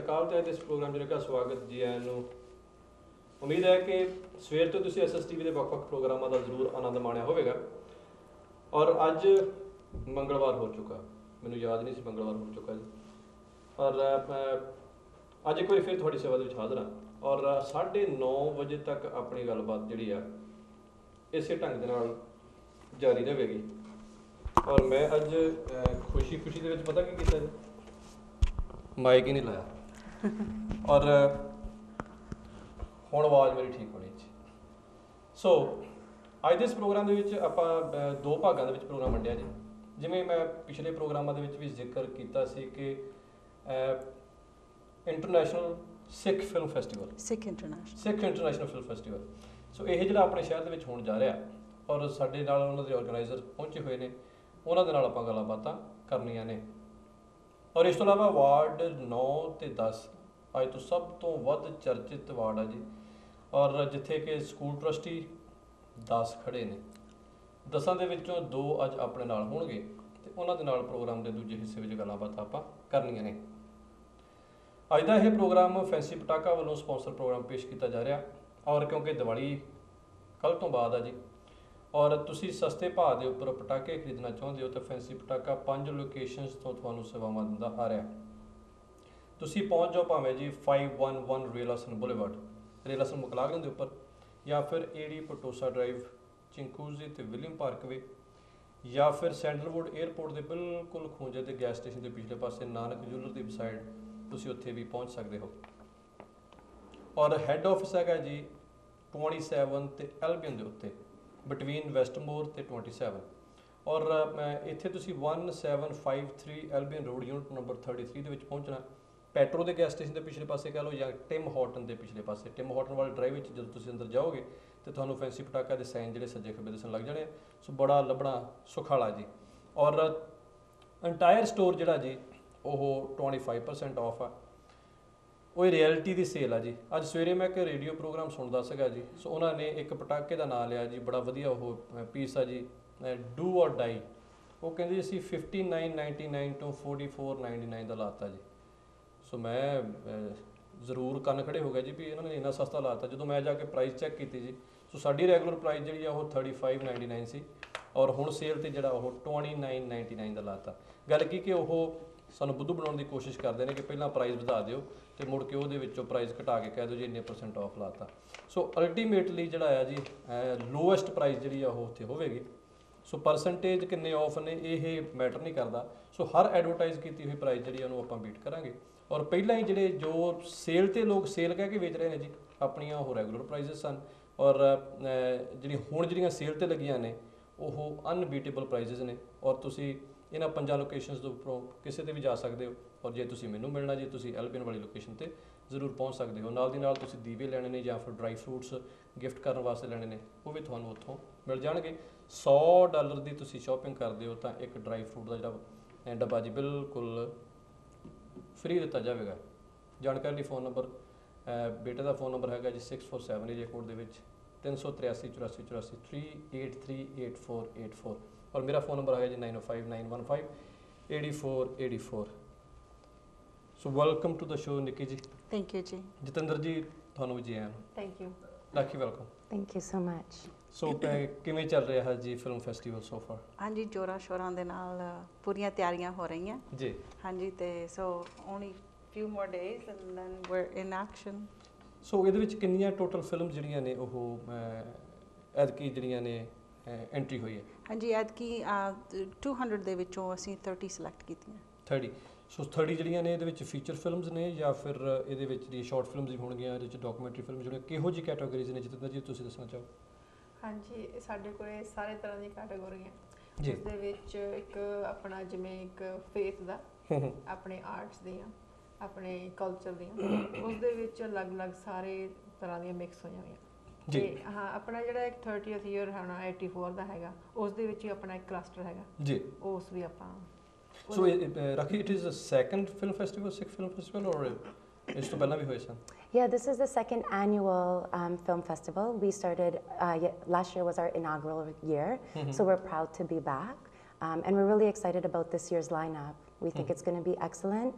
ਅਕਾਲ ਤੇ ਇਸ ਪ੍ਰੋਗਰਾਮ ਜਿਹੜਾ ਦਾ ਸਵਾਗਤ ਜੀ ਆਇਆਂ ਨੂੰ। ਉਮੀਦ ਹੈ ਕਿ ਸਵੇਰ ਤੋਂ ਤੁਸੀਂ SSTV ਦੇ ਵੱਖ-ਵੱਖ ਪ੍ਰੋਗਰਾਮਾਂ ਦਾ ਜ਼ਰੂਰ ਆਨੰਦ ਮਾਣਿਆ ਹੋਵੇਗਾ। ਔਰ ਅੱਜ ਮੰਗਲਵਾਰ ਹੋ ਚੁੱਕਾ, ਮੈਨੂੰ ਯਾਦ ਨਹੀਂ ਸੀ ਮੰਗਲਵਾਰ ਹੋ ਚੁੱਕਾ ਜੀ। ਔਰ ਅੱਜ ਇੱਕ ਵਾਰੀ ਫਿਰ ਤੁਹਾਡੀ ਸੇਵਾ ਦੇ ਵਿੱਚ ਹਾਜ਼ਰ ਹਾਂ ਔਰ 9:30 ਵਜੇ ਤੱਕ ਆਪਣੀ ਗੱਲਬਾਤ ਜਿਹੜੀ ਆ ਇਸੇ ਢੰਗ ਦੇ ਨਾਲ ਜਾਰੀ ਰਹੇਗੀ। ਔਰ ਮੈਂ ਅੱਜ ਖੁਸ਼ੀ ਦੇ ਵਿੱਚ ਪਤਾ ਕੀ ਕੀਤਾ ਜੀ, ਮਾਈਕ ਹੀ ਨਹੀਂ ਲਾਇਆ ਔਰ ਹੁਣ ਆਵਾਜ਼ ਮੇਰੀ ਠੀਕ ਹੋਣੀ ਜੀ। ਸੋ ਅੱਜ ਦੇ ਇਸ ਪ੍ਰੋਗਰਾਮ ਦੇ ਵਿੱਚ ਆਪਾਂ ਦੋ ਭਾਗਾਂ ਦੇ ਵਿੱਚ ਪ੍ਰੋਗਰਾਮ ਵੰਡਿਆ ਜੀ। ਜਿਵੇਂ ਮੈਂ ਪਿਛਲੇ ਪ੍ਰੋਗਰਾਮਾਂ ਦੇ ਵਿੱਚ ਵੀ ਜ਼ਿਕਰ ਕੀਤਾ ਸੀ ਕਿ ਇੰਟਰਨੈਸ਼ਨਲ ਸਿੱਖ ਫਿਲਮ ਫੈਸਟੀਵਲ, ਸਿੱਖ ਇੰਟਰਨੈਸ਼ਨਲ ਫਿਲਮ ਫੈਸਟੀਵਲ, ਸੋ ਇਹ ਜਿਹੜਾ ਆਪਣੇ ਸ਼ਹਿਰ ਦੇ ਵਿੱਚ ਹੋਣ ਜਾ ਰਿਹਾ ਔਰ ਸਾਡੇ ਨਾਲ ਉਹਨਾਂ ਦੇ ਆਰਗੇਨਾਈਜ਼ਰ ਪਹੁੰਚੇ ਹੋਏ ਨੇ, ਉਹਨਾਂ ਦੇ ਨਾਲ ਆਪਾਂ ਗੱਲਾਂ ਬਾਤਾਂ ਕਰਨੀਆਂ ਨੇ। ਔਰ ਇਸ ਤੋਂ ਇਲਾਵਾ ਵਾਰਡ 9 ਤੇ 10 ਅੱਜ ਤੋਂ ਸਭ ਤੋਂ ਵੱਧ ਚਰਚਿਤ ਵਾਰਡ ਆ ਜੀ। ਔਰ ਜਿੱਥੇ ਕਿ ਸਕੂਲ ਟਰਸਟੀ 10 ਖੜੇ ਨੇ, 10 ਦੇ ਵਿੱਚੋਂ 2 ਅੱਜ ਆਪਣੇ ਨਾਲ ਹੋਣਗੇ ਤੇ ਉਹਨਾਂ ਦੇ ਨਾਲ ਪ੍ਰੋਗਰਾਮ ਦੇ ਦੂਜੇ ਹਿੱਸੇ ਵਿੱਚ ਗੱਲਾਂ ਬਾਤਾਂ ਆਪਾਂ ਕਰਨੀਆਂ ਨੇ। ਅੱਜ ਦਾ ਇਹ ਪ੍ਰੋਗਰਾਮ ਫੈਂਸੀ ਪਟਾਕਾ ਵੱਲੋਂ ਸਪਾਂਸਰ ਪ੍ਰੋਗਰਾਮ ਪੇਸ਼ ਕੀਤਾ ਜਾ ਰਿਹਾ ਔਰ ਕਿਉਂਕਿ ਦੀਵਾਲੀ ਕੱਲ੍ਹ ਤੋਂ ਬਾਅਦ ਆ ਜੀ ਔਰ ਤੁਸੀਂ ਸਸਤੇ ਭਾਅ ਦੇ ਉੱਪਰ ਪਟਾਕੇ ਖਰੀਦਣਾ ਚਾਹੁੰਦੇ ਹੋ ਤਾਂ ਫੈਂਸੀ ਪਟਾਕਾ 5 ਲੋਕੇਸ਼ਨਸ ਤੋਂ ਤੁਹਾਨੂੰ ਸੇਵਾਵਾਂ ਦਿੰਦਾ ਆ ਰਿਹਾ। ਤੁਸੀਂ ਪਹੁੰਚ ਜਾਓ ਭਾਵੇਂ ਜੀ 511 ਰੇਲਸਨ ਬੁਲੇਵਾਰਡ, ਰੇਲਸਨ ਮੁਕਲਾਗਨ ਦੇ ਉੱਪਰ, ਜਾਂ ਫਿਰ ਏਡੀ ਪਟੋਸਾ ਡਰਾਈਵ, ਚਿੰਕੂਜ਼ੀ ਤੇ ਵਿਲੀਅਮ ਪਾਰਕਵੇ, ਜਾਂ ਫਿਰ ਸੈਂਡਲਵੁੱਡ 에ਅਰਪੋਰਟ ਦੇ ਬਿਲਕੁਲ ਖੂੰਜੇ ਦੇ ਗੈਸ ਸਟੇਸ਼ਨ ਦੇ ਪਿਛਲੇ ਪਾਸੇ ਨਾਨਕ ਜੂਲਰ ਦੀ ਸਾਈਡ ਤੁਸੀਂ ਉੱਥੇ ਵੀ ਪਹੁੰਚ ਸਕਦੇ ਹੋ। ਔਰ ਹੈੱਡ ਆਫਿਸ ਹੈਗਾ ਜੀ 27 ਤੇ ਐਲਬੀਅਨ ਦੇ ਉੱਤੇ, ਬਿਟਵੀਨ ਵੈਸਟਮੋਰ ਤੇ 27। ਔਰ ਇੱਥੇ ਤੁਸੀਂ 1753 ਐਲਬੀਅਨ ਰੋਡ ਯੂਨਿਟ ਨੰਬਰ 33 ਦੇ ਵਿੱਚ ਪਹੁੰਚਣਾ। ਪੈਟਰੋ ਦੇ ਗੈਸ ਸਟੇਸ਼ਨ ਦੇ ਪਿਛਲੇ ਪਾਸੇ ਕਹਿ ਲਓ ਜਾਂ ਟਿਮ ਹਾਰਟਨ ਦੇ ਪਿਛਲੇ ਪਾਸੇ, ਟਿਮ ਹਾਰਟਨ ਵਾਲੇ ਡਰਾਈਵ ਵਿੱਚ ਜਦੋਂ ਤੁਸੀਂ ਅੰਦਰ ਜਾਓਗੇ ਤੇ ਤੁਹਾਨੂੰ ਫੈਂਸੀ ਪਟਾਕਾ ਦੇ ਸਾਈਨ ਜਿਹੜੇ ਸੱਜੇ ਖੱਬੇ ਦਿਸਣ ਲੱਗ ਜਾਣੇ। ਸੋ ਬੜਾ ਲੱਭਣਾ ਸੁਖਾਲਾ ਜੀ। ਔਰ ਇੰਟਾਇਰ ਸਟੋਰ ਜਿਹੜਾ ਜੀ ਉਹ 25% ਆਫ ਆ। ਉਹ ਰਿਐਲਿਟੀ ਦੀ ਸੇਲ ਆ ਜੀ। ਅੱਜ ਸਵੇਰੇ ਮੈਂ ਇੱਕ ਰੇਡੀਓ ਪ੍ਰੋਗਰਾਮ ਸੁਣਦਾ ਸੀਗਾ ਜੀ, ਸੋ ਉਹਨਾਂ ਨੇ ਇੱਕ ਪਟਾਕੇ ਦਾ ਨਾਂ ਲਿਆ ਜੀ, ਬੜਾ ਵਧੀਆ ਉਹ ਪੀਸ ਆ ਜੀ, ਡੂ ਔਰ ਡਾਈ। ਉਹ ਕਹਿੰਦੇ ਅਸੀਂ 59.99 ਤੋਂ 44.99 ਦਾ ਲਾਤਾ ਜੀ। ਸੋ ਮੈਂ ਜ਼ਰੂਰ ਕੰਨ ਖੜੇ ਹੋ ਗਿਆ ਜੀ ਵੀ ਇਹਨਾਂ ਨੇ ਇੰਨਾ ਸਸਤਾ ਲਾਤਾ। ਜਦੋਂ ਮੈਂ ਜਾ ਕੇ ਪ੍ਰਾਈਸ ਚੈੱਕ ਕੀਤੀ ਜੀ, ਸੋ ਸਾਡੀ ਰੈਗੂਲਰ ਪ੍ਰਾਈਸ ਜਿਹੜੀ ਆ ਉਹ 35.99 ਸੀ ਔਰ ਹੁਣ ਸੇਲ 'ਤੇ ਜਿਹੜਾ ਉਹ 29.99 ਦਾ ਲਾਤਾ। ਗੱਲ ਕੀ ਕਿ ਉਹ ਸਾਨੂੰ ਬੁੱਧੂ ਬਣਾਉਣ ਦੀ ਕੋਸ਼ਿਸ਼ ਕਰਦੇ ਨੇ ਕਿ ਪਹਿਲਾਂ ਪ੍ਰਾਈਸ ਵਧਾ ਦਿਓ ਤੇ ਮੁੜ ਕੇ ਉਹਦੇ ਵਿੱਚੋਂ ਪ੍ਰਾਈਸ ਘਟਾ ਕੇ ਕਹਿ ਦਿਓ ਜੀ ਇੰਨੇ % ਆਫ ਲਾਤਾ। ਸੋ ਅਲਟੀਮੇਟਲੀ ਜਿਹੜਾ ਆ ਜੀ ਲੋਐਸਟ ਪ੍ਰਾਈਸ ਜਿਹੜੀ ਆ ਉਹ ਉੱਥੇ ਹੋਵੇਗੀ। ਸੋ ਪਰਸੈਂਟੇਜ ਕਿੰਨੇ ਆਫ ਨੇ ਇਹ ਮੈਟਰ ਨਹੀਂ ਕਰਦਾ। ਸੋ ਹਰ ਐਡਵਰਟਾਈਜ਼ ਕੀਤੀ ਹੋਈ ਪ੍ਰਾਈਸ ਜਿਹੜੀ ਉਹਨੂੰ ਆਪਾਂ ਬੀਟ ਕਰਾਂਗੇ। ਔਰ ਪਹਿਲਾਂ ਹੀ ਜਿਹੜੇ ਜੋ ਸੇਲ 'ਤੇ ਲੋਕ ਸੇਲ ਕਹਿ ਕੇ ਵੇਚ ਰਹੇ ਨੇ ਜੀ, ਆਪਣੀਆਂ ਉਹ ਰੈਗੂਲਰ ਪ੍ਰਾਈਸਿਸ ਸਨ ਔਰ ਜਿਹੜੀਆਂ ਸੇਲ 'ਤੇ ਲੱਗੀਆਂ ਨੇ ਉਹ ਅਨਬੀਟੇਬਲ ਪ੍ਰਾਈਸਿਸ ਨੇ। ਔਰ ਤੁਸੀਂ ਇਹਨਾਂ 5 ਲੋਕੇਸ਼ਨਸ ਦੇ ਉੱਪਰੋਂ ਕਿਸੇ 'ਤੇ ਵੀ ਜਾ ਸਕਦੇ ਹੋ। ਔਰ ਜੇ ਤੁਸੀਂ ਮੈਨੂੰ ਮਿਲਣਾ ਜੀ, ਤੁਸੀਂ ਐਲਬੀਅਨ ਵਾਲੀ ਲੋਕੇਸ਼ਨ 'ਤੇ ਜ਼ਰੂਰ ਪਹੁੰਚ ਸਕਦੇ ਹੋ। ਨਾਲ ਦੀ ਨਾਲ ਤੁਸੀਂ ਦੀਵੇ ਲੈਣੇ ਨੇ ਜਾਂ ਫਿਰ ਡਰਾਈ ਫਰੂਟਸ ਗਿਫਟ ਕਰਨ ਵਾਸਤੇ ਲੈਣੇ ਨੇ, ਉਹ ਵੀ ਤੁਹਾਨੂੰ ਉੱਥੋਂ ਮਿਲ ਜਾਣਗੇ। $100 ਦੀ ਤੁਸੀਂ ਸ਼ਾਪਿੰਗ ਕਰਦੇ ਹੋ ਤਾਂ ਇੱਕ ਡਰਾਈ ਫਰੂਟ ਦਾ ਜਿਹੜਾ ਡੱਬਾ ਜੀ ਬਿਲਕੁਲ ਫ੍ਰੀ ਦਿੱਤਾ ਜਾਵੇਗਾ। ਜਾਣਕਾਰੀ ਲਈ ਫ਼ੋਨ ਨੰਬਰ, ਬੇਟੇ ਦਾ ਫ਼ੋਨ ਨੰਬਰ ਹੈਗਾ ਜੀ 647 ਏਰੀਆ ਕੋਡ ਦੇ ਵਿੱਚ 383 84 84 383 8484 ਔਰ ਮੇਰਾ ਫ਼ੋਨ ਨੰਬਰ ਹੈਗਾ ਜੀ 905 915 8484। So welcome to the show Nikki ji. Thank you ਜੀ। ਜਤਿੰਦਰ ਜੀ ਤੁਹਾਨੂੰ ਵੀ ਜੀ ਆਇਆਂ ਨੂੰ। Thank you. Lucky welcome. Thank you so much. So ਕਿਵੇਂ ਚੱਲ ਰਿਹਾ ਹੈ ਜੀ ਫਿਲਮ ਫੈਸਟੀਵਲ ਸੋ ਫਾਰ? ਹਾਂਜੀ, ਜੋਰਾਂ ਸ਼ੋਰਾਂ ਦੇ ਨਾਲ ਪੂਰੀਆਂ ਤਿਆਰੀਆਂ ਹੋ ਰਹੀਆਂ ਜੀ। ਹਾਂਜੀ, ਤੇ so only few more days and then we're in action. So ਇਹਦੇ ਵਿੱਚ ਕਿੰਨੀਆਂ ਟੋਟਲ ਫਿਲਮਸ ਜਿਹੜੀਆਂ ਨੇ ਉਹ ਐਤਕੀ ਜਿਹੜੀਆਂ ਨੇ ਐਂਟਰੀ ਹੋਈ ਹੈ? ਹਾਂਜੀ, ਐਤਕੀ 200 ਦੇ ਵਿੱਚੋਂ ਅਸੀਂ 30 ਸਿਲੈਕਟ ਕੀਤੀਆਂ। 30। ਸੋ 30 ਜਿਹੜੀਆਂ ਨੇ ਇਹਦੇ ਵਿੱਚ ਫੀਚਰ ਫਿਲਮਸ ਨੇ ਜਾਂ ਫਿਰ ਇਹਦੇ ਵਿੱਚ ਦੀ ਸ਼ਾਰਟ ਫਿਲਮਸ ਵੀ ਹੋਣਗੀਆਂ, ਇਹਦੇ ਵਿੱਚ ਡਾਕੂਮੈਂਟਰੀ ਫਿਲਮ ਜਿਹੜੀਆਂ, ਕਿਹੋ ਜਿਹੀ ਕੈਟਾਗਰੀਜ਼ ਨੇ ਜਤਿੰਦਰ ਜੀ ਤੁਸੀਂ ਦੱਸਣਾ ਚਾਹੋ? ਹਾਂਜੀ, ਸਾਡੇ ਕੋਲ ਸਾਰੇ ਤਰ੍ਹਾਂ ਦੀਆਂ ਕੈਟਾਗੋਰੀਆਂ ਜੀ। ਉਸ ਦੇ ਵਿੱਚ ਇੱਕ ਆਪਣਾ ਜਿਵੇਂ ਇੱਕ ਫੇਥ ਦਾ, ਆਪਣੇ ਆਰਟਸ ਦੀਆਂ, ਆਪਣੇ ਕਲਚਰ ਦੀਆਂ, ਉਸ ਦੇ ਵਿੱਚ ਅਲੱਗ-ਅਲੱਗ ਸਾਰੇ ਤਰ੍ਹਾਂ ਦੀਆਂ ਮਿਕਸ ਹੋਈਆਂ ਹੋਈਆਂ ਜੀ। ਹਾਂ, ਆਪਣਾ ਜਿਹੜਾ ਇੱਕ 30th ਈਅਰ ਹੋਣਾ 84 ਦਾ ਹੈਗਾ, ਉਸ ਦੇ ਵਿੱਚ ਹੀ ਆਪਣਾ ਇੱਕ ਕਲਸਟਰ ਹੈਗਾ ਜੀ, ਉਸ ਵੀ ਆਪਾਂ। So Rakhi, it is a second film festival, Sikh film festival, ਔਰ ਇਸ ਤੋਂ ਪਹਿਲਾਂ ਵੀ ਹੋਏ ਸਨ? Yeah, this is the second annual film festival. We started, last year was our inaugural year, so we're proud to be back. And we're really excited about this year's lineup. We think it's going to be excellent.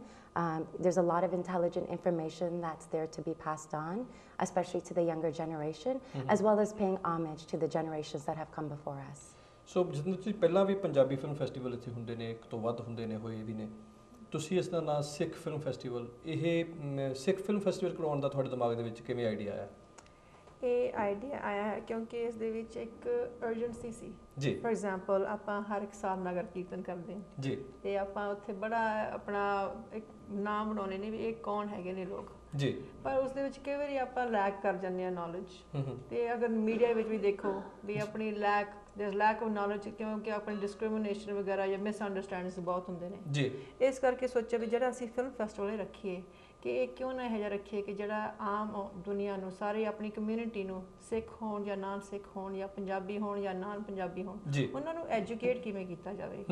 There's a lot of intelligent information that's there to be passed on, especially to the younger generation, as well as paying homage to the generations that have come before us. ਸੋ ਜਿੱਦਾਂ ਤੁਸੀਂ ਪਹਿਲਾਂ ਵੀ Punjabi film festival ਇੱਥੇ ਹੁੰਦੇ ਨੇ, ਇੱਕ ਤੋਂ ਵੱਧ ਹੁੰਦੇ ਨੇ, ਹੋਏ ਵੀ ਨੇ, ਤੁਸੀਂ ਇਸ ਦਾ ਨਾਂ ਸਿੱਖ ਫਿਲਮ ਫੈਸਟੀਵਲ, ਇਹ ਸਿੱਖ ਫਿਲਮ ਫੈਸਟੀਵਲ ਕਰਵਾਉਣ ਦਾ ਤੁਹਾਡੇ ਦਿਮਾਗ ਦੇ ਵਿੱਚ ਕਿਵੇਂ ਆਈਡੀਆ ਆਇਆ? ਇਹ ਆਈਡੀਆ ਆਇਆ ਹੈ ਕਿਉਂਕਿ ਇਸ ਦੇ ਵਿੱਚ ਇੱਕ ਅਰਜੈਂਸੀ ਸੀ ਜੀ। ਫੋਰ ਐਗਜ਼ਾਮਪਲ ਆਪਾਂ ਹਰ ਇੱਕ ਸਾਲ ਨਗਰ ਕੀਰਤਨ ਕਰਦੇ ਹਾਂ ਜੀ, ਤੇ ਆਪਾਂ ਉੱਥੇ ਬੜਾ ਆਪਣਾ ਇੱਕ ਨਾਮ ਬਣਾਉਣੇ ਨੇ ਵੀ ਇਹ ਕੌਣ ਹੈਗੇ ਨੇ ਲੋਕ ਜੀ, ਪਰ ਉਸ ਦੇ ਵਿੱਚ ਕਈ ਵਾਰੀ ਆਪਾਂ ਲੈਕ ਕਰ ਜਾਂਦੇ ਹਾਂ ਨੌਲੇਜ। ਤੇ ਅਗਰ ਮੀਡੀਆ ਵਿੱਚ ਵੀ ਦੇਖੋ ਵੀ ਆਪਣੀ ਲੈਕ ਆਫ ਨੌਲੇਜ, ਕਿਉਂਕਿ ਆਪਣੀ ਡਿਸਕ੍ਰਿਮੀਨੇਸ਼ਨ ਵਗੈਰਾ ਜਾਂ ਮਿਸਅੰਡਰਸਟੈਂਡਿੰਗਸ ਬਹੁਤ ਹੁੰਦੇ ਨੇ ਜੀ। ਇਸ ਕਰਕੇ ਸੋਚਿਆ ਵੀ ਜਿਹੜਾ ਅਸੀਂ ਫਿਲਮ ਫੈਸਟੀਵਲ ਰੱਖੀਏ ਕਿ ਇਹ ਕਿਉਂ ਨਾ ਇਹੋ ਜਿਹਾ ਰੱਖੀਏ ਕਿ ਜਿਹੜਾ ਆਮ ਦੁਨੀਆ ਨੂੰ, ਸਾਰੀ ਆਪਣੀ ਕਮਿਊਨਿਟੀ ਨੂੰ, ਸਿੱਖ ਹੋਣ ਜਾਂ ਨਾਨ ਸਿੱਖ ਹੋਣ ਜਾਂ ਪੰਜਾਬੀ ਹੋਣ ਜਾਂ ਨਾਨ ਪੰਜਾਬੀ ਹੋਣ, ਉਹਨਾਂ ਨੂੰ ਐਜੂਕੇਟ ਕਿਵੇਂ ਕੀਤਾ ਜਾਵੇ,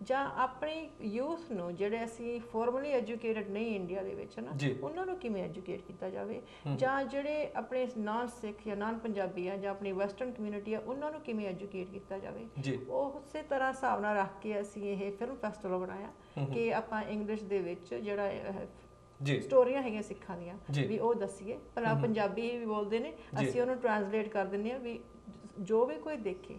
ਜਾਂ ਆਪਣੀ ਯੂਥ ਨੂੰ ਜਿਹੜੇ ਅਸੀਂ ਫਾਰਮਲੀ ਐਜੂਕੇਟਡ ਨਹੀਂ ਇੰਡੀਆ ਦੇ ਵਿੱਚ ਨਾ, ਉਹਨਾਂ ਨੂੰ ਕਿਵੇਂ ਐਜੂਕੇਟ ਕੀਤਾ ਜਾਵੇ, ਜਾਂ ਜਿਹੜੇ ਆਪਣੇ ਨਾਨ ਸਿੱਖ ਜਾਂ ਨਾਨ ਪੰਜਾਬੀ ਆ ਜਾਂ ਆਪਣੀ ਵੈਸਟਰਨ ਕਮਿਊਨਿਟੀ ਆ ਉਹਨਾਂ ਨੂੰ ਕਿਵੇਂ ਐਜੂਕੇਟ ਕੀਤਾ ਜਾਵੇ। ਉਸੇ ਤਰ੍ਹਾਂ ਹਿਸਾਬ ਨਾਲ ਰੱਖ ਕੇ ਅਸੀਂ ਇਹ ਫਿਲਮ ਫੈਸਟੀਵਲ ਬਣਾਇਆ ਕਿ ਆਪਾਂ ਇੰਗਲਿਸ਼ ਦੇ ਵਿੱਚ ਜਿਹੜਾ ਸਟੋਰੀਆਂ ਹੈਗੀਆਂ ਸਿੱਖਾਂ ਦੀਆਂ ਵੀ ਉਹ ਦੱਸੀਏ, ਭਲਾ ਪੰਜਾਬੀ ਵੀ ਬੋਲਦੇ ਨੇ, ਅਸੀਂ ਉਹਨੂੰ ਟ੍ਰਾਂਸਲੇਟ ਕਰ ਦਿੰਦੇ ਹਾਂ ਵੀ ਜੋ ਵੀ ਕੋਈ ਦੇਖੇ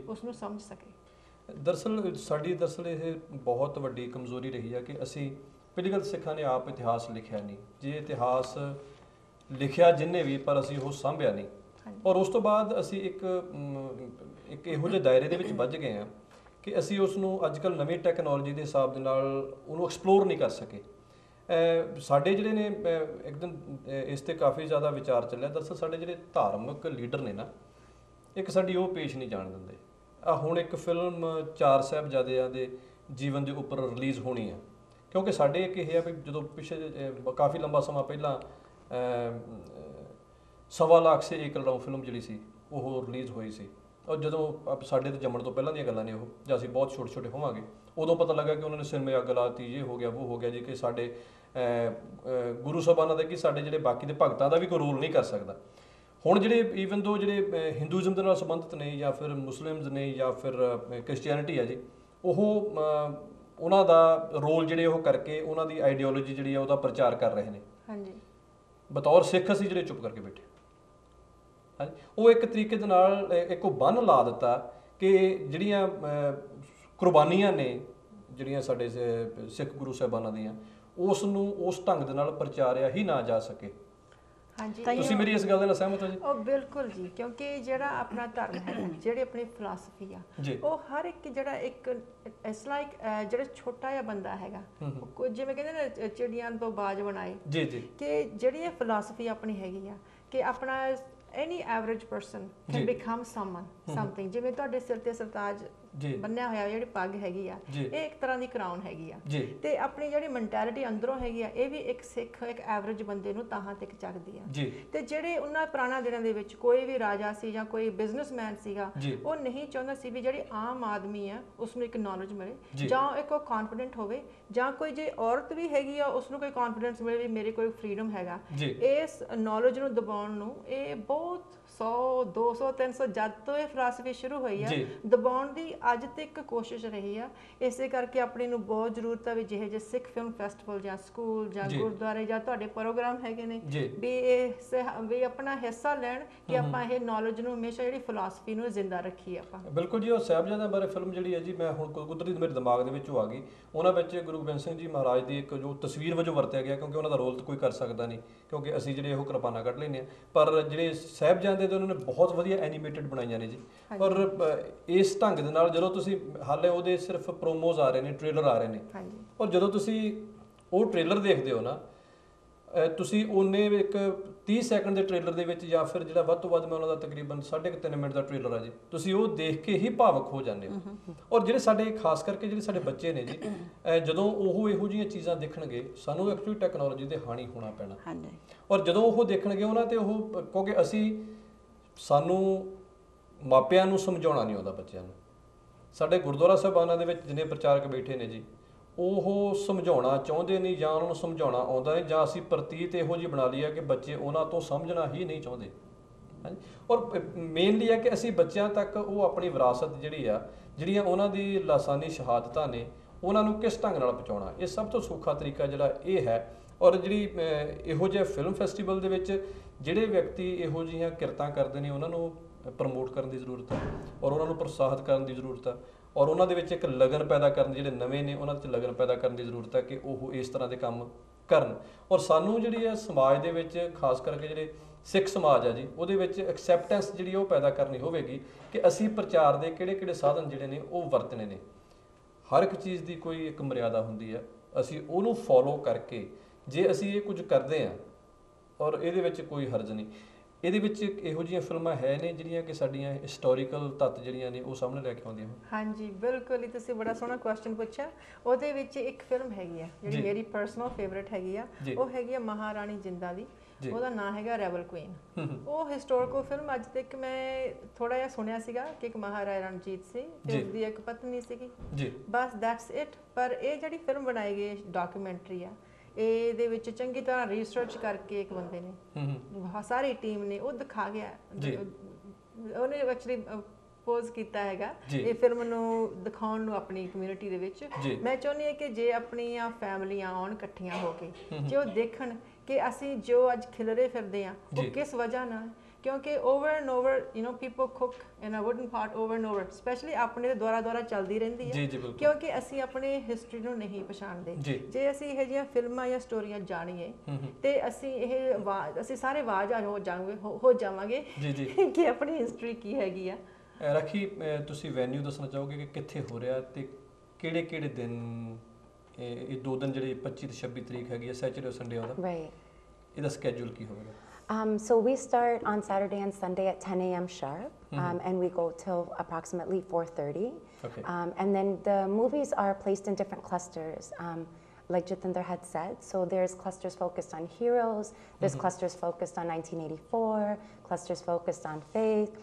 ਉਸ ਨੂੰ ਸਮਝ ਸਕੇ। ਦਰਅਸਲ ਇਹ ਬਹੁਤ ਵੱਡੀ ਕਮਜ਼ੋਰੀ ਰਹੀ ਹੈ ਕਿ ਅਸੀਂ ਪਹਿਲੀ ਗੱਲ ਸਿੱਖਾਂ ਨੇ ਆਪ ਇਤਿਹਾਸ ਲਿਖਿਆ ਨਹੀਂ, ਜੇ ਇਤਿਹਾਸ ਲਿਖਿਆ ਜਿੰਨੇ ਵੀ ਪਰ ਅਸੀਂ ਉਹ ਸਾਂਭਿਆ ਨਹੀਂ, ਔਰ ਉਸ ਤੋਂ ਬਾਅਦ ਅਸੀਂ ਇੱਕ ਇਹੋ ਜਿਹੇ ਦਾਇਰੇ ਦੇ ਵਿੱਚ ਵੱਜ ਗਏ ਹਾਂ ਕਿ ਅਸੀਂ ਉਸ ਨੂੰ ਅੱਜ ਕੱਲ੍ਹ ਨਵੀਂ ਟੈਕਨੋਲੋਜੀ ਦੇ ਹਿਸਾਬ ਦੇ ਨਾਲ ਉਹਨੂੰ ਐਕਸਪਲੋਰ ਨਹੀਂ ਕਰ ਸਕੇ। ਸਾਡੇ ਜਿਹੜੇ ਨੇ ਇੱਕ ਦਿਨ ਇਸ 'ਤੇ ਕਾਫੀ ਜ਼ਿਆਦਾ ਵਿਚਾਰ ਚੱਲਿਆ। ਦਰਅਸਲ ਸਾਡੇ ਜਿਹੜੇ ਧਾਰਮਿਕ ਲੀਡਰ ਨੇ ਨਾ, ਇੱਕ ਸਾਡੀ ਉਹ ਪੇਸ਼ ਨਹੀਂ ਜਾਣ ਦਿੰਦੇ। ਹੁਣ ਇੱਕ ਫਿਲਮ 4 ਸਾਹਿਬਜ਼ਾਦਿਆਂ ਦੇ ਜੀਵਨ ਦੇ ਉੱਪਰ ਰਿਲੀਜ਼ ਹੋਣੀ ਆ, ਕਿਉਂਕਿ ਸਾਡੇ ਇੱਕ ਇਹ ਆ ਵੀ ਜਦੋਂ ਪਿੱਛੇ ਕਾਫੀ ਲੰਬਾ ਸਮਾਂ ਪਹਿਲਾਂ 1.25 ਲੱਖ ਸੇ ਏਕ ਲੜਾਊ ਫਿਲਮ ਜਿਹੜੀ ਸੀ ਉਹ ਰਿਲੀਜ਼ ਹੋਈ ਸੀ, ਔਰ ਜਦੋਂ ਸਾਡੇ ਤੇ ਜੰਮਣ ਤੋਂ ਪਹਿਲਾਂ ਦੀਆਂ ਗੱਲਾਂ ਨੇ ਉਹ, ਜਾਂ ਅਸੀਂ ਬਹੁਤ ਛੋਟੇ ਛੋਟੇ ਹੋਵਾਂਗੇ, ਉਦੋਂ ਪਤਾ ਲੱਗਾ ਕਿ ਉਹਨਾਂ ਨੇ ਸਿਨੇਮੇ ਅੱਗ ਲਾਤੀ, ਇਹ ਹੋ ਗਿਆ ਉਹ ਹੋ ਗਿਆ ਜੀ, ਕਿ ਸਾਡੇ ਗੁਰੂ ਸਾਹਿਬਾਨਾਂ ਦਾ ਕਿ ਸਾਡੇ ਜਿਹੜੇ ਬਾਕੀ ਦੇ ਭਗਤਾਂ ਦਾ ਵੀ ਕੋਈ ਰੋਲ ਨਹੀਂ ਕਰ ਸਕਦਾ। ਹੁਣ ਜਿਹੜੇ ਈਵਨ ਦੋ ਜਿਹੜੇ ਹਿੰਦੂਇਜ਼ਮ ਦੇ ਨਾਲ ਸੰਬੰਧਿਤ ਨੇ ਜਾਂ ਫਿਰ ਮੁਸਲਿਮਸ ਨੇ ਜਾਂ ਫਿਰ ਕ੍ਰਿਸਚੀਅਨਿਟੀ ਆ ਜੀ, ਉਹ ਉਹਨਾਂ ਦਾ ਰੋਲ ਜਿਹੜੇ ਉਹ ਕਰਕੇ ਉਹਨਾਂ ਦੀ ਆਈਡੀਓਲੋਜੀ ਜਿਹੜੀ ਆ ਉਹਦਾ ਪ੍ਰਚਾਰ ਕਰ ਰਹੇ ਨੇ। ਹਾਂਜੀ, ਬਤੌਰ ਸਿੱਖ ਅਸੀਂ ਜਿਹੜੇ ਚੁੱਪ ਕਰਕੇ ਬੈਠੇ, ਹਾਂਜੀ, ਉਹ ਇੱਕ ਤਰੀਕੇ ਦੇ ਨਾਲ ਇੱਕ ਉਹ ਬੰਨ੍ਹ ਲਾ ਦਿੱਤਾ ਕਿ ਜਿਹੜੀਆਂ ਕੁਰਬਾਨੀਆਂ ਨੇ ਜਿਹੜੀਆਂ ਸਾਡੇ ਸਿੱਖ ਗੁਰੂ ਸਾਹਿਬਾਨਾਂ ਦੀਆਂ, ਉਸ ਨੂੰ ਉਸ ਢੰਗ ਦੇ ਨਾਲ ਪ੍ਰਚਾਰਿਆ ਹੀ ਨਾ ਜਾ ਸਕੇ। ਹਾਂਜੀ, ਤੁਸੀਂ ਮੇਰੀ ਇਸ ਗੱਲ ਦੇ ਨਾਲ ਸਹਿਮਤ ਹੋ ਜੀ? ਉਹ ਬਿਲਕੁਲ ਜੀ, ਕਿਉਂਕਿ ਜਿਹੜਾ ਆਪਣਾ ਧਰਮ ਹੈ, ਜਿਹੜੀ ਆਪਣੀ ਫਿਲਾਸਫੀ ਆ, ਉਹ ਹਰ ਇੱਕ ਜਿਹੜਾ ਇੱਕ ਇਸ ਲਾਈਕ ਜਿਹੜਾ ਛੋਟਾ ਜਿਹਾ ਬੰਦਾ ਹੈਗਾ, ਜਿਵੇਂ ਕਹਿੰਦੇ ਨੇ ਚਿੜੀਆਂ ਤੋਂ ਬਾਜ ਬਣਾਏ, ਕਿ ਜਿਹੜੀ ਇਹ ਫਿਲਾਸਫੀ ਆਪਣੀ ਹੈਗੀ ਆ ਕਿ ਆਪਣਾ any average person can become something। ਜਿਵੇਂ ਤੁਹਾਡੇ ਸਿਰ ਤੇ ਸਰਤਾਜ ਬੰਨਿਆ ਹੋਇਆ ਜਿਹੜੀ ਪੱਗ ਹੈਗੀ ਆ, ਇਹ ਇੱਕ ਤਰ੍ਹਾਂ ਦੀ ਕਰਾਊਨ ਹੈਗੀ ਆ, ਤੇ ਆਪਣੀ ਜਿਹੜੀ ਮੈਂਟੈਲਿਟੀ ਅੰਦਰੋਂ ਹੈਗੀ ਆ, ਇਹ ਵੀ ਇੱਕ ਸਿੱਖ ਇੱਕ ਐਵਰੇਜ ਬੰਦੇ ਨੂੰ ਤਾਹਾਂ ਤੱਕ ਚੱਕਦੀ ਆ। ਤੇ ਜਿਹੜੇ ਉਹਨਾਂ ਪੁਰਾਣਾ ਦਿਨਾਂ ਦੇ ਵਿੱਚ ਕੋਈ ਵੀ ਰਾਜਾ ਸੀ ਜਾਂ ਕੋਈ ਬਿਜ਼ਨਸਮੈਨ ਸੀਗਾ, ਉਹ ਨਹੀਂ ਚਾਹੁੰਦਾ ਸੀ ਵੀ ਜਿਹੜੀ ਆਮ ਆਦਮੀ ਆ ਉਸ ਨੂੰ ਇੱਕ ਨੌਲੇਜ ਮਿਲੇ, ਜਾਂ ਇੱਕ ਉਹ ਕੌਨਫੀਡੈਂਟ ਹੋਵੇ, ਜਾਂ ਕੋਈ ਜੇ ਔਰਤ ਵੀ ਹੈਗੀ ਆ ਉਸ ਨੂੰ ਕੋਈ ਕੌਨਫੀਡੈਂਸ ਮਿਲੇ ਵੀ ਮੇਰੇ ਕੋਲ ਫਰੀਡਮ ਹੈਗਾ। ਇਸ ਨੌਲੇਜ ਨੂੰ ਦਬਾਉਣ ਨੂੰ ਇਹ ਬਹੁਤ 100 200 300 ਜਦ ਤੋਂ ਇਹ ਫਿਲਾਸਫੀ ਸ਼ੁਰੂ ਹੋਈ ਆ, ਦਬਾਉਣ ਦੀ ਅੱਜ ਤੱਕ ਕੋਸ਼ਿਸ਼ ਰਹੀ ਆ। ਇਸੇ ਕਰਕੇ ਆਪਣੀ ਨੂੰ ਬਹੁਤ ਜ਼ਰੂਰਤ ਆ ਵੀ ਜਿਹੇ ਜਿਹੇ ਸਿੱਖ ਫਿਲਮ ਫੈਸਟੀਵਲ ਜਾਂ ਸਕੂਲ ਜਾਂ ਗੁਰਦੁਆਰੇ ਜਾਂ ਤੁਹਾਡੇ ਪ੍ਰੋਗਰਾਮ ਹੈਗੇ ਨੇ ਵੀ ਇਹ ਵੀ ਆਪਣਾ ਹਿੱਸਾ ਲੈਣ ਕਿ ਆਪਾਂ ਇਹ ਨੌਲੇਜ ਨੂੰ ਹਮੇਸ਼ਾ ਜਿਹੜੀ ਫਿਲਾਸਫੀ ਨੂੰ ਜ਼ਿੰਦਾ ਰੱਖੀਏ ਆਪਾਂ। ਬਿਲਕੁਲ ਜੀ, ਉਹ ਸਾਹਿਬਜ਼ਾਦਿਆਂ ਬਾਰੇ ਫਿਲਮ ਜਿਹੜੀ ਹੈ ਜੀ, ਮੈਂ ਹੁਣ ਕੁਦਰਤੀ ਮੇਰੇ ਦਿਮਾਗ ਦੇ ਵਿੱਚ ਆ ਗਈ। ਉਹਨਾਂ ਵਿੱਚ ਗੁਰੂ ਗੋਬਿੰਦ ਸਿੰਘ ਜੀ ਮਹਾਰਾਜ ਦੀ ਇੱਕ ਜੋ ਤਸਵੀਰ ਵਜੋਂ ਵਰਤਿਆ ਗਿਆ, ਕਿਉਂਕਿ ਉਹਨਾਂ ਦਾ ਰੋਲ ਤਾਂ ਕੋਈ ਕਰ ਸਕਦਾ ਨਹੀਂ, ਕਿਉਂਕਿ ਅਸੀਂ ਜਿਹੜੇ ਉਹ ਕਿਰਪਾਨਾਂ ਕੱਢ ਲੈਂਦੇ ਹਾਂ, ਪਰ ਜਿਹੜੇ ਸਾਹਿਬਜ਼ਾਦੇ ਤੇ ਉਹਨਾਂ ਨੇ ਬਹੁਤ ਵਧੀਆ ਐਨੀਮੇਟਡ ਬਣਾਈਆਂ ਨੇ ਜੀ। ਪਰ ਇਸ ਢੰਗ ਦੇ ਨਾਲ ਜਦੋਂ ਤੁਸੀਂ ਹਾਲੇ ਉਹਦੇ ਸਿਰਫ ਪ੍ਰੋਮੋਜ਼ ਆ ਰਹੇ ਨੇ, ਟ੍ਰੇਲਰ ਆ ਰਹੇ ਨੇ, ਔਰ ਜਦੋਂ ਤੁਸੀਂ ਉਹ ਟ੍ਰੇਲਰ ਦੇਖਦੇ ਹੋ ਨਾ, ਤੁਸੀਂ ਉਹਨੇ ਇੱਕ 30 ਸੈਕਿੰਡ ਦੇ ਟ੍ਰੇਲਰ ਦੇ ਵਿੱਚ, ਜਾਂ ਫਿਰ ਜਿਹੜਾ ਵੱਧ ਤੋਂ ਵੱਧ ਮੈਂ ਉਹਨਾਂ ਦਾ ਤਕਰੀਬਨ 3.5 ਮਿੰਟ ਦਾ ਟ੍ਰੇਲਰ ਆ ਜੀ, ਤੁਸੀਂ ਉਹ ਦੇਖ ਕੇ ਹੀ ਭਾਵਕ ਹੋ ਜਾਂਦੇ ਹੋ। ਔਰ ਜਿਹੜੇ ਸਾਡੇ ਖਾਸ ਕਰਕੇ ਜਿਹੜੇ ਸਾਡੇ ਬੱਚੇ ਨੇ ਜੀ, ਜਦੋਂ ਉਹ ਇਹੋ ਜਿਹੀਆਂ ਚੀਜ਼ਾਂ ਦੇਖਣਗੇ, ਸਾਨੂੰ ਐਕਚੁਅਲੀ ਟੈਕਨੋਲੋਜੀ ਦੇ ਹਾਣੀ ਹੋਣਾ ਪੈਣਾ। ਔਰ ਜਦੋਂ ਉਹ ਦੇਖਣਗੇ ਉਹਨਾਂ ਤੇ ਉਹ, ਕਿਉਂਕਿ ਸਾਨੂੰ ਮਾਪਿਆਂ ਨੂੰ ਸਮਝਾਉਣਾ ਨਹੀਂ ਆਉਂਦਾ ਬੱਚਿਆਂ ਨੂੰ। ਸਾਡੇ ਗੁਰਦੁਆਰਾ ਸਾਹਿਬਾਨਾਂ ਦੇ ਵਿੱਚ ਜਿੰਨੇ ਪ੍ਰਚਾਰਕ ਬੈਠੇ ਨੇ ਜੀ, ਉਹ ਸਮਝਾਉਣਾ ਚਾਹੁੰਦੇ ਨਹੀਂ, ਜਾਂ ਉਹਨਾਂ ਨੂੰ ਸਮਝਾਉਣਾ ਆਉਂਦਾ ਨਹੀਂ, ਜਾਂ ਅਸੀਂ ਪ੍ਰਤੀਤ ਇਹੋ ਜਿਹੀ ਬਣਾ ਲਈ ਹੈ ਕਿ ਬੱਚੇ ਉਹਨਾਂ ਤੋਂ ਸਮਝਣਾ ਹੀ ਨਹੀਂ ਚਾਹੁੰਦੇ। ਹਾਂਜੀ, ਔਰ ਮੇਨਲੀ ਹੈ ਕਿ ਅਸੀਂ ਬੱਚਿਆਂ ਤੱਕ ਉਹ ਆਪਣੀ ਵਿਰਾਸਤ ਜਿਹੜੀ ਆ, ਜਿਹੜੀਆਂ ਉਹਨਾਂ ਦੀ ਲਾਸਾਨੀ ਸ਼ਹਾਦਤਾਂ ਨੇ, ਉਹਨਾਂ ਨੂੰ ਕਿਸ ਢੰਗ ਨਾਲ ਪਹੁੰਚਾਉਣਾ, ਇਹ ਸਭ ਤੋਂ ਸੌਖਾ ਤਰੀਕਾ ਜਿਹੜਾ ਇਹ ਹੈ। ਔਰ ਜਿਹੜੀ ਇਹੋ ਜਿਹੇ ਫਿਲਮ ਫੈਸਟੀਵਲ ਦੇ ਵਿੱਚ ਜਿਹੜੇ ਵਿਅਕਤੀ ਇਹੋ ਜਿਹੀਆਂ ਕਿਰਤਾਂ ਕਰਦੇ ਨੇ ਉਹਨਾਂ ਨੂੰ ਪ੍ਰਮੋਟ ਕਰਨ ਦੀ ਜ਼ਰੂਰਤ ਹੈ ਔਰ ਉਹਨਾਂ ਨੂੰ ਪ੍ਰੋਤਸਾਹਿਤ ਕਰਨ ਦੀ ਜ਼ਰੂਰਤ ਹੈ ਔਰ ਉਹਨਾਂ ਦੇ ਵਿੱਚ ਇੱਕ ਲਗਨ ਪੈਦਾ ਕਰਨ ਦੀ, ਜਿਹੜੇ ਨਵੇਂ ਨੇ ਉਹਨਾਂ 'ਚ ਲਗਨ ਪੈਦਾ ਕਰਨ ਦੀ ਜ਼ਰੂਰਤ ਹੈ ਕਿ ਉਹ ਇਸ ਤਰ੍ਹਾਂ ਦੇ ਕੰਮ ਕਰਨ। ਔਰ ਸਾਨੂੰ ਜਿਹੜੀ ਹੈ ਸਮਾਜ ਦੇ ਵਿੱਚ ਖਾਸ ਕਰਕੇ ਜਿਹੜੇ ਸਿੱਖ ਸਮਾਜ ਹੈ ਜੀ, ਉਹਦੇ ਵਿੱਚ ਐਕਸੈਪਟੈਂਸ ਜਿਹੜੀ ਉਹ ਪੈਦਾ ਕਰਨੀ ਹੋਵੇਗੀ ਕਿ ਅਸੀਂ ਪ੍ਰਚਾਰ ਦੇ ਕਿਹੜੇ ਸਾਧਨ ਜਿਹੜੇ ਨੇ ਉਹ ਵਰਤਣੇ ਨੇ। ਹਰ ਇੱਕ ਚੀਜ਼ ਦੀ ਕੋਈ ਇੱਕ ਮਰਿਆਦਾ ਹੁੰਦੀ ਹੈ, ਅਸੀਂ ਉਹਨੂੰ ਫੋਲੋ ਕਰਕੇ ਜੇ ਅਸੀਂ ਇਹ ਕੁਝ ਕਰਦੇ ਹਾਂ ਔਰ ਇਹਦੇ ਵਿੱਚ ਕੋਈ ਹਰਜ ਨਹੀਂ। ਇਹਦੇ ਵਿੱਚ ਇਹੋ ਜਿਹੀਆਂ ਫਿਲਮਾਂ ਹੈ ਨੇ ਜਿਹੜੀਆਂ ਕਿ ਸਾਡੀਆਂ ਹਿਸਟੋਰੀਕਲ ਤੱਤ ਜਿਹੜੀਆਂ ਨੇ ਉਹ ਸਾਹਮਣੇ ਲੈ ਕੇ ਆਉਂਦੀਆਂ ਹਨ। ਹਾਂਜੀ ਬਿਲਕੁਲ ਹੀ, ਤੁਸੀਂ ਬੜਾ ਸੋਹਣਾ ਕੁਐਸਚਨ ਪੁੱਛਿਆ। ਉਹਦੇ ਵਿੱਚ ਇੱਕ ਫਿਲਮ ਹੈਗੀ ਆ ਜਿਹੜੀ ਮੇਰੀ ਪਰਸਨਲ ਫੇਵਰਿਟ ਹੈਗੀ ਆ, ਉਹ ਹੈਗੀ ਆ ਮਹਾਰਾਣੀ ਜਿੰਦਾ ਦੀ। ਉਹਦਾ ਨਾਮ ਹੈਗਾ ਰੈਬਲ ਕੁਈਨ। ਉਹ ਹਿਸਟੋਰੀਕਲ ਫਿਲਮ ਅੱਜ ਤੱਕ ਮੈਂ ਥੋੜਾ ਜਿਹਾ ਸੁਣਿਆ ਸੀਗਾ ਕਿ ਇੱਕ ਮਹਾਰਾਜਾ ਰਣਜੀਤ ਸੀ ਤੇ ਉਸਦੀ ਇੱਕ ਪਤਨੀ ਸੀਗੀ, ਬਸ ਦੈਟਸ ਇਟ। ਪਰ ਇਹ ਜਿਹੜੀ ਫਿਲਮ ਬਣਾਈ ਗਈ ਡਾਕੂਮੈਂਟਰੀ ਆ, ਇਹਦੇ ਵਿੱਚ ਚੰਗੀ ਤਰ੍ਹਾਂ ਰਿਸਰਚ ਕਰਕੇ ਇੱਕ ਬੰਦੇ ਨੇ ਸਾਰੀ ਟੀਮ ਨੇ ਉਹ ਦਿਖਾ ਗਿਆ, ਉਹਨੇ ਐਕਚੁਅਲੀ ਪੋਜ਼ ਕੀਤਾ ਹੈਗਾ ਇਹ ਫਿਲਮ ਨੂੰ ਦਿਖਾਉਣ ਨੂੰ ਆਪਣੀ ਕਮਿਊਨਿਟੀ ਦੇ ਵਿੱਚ। ਮੈਂ ਚਾਹੁੰਦੀ ਹਾਂ ਕਿ ਜੇ ਆਪਣੀਆਂ ਫੈਮਲੀਆਂ ਆਉਣ ਇਕੱਠੀਆਂ ਹੋ ਕੇ, ਜੇ ਉਹ ਦੇਖਣ ਕਿ ਅਸੀਂ ਜੋ ਅੱਜ ਖਿਲਰੇ ਫਿਰਦੇ ਹਾਂ ਉਹ ਕਿਸ ਵਜ੍ਹਾ ਨਾਲ, ਕਿਉਂਕਿ over and over people cook in a wooden pot over and over, specially ਆਪਣੇ ਦੇ ਦੁਆਰਾ ਚੱਲਦੀ ਰਹਿੰਦੀ ਹੈ ਕਿਉਂਕਿ ਅਸੀਂ ਆਪਣੀ ਹਿਸਟਰੀ ਨੂੰ ਨਹੀਂ ਪਛਾਣਦੇ। ਜੇ ਅਸੀਂ ਇਹੋ ਜਿਹੀਆਂ ਫਿਲਮਾਂ ਜਾਂ ਸਟੋਰੀਆਂ ਜਾਣੀਏ ਤੇ ਅਸੀਂ ਸਾਰੇ ਆਵਾਜ਼ ਹੋ ਜਾਵਾਂਗੇ ਕਿ ਆਪਣੀ ਹਿਸਟਰੀ ਕੀ ਹੈਗੀ ਆ। ਰਾਖੀ, ਤੁਸੀਂ ਵੈਨਿਊ ਦੱਸਣਾ ਚਾਹੋਗੇ ਕਿ ਕਿੱਥੇ ਹੋ ਰਿਹਾ ਤੇ ਕਿਹੜੇ ਦਿਨ? ਇਹ 2 ਦਿਨ ਜਿਹੜੇ 25 ਤੇ 26 ਤਰੀਕ ਹੈਗੀ ਹੈ, ਸੈਚਰਡੇ ਸੰਡੇ ਉਹਦਾ, ਇਹਦਾ ਸਕੇਜੂਲ ਕੀ ਹੋਵੇਗਾ? So we start on Saturday and Sunday at 10 a.m. sharp, and we go till approximately 4:30. And then the movies are placed in different clusters, like Jitinder had said. So there's clusters focused on heroes, there's clusters focused on 1984, clusters focused on faith.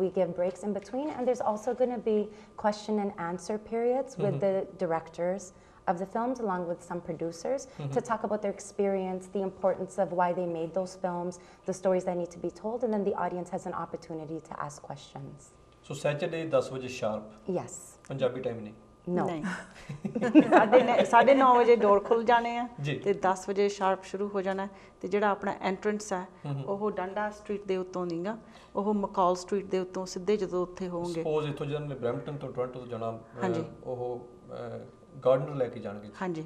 We give breaks in between, and there's also going to be question and answer periods with the directors of the films along with some producers to talk about their experience, the importance of why they made those films, the stories that need to be told, and then the audience has an opportunity to ask questions. So Saturday 10 ਵਜੇ sharp? Yes. Punjabi time ਨਹੀਂ? No. ਸਾਢੇ 9 ਵਜੇ ਡੋਰ ਖੁੱਲ ਜਾਣੇ ਆ ਤੇ 10 ਵਜੇ sharp ਸ਼ੁਰੂ ਹੋ ਜਾਣਾ। ਤੇ ਜਿਹੜਾ ਆਪਣਾ ਐਂਟਰੈਂਸ ਹੈ ਉਹ ਡੰਡਾ ਸਟਰੀਟ ਦੇ ਉੱਤੋਂ ਨਹੀਂਗਾ, ਉਹ ਮਕੌਲ ਸਟਰੀਟ ਦੇ ਉੱਤੋਂ ਸਿੱਧੇ ਜਦੋਂ ਉੱਥੇ ਹੋਵੋਗੇ, ਸਪੋਜ਼ ਇੱਥੋਂ ਜਦੋਂ ਬਰੈਂਪਟਨ ਤੋਂ ਟੋਰਾਂਟੋ ਤੋਂ ਜਾਣਾ, ਉਹ ਗਾਰਡਨਰ ਲੈ ਕੇ ਜਾਣਗੇ। ਹਾਂਜੀ।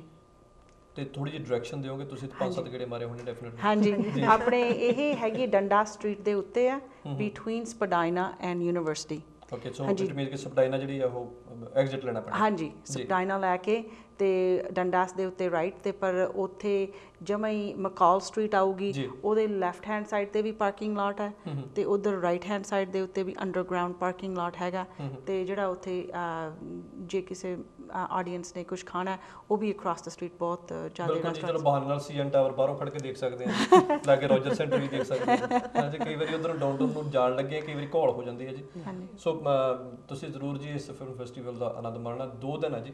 ਤੇ ਥੋੜੀ ਜਿਹੀ ਡਾਇਰੈਕਸ਼ਨ ਦਿਓਗੇ ਤੁਸੀਂ, 5-7 ਗੇੜੇ ਮਾਰੇ ਹੋਣੇ ਡੈਫੀਨਿਟਲੀ। ਹਾਂਜੀ, ਆਪਣੇ ਇਹ ਹੈਗੀ ਡੰਡਾ ਸਟਰੀਟ ਦੇ ਉੱਤੇ ਆ, between Spadina and University. Okay, so it means ਕਿ ਸਪਾਡਾਈਨਾ ਜਿਹੜੀ ਆ ਉਹ ਐਗਜ਼ਿਟ ਲੈਣਾ ਪੈਣਾ। ਹਾਂਜੀ, ਸਪਾਡਾਈਨਾ ਲੈ ਕੇ ਤੇ ਡੰਡਾਸ ਦੇ ਉੱਤੇ ਰਾਈਟ ਤੇ, ਪਰ ਉੱਥੇ ਜਮਾਂ ਹੀ ਮਕੌਲ ਸਟਰੀਟ ਆਊਗੀ, ਉਹਦੇ ਲੈਫਟ ਹੈਂਡ ਸਾਈਡ ਤੇ ਵੀ ਪਾਰਕਿੰਗ ਲਾਟ ਹੈ ਤੇ ਉਧਰ ਰਾਈਟ ਹੈਂਡ ਸਾਈਡ ਦੇ ਉੱਤੇ ਵੀ ਅੰਡਰਗਰਾਊਂਡ ਪਾਰਕਿੰਗ ਲਾਟ ਹੈਗਾ। ਤੇ ਜਿਹੜਾ ਉੱਥੇ ਜੇ ਕਿਸੇ ਆਡੀਅנס ਨੇ ਕੁਝ ਖਾਣਾ ਉਹ ਵੀ ਅਕ੍ਰੋਸ ਦ ਸਟਰੀਟ ਬਹੁਤ ਜ਼ਿਆਦਾ ਰੈਸਟੋਰੈਂਟ। ਚਲੋ ਬਹਾਨੇ ਨਾਲ ਸੀਐਨ ਟਾਵਰ ਬਾਹਰੋਂ ਖੜ ਕੇ ਦੇਖ ਸਕਦੇ ਹਾਂ, ਲਾਗੇ ਰੋਜਰ ਸੈਂਟਰ ਵੀ ਦੇਖ ਸਕਦੇ ਹਾਂ। ਹਾਂਜੀ, ਕਈ ਵਾਰੀ ਉਧਰੋਂ ਡਾਊਨਟਾਊਨ ਨੂੰ ਜਾਣ ਲੱਗੇ ਕਈ ਵਾਰੀ ਘੋਲ ਹੋ ਜਾਂਦੀ ਹੈ ਜੀ। ਸੋ ਤੁਸੀਂ ਜ਼ਰੂਰ ਜੀ ਇਸ ਫਿਲਮ ਫੈਸਟੀਵਲ ਦਾ ਆਨੰਦ ਮਾਣਨਾ। 2 ਦਿਨ ਹੈ ਜੀ।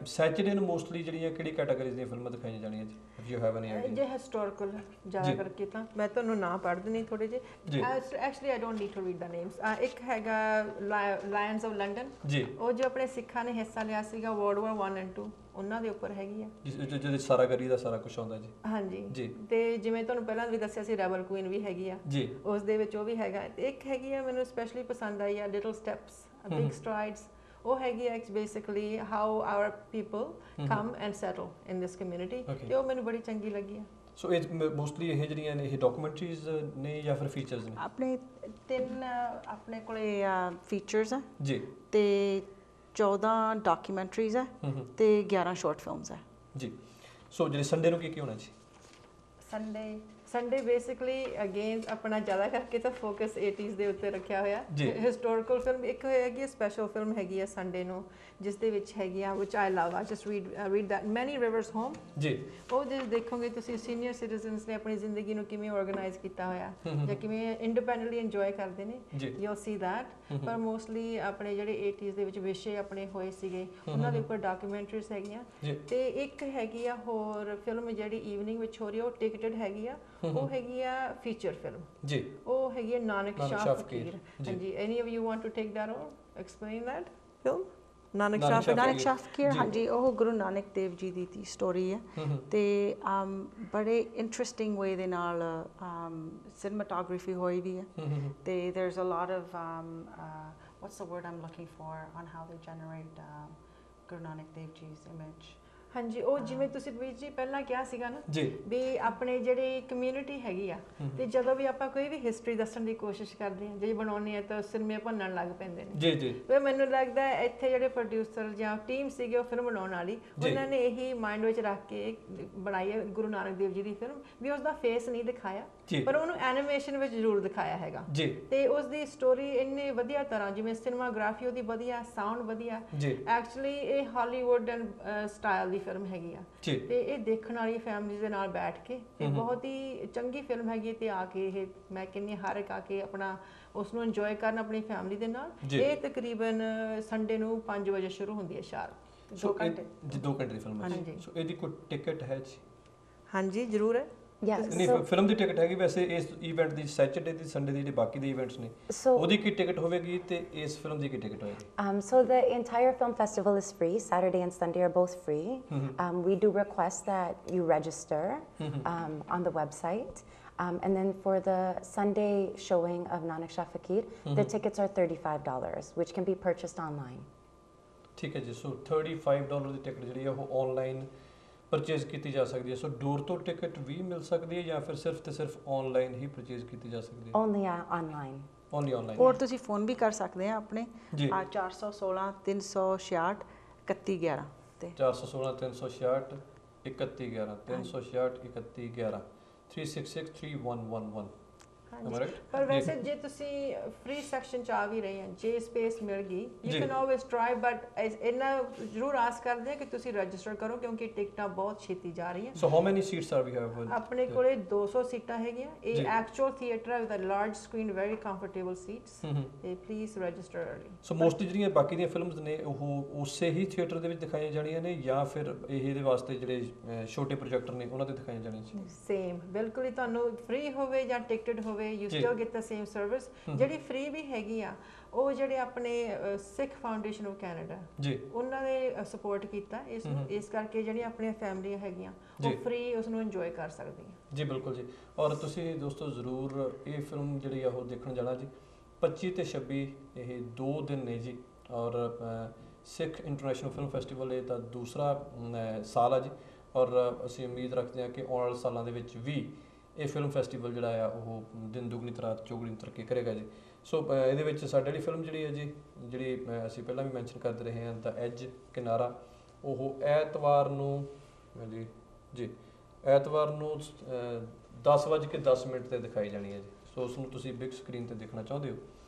ਸੈਚਰਡੇ ਨੂੰ ਮੋਸਟਲੀ ਜਿਹੜੀਆਂ ਕਿਹੜੀ ਕੈਟਾਗਰੀਜ਼ ਦੀਆਂ ਫਿਲਮਾਂ ਦਿਖਾਈਆਂ ਜਾਣੀਆਂ ਜੀ? If you have any idea. ਜੇ ਹਿਸਟੋਰੀਕਲ ਜ਼ਿਆਦਾ ਕਰਕੇ ਤਾਂ ਮੈਂ ਤੁਹਾਨੂੰ ਨਾਂ ਪੜ੍ਹ ਦਿੰਦੀ ਥੋੜੇ ਜਿਹੇ। Actually I don't need to read the names. ਇੱਕ ਹੈਗਾ ਲਾਇਨਸ ਆਫ ਲੰਡਨ ਜੀ, ਉਹ ਜੋ ਆਪਣੇ ਸਿੱਖਾਂ ਨੇ ਹਿੱਸਾ ਲਿਆ ਸੀਗਾ ਵਰਲਡ ਵਾਰ 1 ਐਂਡ 2, ਉਹਨਾਂ ਦੇ ਉੱਪਰ ਹੈਗੀ ਆ, ਜਿਹਦੇ ਸਾਰਾਗਰੀ ਦਾ ਸਾਰਾ ਕੁਝ ਆਉਂਦਾ ਜੀ। ਹਾਂਜੀ ਜੀ। ਤੇ ਜਿਵੇਂ ਤੁਹਾਨੂੰ ਪਹਿਲਾਂ ਵੀ ਦੱਸਿਆ ਸੀ ਰੈਬਲ ਕੁਈਨ ਵੀ ਹੈਗੀ ਆ ਜੀ, ਉਸ ਦੇ ਵਿੱਚ ਉਹ ਵੀ ਹੈਗਾ। ਤੇ ਇੱਕ ਹੈਗੀ ਆ ਮੈਨੂੰ ਸਪੈਸ਼ਲੀ ਪਸੰਦ ਆਈ ਆ, ਲਿਟਲ ਸਟੈਪਸ ਬਿਗ ਸਟਰਾਈਡਸ। ਉਹ ਹੈਗੀ ਆ basically how our people come and settle in this community, ਤੇ ਉਹ ਮੈਨੂੰ ਬੜੀ ਚੰਗੀ ਲੱਗੀ ਆ। ਸੋ ਇਹ ਮੋਸਟਲੀ ਇਹ ਜਿਹੜੀਆਂ ਨੇ ਇਹ ਡਾਕੂਮੈਂਟਰੀਜ਼ ਨੇ ਜਾਂ ਫਿਰ ਫੀਚਰਸ ਨੇ? ਆਪਣੇ 3 ਆਪਣੇ ਕੋਲੇ ਫੀਚਰਸ ਆ ਜੀ, ਤੇ 14 ਡਾਕੂਮੈਂਟਰੀਜ਼ ਆ ਤੇ 11 ਸ਼ਾਰਟ ਫਿਲਮਸ ਆ ਜੀ। ਸੋ ਜਿਹੜੇ ਸੰਡੇ ਨੂੰ ਕੀ ਹੋਣਾ ਜੀ? ਸੰਡੇ ਬੇਸਿਕਲੀ ਅਗੇਨ ਆਪਣਾ ਜ਼ਿਆਦਾ ਕਰਕੇ ਤਾਂ ਫੋਕਸ 80s ਦੇ ਉੱਤੇ ਰੱਖਿਆ ਹੋਇਆ। ਹਿਸਟੋਰੀਕਲ ਫਿਲਮ ਇੱਕ ਹੈਗੀ, ਸਪੈਸ਼ਲ ਫਿਲਮ ਹੈਗੀ ਆ ਸੰਡੇ ਨੂੰ, ਜਿਸ ਦੇ ਵਿੱਚ ਹੈਗੀ ਆ ਵਿਚ ਆਈ ਲਵ, ਆਈ ਜਸਟ ਰੀਡ ਦੈਟ ਮੈਨੀ ਰਿਵਰਸ ਹੋਮ ਜੀ। ਉਹ ਜੇ ਦੇਖੋਗੇ ਤੁਸੀਂ ਸੀਨੀਅਰ ਸਿਟੀਜ਼ਨਸ ਨੇ ਆਪਣੀ ਜ਼ਿੰਦਗੀ ਨੂੰ ਕਿਵੇਂ ਆਰਗੇਨਾਈਜ਼ ਕੀਤਾ ਹੋਇਆ ਜਾਂ ਕਿਵੇਂ ਇੰਡੀਪੈਂਡੈਂਟਲੀ ਇੰਜੋਏ ਕਰਦੇ ਨੇ, ਯੂ ਸੀ ਦੈਟ। ਪਰ ਮੋਸਟਲੀ ਆਪਣੇ ਜਿਹੜੇ 80s ਦੇ ਵਿੱਚ ਵਿਸ਼ੇ ਆਪਣੇ ਹੋਏ ਸੀਗੇ ਉਹਨਾਂ ਦੇ ਉੱਪਰ ਡਾਕੂਮੈਂਟਰੀਜ਼ ਹੈਗੀਆਂ। ਤੇ ਇੱਕ ਹੈਗੀ ਆ ਹੋਰ ਫਿਲਮ ਜਿਹੜੀ ਈਵਨਿੰਗ ਵਿੱਚ ਹੋ ਰਹੀ ਆ, ਉਹ ਟਿਕਟਡ ਹੈਗੀ ਆ, ਉਹ ਹੈਗੀ ਆ ਫੀਚਰ ਫਿਲਮ ਜੀ, ਉਹ ਹੈਗੀ ਆ ਨਾਨਕ ਸ਼ਾਹ ਫਕੀਰ। ਹਾਂਜੀ, any of you want to take that or explain that film? Nanak Shah Fakir ਹਾਂਜੀ ਉਹ ਗੁਰੂ ਨਾਨਕ ਦੇਵ ਜੀ ਦੀ ਸਟੋਰੀ ਹੈ ਤੇ ਬੜੇ ਇੰਟਰਸਟਿੰਗ ਵੇ ਦੇ ਨਾਲ ਸਿਨੇਮੈਟੋਗ੍ਰਾਫੀ ਹੋਈ ਵੀ ਹੈ ਤੇ there's a lot of what's the word I'm looking for on how they generate Guru Nanak Dev Ji's image ਹਾਂਜੀ ਉਹ ਜਿਵੇਂ ਤੁਸੀਂ ਵੀਰ ਜੀ ਪਹਿਲਾਂ ਕਿਹਾ ਸੀਗਾ ਨਾ ਵੀ ਆਪਣੇ ਜਿਹੜੀ ਕਮਿਊਨਿਟੀ ਹੈਗੀ ਆ ਤੇ ਜਦੋਂ ਵੀ ਆਪਾਂ ਕੋਈ ਵੀ ਹਿਸਟਰੀ ਦੱਸਣ ਦੀ ਕੋਸ਼ਿਸ਼ ਕਰਦੇ ਹਾਂ ਜੇ ਬਣਾਉਣੀ ਹੈ ਤਾਂ ਸਿਨੇਮੇ ਭੰਨਣ ਲੱਗ ਪੈਂਦੇ ਨੇ ਜੀ ਤੇ ਮੈਨੂੰ ਲੱਗਦਾ ਇੱਥੇ ਜਿਹੜੇ ਪ੍ਰੋਡਿਊਸਰ ਜਾਂ ਟੀਮ ਸੀਗੇ ਉਹ ਫਿਲਮ ਬਣਾਉਣ ਵਾਲੀ ਉਹਨਾਂ ਨੇ ਇਹੀ ਮਾਈਂਡ ਵਿੱਚ ਰੱਖ ਕੇ ਬਣਾਈ ਹੈ ਗੁਰੂ ਨਾਨਕ ਦੇਵ ਜੀ ਦੀ ਫਿਲਮ ਵੀ ਉਸ ਦਾ ਫੇਸ ਨਹੀਂ ਦਿਖਾਇਆ ਪਰ ਉਹਨੂੰ ਐਨੀਮੇਸ਼ਨ ਵਿੱਚ ਜ਼ਰੂਰ ਦਿਖਾਇਆ ਹੈਗਾ ਤੇ ਉਸ ਦੀ ਸਟੋਰੀ ਇੰਨੀ ਵਧੀਆ ਤਰ੍ਹਾਂ ਜਿਵੇਂ ਸਿਨੇਮਾਗ੍ਰਾਫੀ ਉਹਦੀ ਵਧੀਆ ਸਾਊਂਡ ਵਧੀਆ ਐਕਚੁਅਲੀ ਇਹ Hollywood and style the film ਹੈਗੀ ਆ ਤੇ ਇਹ ਦੇਖਣ ਵਾਲੀ ਫੈਮਿਲੀ ਦੇ ਨਾਲ ਬੈਠ ਕੇ ਤੇ ਬਹੁਤ ਹੀ ਚੰਗੀ ਫਿਲਮ ਹੈਗੀ ਤੇ ਆ ਕੇ ਇਹ ਮੈਂ ਕਹਿੰਦੀ ਹਰ ਇੱਕ ਆ ਕੇ ਆਪਣਾ ਉਸ ਨੂੰ ਇੰਜੋਏ ਕਰਨ ਆਪਣੀ ਫੈਮਿਲੀ ਦੇ ਨਾਲ ਇਹ ਤਕਰੀਬਨ ਸੰਡੇ ਨੂੰ 5 ਵਜੇ ਸ਼ੁਰੂ ਹੁੰਦੀ ਹੈ ਸ਼ਾਰਪ 2 ਘੰਟੇ ਦੀ ਫਿਲਮ ਹੈ ਸੋ ਇਹਦੀ ਕੋਈ ਟਿਕਟ ਹੈ ਜੀ ਹਾਂਜੀ ਜ਼ਰੂਰ ਹੈ ਨਹੀਂ ਫਿਲਮ ਦੀ ਟਿਕਟ ਹੈਗੀ ਵੈਸੇ ਇਸ ਇਵੈਂਟ ਦੀ ਸੈਚਰਡੇ ਦੀ ਸੰਡੇ ਦੀ ਜਿਹੜੇ ਬਾਕੀ ਦੇ ਇਵੈਂਟਸ ਨੇ ਉਹਦੀ ਕੀ ਟਿਕਟ ਹੋਵੇਗੀ ਤੇ ਇਸ ਫਿਲਮ ਦੀ ਕੀ ਟਿਕਟ ਹੋਏਗੀ so the entire film festival is free. Saturday and Sunday are both free. We do request that you register on the website. And then for the Sunday showing of Nanak Shah Fakir, the tickets are $35, which can be purchased online. ਠੀਕ ਹੈ ਜੀ ਸੋ $35 ਦੀ ticket ਜਿਹੜੀ ਹੈ ਉਹ online purchase ਕੀਤੀ ਜਾ ਸਕਦੀ ਹੈ ਸੋ ਡੋਰ ਤੋਂ ਟਿਕਟ ਵੀ ਮਿਲ ਸਕਦੀ ਹੈ ਜਾਂ ਫਿਰ ਸਿਰਫ ਤੇ ਸਿਰਫ ਆਨਲਾਈਨ ਹੀ ਪਰਚੇਜ਼ ਕੀਤੀ ਜਾ ਸਕਦੀ ਹੈ only online ਹੋਰ ਤੁਸੀਂ ਫੋਨ ਵੀ ਕਰ ਸਕਦੇ ਆ ਆਪਣੇ 416 366 3111 ਤੇ 416 366 3111 366 3111 366 3111 ਪਰ ਵੈਸੇ ਜੇ ਤੁਸੀਂ ਫ੍ਰੀ ਸੈਕਸ਼ਨ ਚ ਆ ਵੀ ਰਹੇ ਆ ਜੇ ਸਪੇਸ ਮਿਲ ਗਈ you can always try but ਇਹਨਾਂ ਜ਼ਰੂਰ ਆਸ ਕਰਦੇ ਆ ਕਿ ਤੁਸੀਂ ਰਜਿਸਟਰ ਕਰੋ ਕਿਉਂਕਿ ਟਿਕਟਾਂ ਬਹੁਤ ਛੇਤੀ ਜਾ ਰਹੀਆਂ so how many seats are we have ਆਪਣੇ ਕੋਲੇ 200 ਸੀਟਾਂ ਹੈਗੀਆਂ ਇਹ ਐਕਚੁਅਲ ਥੀਏਟਰ ਹੈ with a large screen very comfortable seats ਤੇ please register early so mostly ਜਿਹੜੀਆਂ ਬਾਕੀ ਦੀਆਂ ਫਿਲਮਸ ਨੇ ਉਹ ਉਸੇ ਹੀ ਥੀਏਟਰ ਦੇ ਵਿੱਚ ਦਿਖਾਈਆਂ ਜਾਣੀਆਂ ਨੇ ਜਾਂ ਫਿਰ ਇਹਦੇ ਵਾਸਤੇ ਜਿਹੜੇ ਛੋਟੇ ਪ੍ਰੋਜੈਕਟਰ ਨੇ ਉਹਨਾਂ ਤੇ ਦਿਖਾਈਆਂ ਜਾਣੀਆਂ ਸੇਮ ਬਿਲਕੁਲ ਹੀ ਤੁਹਾਨੂੰ ਫ੍ਰੀ ਹੋਵੇ ਜਾਂ ਟਿਕਟਡ ਹੋਵੇ you still get the same service ਜਿਹੜੀ ਫ੍ਰੀ ਵੀ ਹੈਗੀ ਆ ਉਹ ਜਿਹੜੇ ਆਪਣੇ ਸਿੱਖ ਫਾਊਂਡੇਸ਼ਨ ਆਫ ਕੈਨੇਡਾ ਉਹਨਾਂ ਨੇ ਸਪੋਰਟ ਕੀਤਾ ਇਸ ਨੂੰ ਇਸ ਕਰਕੇ ਜਿਹੜੀਆਂ ਆਪਣੀਆਂ ਫੈਮਲੀਆਂ ਹੈਗੀਆਂ ਉਹ ਫ੍ਰੀ ਉਸ ਨੂੰ ਇੰਜੋਏ ਕਰ ਸਕਦੀਆਂ ਜੀ ਬਿਲਕੁਲ ਜੀ ਔਰ ਤੁਸੀਂ ਦੋਸਤੋ ਜ਼ਰੂਰ ਇਹ ਫਿਲਮ ਜਿਹੜੀ ਆ ਉਹ ਦੇਖਣ ਜਾਣਾ ਜੀ 25 ਤੇ 26 ਇਹ 2 ਦਿਨ ਨੇ ਜੀ ਔਰ ਸਿੱਖ ਇੰਟਰਨੈਸ਼ਨਲ ਫਿਲਮ ਫੈਸਟੀਵਲ ਇਹ ਤਾਂ ਦੂਸਰਾ ਸਾਲ ਆ ਜੀ ਔਰ ਅਸੀਂ ਉਮੀਦ ਰੱਖਦੇ ਹਾਂ ਕਿ ਆਉਣ ਵਾਲੇ ਸਾਲਾਂ ਦੇ ਵਿੱਚ ਵੀ ਇਹ ਫਿਲਮ ਫੈਸਟੀਵਲ ਜਿਹੜਾ ਆ ਉਹ ਦਿਨ ਦੁਗਣੀ ਚੌਗੁਣੀ ਤਰੱਕੀ ਕਰੇਗਾ ਜੀ ਸੋ ਇਹਦੇ ਵਿੱਚ ਸਾਡੀ ਜਿਹੜੀ ਫਿਲਮ ਜਿਹੜੀ ਹੈ ਜੀ ਜਿਹੜੀ ਅਸੀਂ ਪਹਿਲਾਂ ਵੀ ਮੈਂਸ਼ਨ ਕਰਦੇ ਰਹੇ ਹਾਂ ਦਾ ਐਜ ਕਿਨਾਰਾ ਉਹ ਐਤਵਾਰ ਨੂੰ ਜੀ ਐਤਵਾਰ ਨੂੰ 10:10 ਤੇ ਦਿਖਾਈ ਜਾਣੀ ਹੈ ਜੀ ਸੋ ਉਸ ਨੂੰ ਤੁਸੀਂ ਬਿਗ ਸਕਰੀਨ ਤੇ ਦੇਖਣਾ ਚਾਹੁੰਦੇ ਹੋ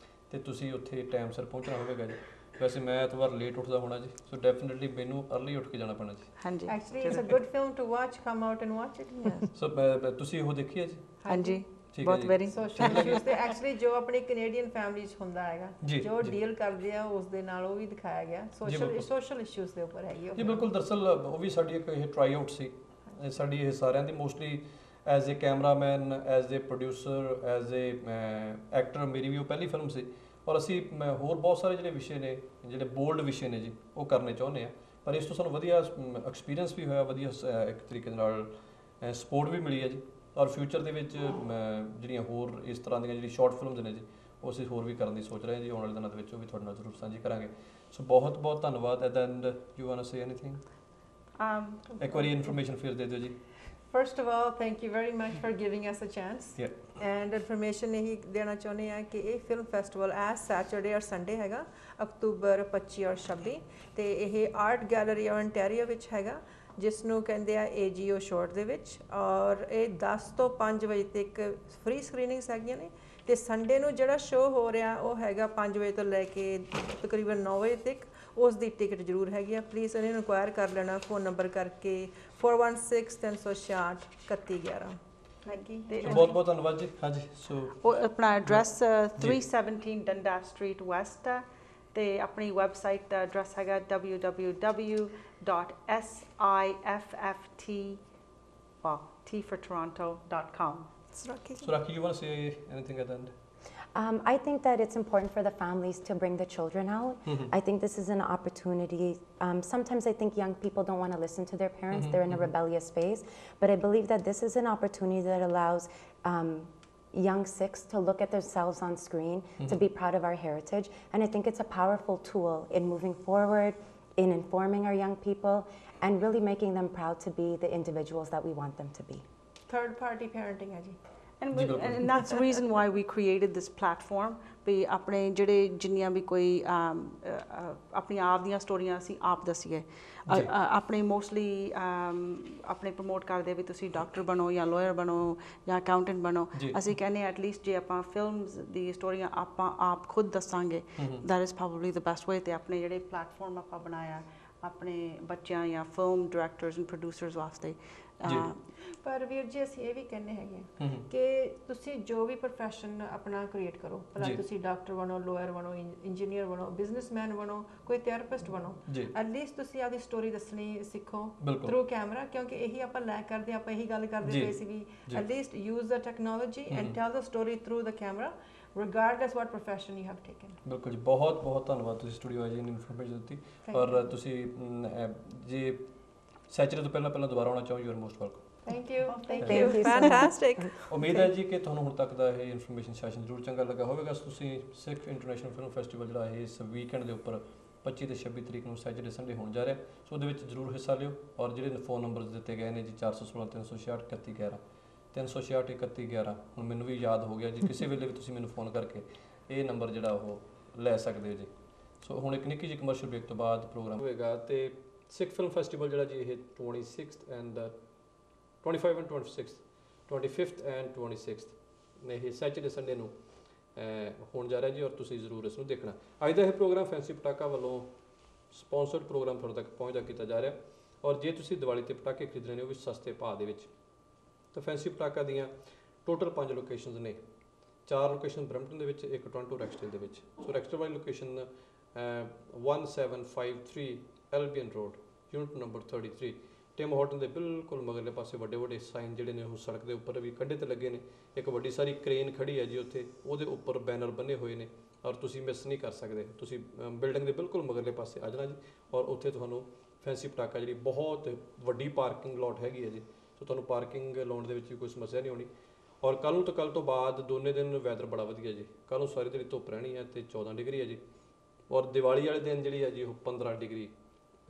ਤੇ ਤੁਸੀਂ ਉੱਥੇ ਟਾਈਮ ਸਿਰ ਪਹੁੰਚਣਾ ਹੋਵੇਗਾ ਜੀ ਵੈਸੇ ਮੈਂ ਐਤਵਾਰ ਲੇਟ ਉੱਠਦਾ ਹੋਣਾ ਜੀ ਸੋ ਡੈਫੀਨਿਟਲੀ ਮੈਨੂੰ अर्ਲੀ ਉੱਠ ਕੇ ਜਾਣਾ ਪੈਣਾ ਜੀ ਹਾਂਜੀ actually it's a good film to watch come out and watch it so ਤੁਸੀਂ ਉਹ ਦੇਖੀ ਹੈ ਜੀ ਹਾਂਜੀ ਬਹੁਤ ਵੈਰੀ ਸੋਸ਼ਲ ਇਸ਼ੂਜ਼ ਤੇ ਐਕਚੁਅਲੀ ਜੋ ਆਪਣੀ ਕੈਨੇਡੀਅਨ ਫੈਮਿਲੀਜ਼ ਹੁੰਦਾ ਹੈਗਾ ਜੋ ਡੀਲ ਕਰਦੇ ਆ ਉਸ ਦੇ ਨਾਲ ਉਹ ਵੀ ਦਿਖਾਇਆ ਗਿਆ ਸੋਸ਼ਲ ਇਸ਼ੂਜ਼ ਦੇ ਉੱਪਰ ਹੈਗੀ ਜੀ ਬਿਲਕੁਲ ਦਰਅਸਲ ਉਹ ਵੀ ਸਾਡੀ ਇੱਕ ਇਹ ਟਰਾਈ ਆਊਟ ਸੀ ਸਾਡੀ ਇਹ ਸਾਰਿਆਂ ਦੀ mostly as a cameraman as a producer as a actor ਮੇਰੀ ਵੀ ਉਹ ਪਹਿਲੀ ਫਿਲਮ ਸੀ ਔਰ ਅਸੀਂ ਹੋਰ ਬਹੁਤ ਸਾਰੇ ਜਿਹੜੇ ਵਿਸ਼ੇ ਨੇ ਜਿਹੜੇ ਬੋਲਡ ਵਿਸ਼ੇ ਨੇ ਜੀ ਉਹ ਕਰਨੇ ਚਾਹੁੰਦੇ ਆ ਪਰ ਇਸ ਤੋਂ ਸਾਨੂੰ ਵਧੀਆ ਐਕਸਪੀਰੀਅੰਸ ਵੀ ਹੋਇਆ ਵਧੀਆ ਇੱਕ ਤਰੀਕੇ ਨਾਲ ਸਪੋਰਟ ਵੀ ਮਿਲੀ ਹੈ ਜੀ ਔਰ ਫਿਊਚਰ ਦੇ ਵਿੱਚ ਜਿਹੜੀਆਂ ਹੋਰ ਇਸ ਤਰ੍ਹਾਂ ਦੀਆਂ ਜਿਹੜੀ ਸ਼ਾਰਟ ਫਿਲਮਸ ਨੇ ਜੀ ਉਹ ਅਸੀਂ ਹੋਰ ਵੀ ਕਰਨ ਦੀ ਸੋਚ ਰਹੇ ਹਾਂ ਜੀ ਆਉਣ ਵਾਲੇ ਦਿਨਾਂ ਦੇ ਵਿੱਚ ਉਹ ਵੀ ਤੁਹਾਡੇ ਨਾਲ ਜ਼ਰੂਰ ਸਾਂਝੀ ਕਰਾਂਗੇ ਸੋ ਬਹੁਤ ਬਹੁਤ ਧੰਨਵਾਦ at the end you want to say anything ਇੱਕ ਵਾਰੀ ਇਨਫੋਰਮੇਸ਼ਨ ਫਿਰ ਦੇ ਦਿਓ ਜੀ First of all, thank you very much for giving us a chance. And information ਹੀ ਦੇਣਾ ਚਾਹੁੰਦੇ ਆ ਕਿ ਇਹ ਫਿਲਮ ਫੈਸਟੀਵਲ ਐਸ ਸੈਟਰਡੇ ਔਰ ਸੰਡੇ ਹੈਗਾ ਅਕਤੂਬਰ 25 ਔਰ 26 ਤੇ ਇਹ ਆਰਟ ਗੈਲਰੀ ਓਨਟਾਰੀਓ ਵਿੱਚ ਹੈਗਾ ਜਿਸ ਨੂੰ ਕਹਿੰਦੇ ਆ AGO ਸ਼ੋਰਟ ਦੇ ਵਿੱਚ ਔਰ ਇਹ 10 ਤੋਂ 5 ਵਜੇ ਤੱਕ ਫ੍ਰੀ ਸਕਰੀਨਿੰਗਸ ਹੈਗੀਆਂ ਨੇ ਤੇ ਸੰਡੇ ਨੂੰ ਜਿਹੜਾ ਸ਼ੋਅ ਹੋ ਰਿਹਾ ਉਹ ਹੈਗਾ 5 ਵਜੇ ਤੋਂ ਲੈ ਕੇ ਤਕਰੀਬਨ 9 ਵਜੇ ਤੱਕ ਉਸ ਦੀ ਟਿਕਟ ਜ਼ਰੂਰ ਹੈਗੀ ਆ ਪਲੀਜ਼ ਇਹਨੂੰ ਇਨਕੁਆਇਰ ਕਰ ਲੈਣਾ ਫੋਨ ਨੰਬਰ ਕਰਕੇ 416366 3111 ਬਹੁਤ ਬਹੁਤ ਧੰਨਵਾਦ ਜੀ ਹਾਂਜੀ ਸੋ ਉਹ ਆਪਣਾ ਐਡਰੈਸ 317 ਡੰਡਾਸ ਸਟਰੀਟ ਵੈਸਟ ਹੈ ਤੇ ਆਪਣੀ ਵੈਬਸਾਈਟ ਦਾ ਐਡਰੈਸ ਹੈਗਾ www.sifft.toronto.com Suraki, you want to say anything at the end? I think that it's important for the families to bring the children out. I think this is an opportunity. Sometimes I think young people don't want to listen to their parents. They're in a rebellious phase. But I believe that this is an opportunity that allows young Sikhs to look at themselves on screen, to be proud of our heritage. And I think it's a powerful tool in moving forward, in informing our young people, and really making them proud to be the individuals that we want them to be. Third party parenting hai ji. And that's the reason why we created this platform ਵੀ ਆਪਣੇ ਜਿਹੜੇ ਜਿੰਨੀਆਂ ਵੀ ਕੋਈ ਆਪਣੀ ਆਪ ਦੀਆਂ ਸਟੋਰੀਆਂ ਅਸੀਂ ਆਪ ਦਸੀਏ ਆਪਣੇ ਮੋਸਟਲੀ ਆਪਣੇ ਪ੍ਰਮੋਟ ਕਰਦੇ ਵੀ ਤੁਸੀਂ ਡਾਕਟਰ ਬਣੋ ਜਾਂ ਲਾਇਰ ਬਣੋ ਜਾਂ ਅਕਾਊਂਟੈਂਟ ਬਣੋ ਅਸੀਂ ਕਹਿੰਦੇ ਐਟਲੀਸਟ ਜੇ ਆਪਾਂ ਫਿਲਮਸ ਦੀ ਸਟੋਰੀਆਂ ਆਪਾਂ ਆਪ ਖੁਦ ਦੱਸਾਂਗੇ that is probably the best way ਤੇ ਆਪਣੇ ਜਿਹੜੇ ਪਲੇਟਫਾਰਮ ਆਪਾਂ ਬਣਾਇਆ ਆਪਣੇ ਬੱਚਿਆਂ ਜਾਂ ਫਿਲਮ ਡਾਇਰੈਕਟਰਸ ਐਂਡ ਪ੍ਰੋਡਿਊਸਰਸ ਵਾਸਤੇ ਪਰ ਵੀਰ ਜੀ ਅਸੀਂ ਇਹ ਵੀ ਕਹਿੰਦੇ ਹੈਗੇ ਕਿ ਤੁਸੀਂ ਜੋ ਵੀ ਪ੍ਰੋਫੈਸ਼ਨ ਆਪਣਾ ਕ੍ਰੀਏਟ ਕਰੋ ਭਲਾ ਤੁਸੀਂ ਡਾਕਟਰ ਬਣੋ ਲਾਇਰ ਬਣੋ ਇੰਜੀਨੀਅਰ ਬਣੋ ਬਿਜ਼ਨਸਮੈਨ ਬਣੋ ਕੋਈ ਥੈਰੇਪਿਸਟ ਬਣੋ ਐਟਲੀਸਟ ਤੁਸੀਂ ਆਪਦੀ ਸਟੋਰੀ ਦੱਸਣੀ ਸਿੱਖੋ ਥਰੂ ਕੈਮਰਾ ਕਿਉਂਕਿ ਇਹੀ ਆਪਾਂ ਲੈ ਕਰਦੇ ਆਪਾਂ ਇਹੀ ਗੱਲ ਕਰਦੇ ਪਏ ਸੀ ਵੀ at least use the technology and tell the story through the camera regardless what profession you have taken. ਬਿਲਕੁਲ ਜੀ ਬਹੁਤ ਬਹੁਤ ਧੰਨਵਾਦ ਤੁਸੀਂ ਸਟੂਡੀਓ ਆਏ ਜੀ ਇਨਫੋਰਮੇਸ਼ਨ ਦਿੱਤੀ ਔਰ ਤੁਸੀਂ ਜੇ ਸੈਚਰੇ ਤੋਂ ਪਹਿਲਾਂ ਦੁਬਾਰਾ ਆਉਣਾ ਚਾਹੋ you are most welcome Thank you. Fantastic. ਉਮੀਦ ਹੈ ਜੀ ਕਿ ਤੁਹਾਨੂੰ ਹੁਣ ਤੱਕ ਦਾ ਇਹ ਇਨਫੋਰਮੇਸ਼ਨ ਸੈਸ਼ਨ ਜ਼ਰੂਰ ਚੰਗਾ ਲੱਗਾ ਹੋਵੇਗਾ ਤੁਸੀਂ ਸਿੱਖ ਇੰਟਰਨੈਸ਼ਨਲ ਫਿਲਮ ਫੈਸਟੀਵਲ ਜਿਹੜਾ ਇਹ ਇਸ ਵੀਕਐਂਡ ਦੇ ਉੱਪਰ 25 ਤੇ 26 ਤਰੀਕ ਨੂੰ ਸੈਚਰਡੇ ਸੰਡੇ ਹੋਣ ਜਾ ਰਿਹਾ ਸੋ ਉਹਦੇ ਵਿੱਚ ਜ਼ਰੂਰ ਹਿੱਸਾ ਲਿਓ ਔਰ ਜਿਹੜੇ ਫੋਨ ਨੰਬਰਸ ਦਿੱਤੇ ਗਏ ਨੇ ਜੀ 416 366 3111 366 3111 ਹੁਣ ਮੈਨੂੰ ਵੀ ਯਾਦ ਹੋ ਗਿਆ ਜੀ ਕਿਸੇ ਵੇਲੇ ਵੀ ਤੁਸੀਂ ਮੈਨੂੰ ਫੋਨ ਕਰਕੇ ਇਹ ਨੰਬਰ ਜਿਹੜਾ ਉਹ ਲੈ ਸਕਦੇ ਹੋ ਜੀ ਸੋ ਹੁਣ ਇੱਕ ਨਿੱਕੀ ਜਿਹੀ ਕਮਰਸ਼ੀਅਲ ਬ੍ਰੇਕ ਤੋਂ ਬਾਅਦ ਪ੍ਰੋਗਰਾਮ ਹੋਵੇਗਾ ਤੇ ਸਿੱਖ ਫਿਲਮ ਫੈਸਟੀਵਲ ਜਿਹੜਾ ਜੀ ਇਹ 26th and 25 and 26th 25th and 26th ਨੇ ਇਹ ਸੈਚਰਡੇ ਸੰਡੇ ਨੂੰ ਹੋਣ ਜਾ ਰਿਹਾ ਜੀ ਔਰ ਤੁਸੀਂ ਜ਼ਰੂਰ ਇਸ ਨੂੰ ਦੇਖਣਾ ਅੱਜ ਦਾ ਇਹ ਪ੍ਰੋਗਰਾਮ ਫੈਂਸੀ ਪਟਾਕਾ ਵੱਲੋਂ ਸਪਾਂਸਰਡ ਪ੍ਰੋਗਰਾਮ ਤੁਹਾਡੇ ਤੱਕ ਪਹੁੰਚਦਾ ਕੀਤਾ ਜਾ ਰਿਹਾ ਔਰ ਜੇ ਤੁਸੀਂ ਦੀਵਾਲੀ ਤੇ ਪਟਾਕੇ ਖਰੀਦਣੇ ਨੇ ਉਹ ਵੀ ਸਸਤੇ ਭਾਅ ਦੇ ਵਿੱਚ ਤਾਂ ਫੈਂਸੀ ਪਟਾਕਾ ਦੀਆਂ ਟੋਟਲ 5 ਲੋਕੇਸ਼ਨਸ ਨੇ 4 ਲੋਕੇਸ਼ਨ ਬਰੈਂਪਟਨ ਦੇ ਵਿੱਚ ਇੱਕ ਟੋਰਾਂਟੋ ਰੈਕਸਟੇਲ ਦੇ ਵਿੱਚ ਸੋ ਰੈਕਸਟੇਲ ਵਾਲੀ location 1753 Albion road unit number 33 Tim Horton ਦੇ ਬਿਲਕੁਲ ਮਗਰਲੇ ਪਾਸੇ ਵੱਡੇ ਵੱਡੇ ਸਾਈਨ ਜਿਹੜੇ ਨੇ ਉਹ ਸੜਕ ਦੇ ਉੱਪਰ ਵੀ ਕੱਢੇ ਤੇ ਲੱਗੇ ਨੇ ਇੱਕ ਵੱਡੀ ਸਾਰੀ ਕ੍ਰੇਨ ਖੜੀ ਹੈ ਜੀ ਉੱਥੇ ਉਹਦੇ ਉੱਪਰ ਬੈਨਰ ਬੰਨੇ ਹੋਏ ਨੇ ਔਰ ਤੁਸੀਂ ਮਿਸ ਨਹੀਂ ਕਰ ਸਕਦੇ ਤੁਸੀਂ ਬਿਲਡਿੰਗ ਦੇ ਬਿਲਕੁਲ ਮਗਰਲੇ ਪਾਸੇ ਆ ਜਾਣਾ ਜੀ ਔਰ ਉੱਥੇ ਤੁਹਾਨੂੰ ਫੈਂਸੀ ਪਟਾਕਾ ਜਿਹੜੀ ਬਹੁਤ ਵੱਡੀ ਪਾਰਕਿੰਗ ਲੋਟ ਹੈਗੀ ਹੈ ਜੀ ਸੋ ਤੁਹਾਨੂੰ ਪਾਰਕਿੰਗ ਲਾਉਣ ਦੇ ਵਿੱਚ ਵੀ ਕੋਈ ਸਮੱਸਿਆ ਨਹੀਂ ਹੋਣੀ ਔਰ ਕੱਲ੍ਹ ਤੋਂ ਬਾਅਦ ਦੋਨੇ ਦਿਨ ਵੈਦਰ ਬੜਾ ਵਧੀਆ ਜੀ ਕੱਲ੍ਹ ਨੂੰ ਸਾਰੀ ਦਿਨ ਧੁੱਪ ਰਹਿਣੀ ਹੈ ਤੇ 14 ਡਿਗਰੀ ਹੈ ਜੀ ਔਰ ਦੀਵਾਲੀ ਵਾਲੇ ਦਿਨ ਜਿਹੜੀ ਹੈ ਜੀ ਉਹ 15 ਡਿਗਰੀ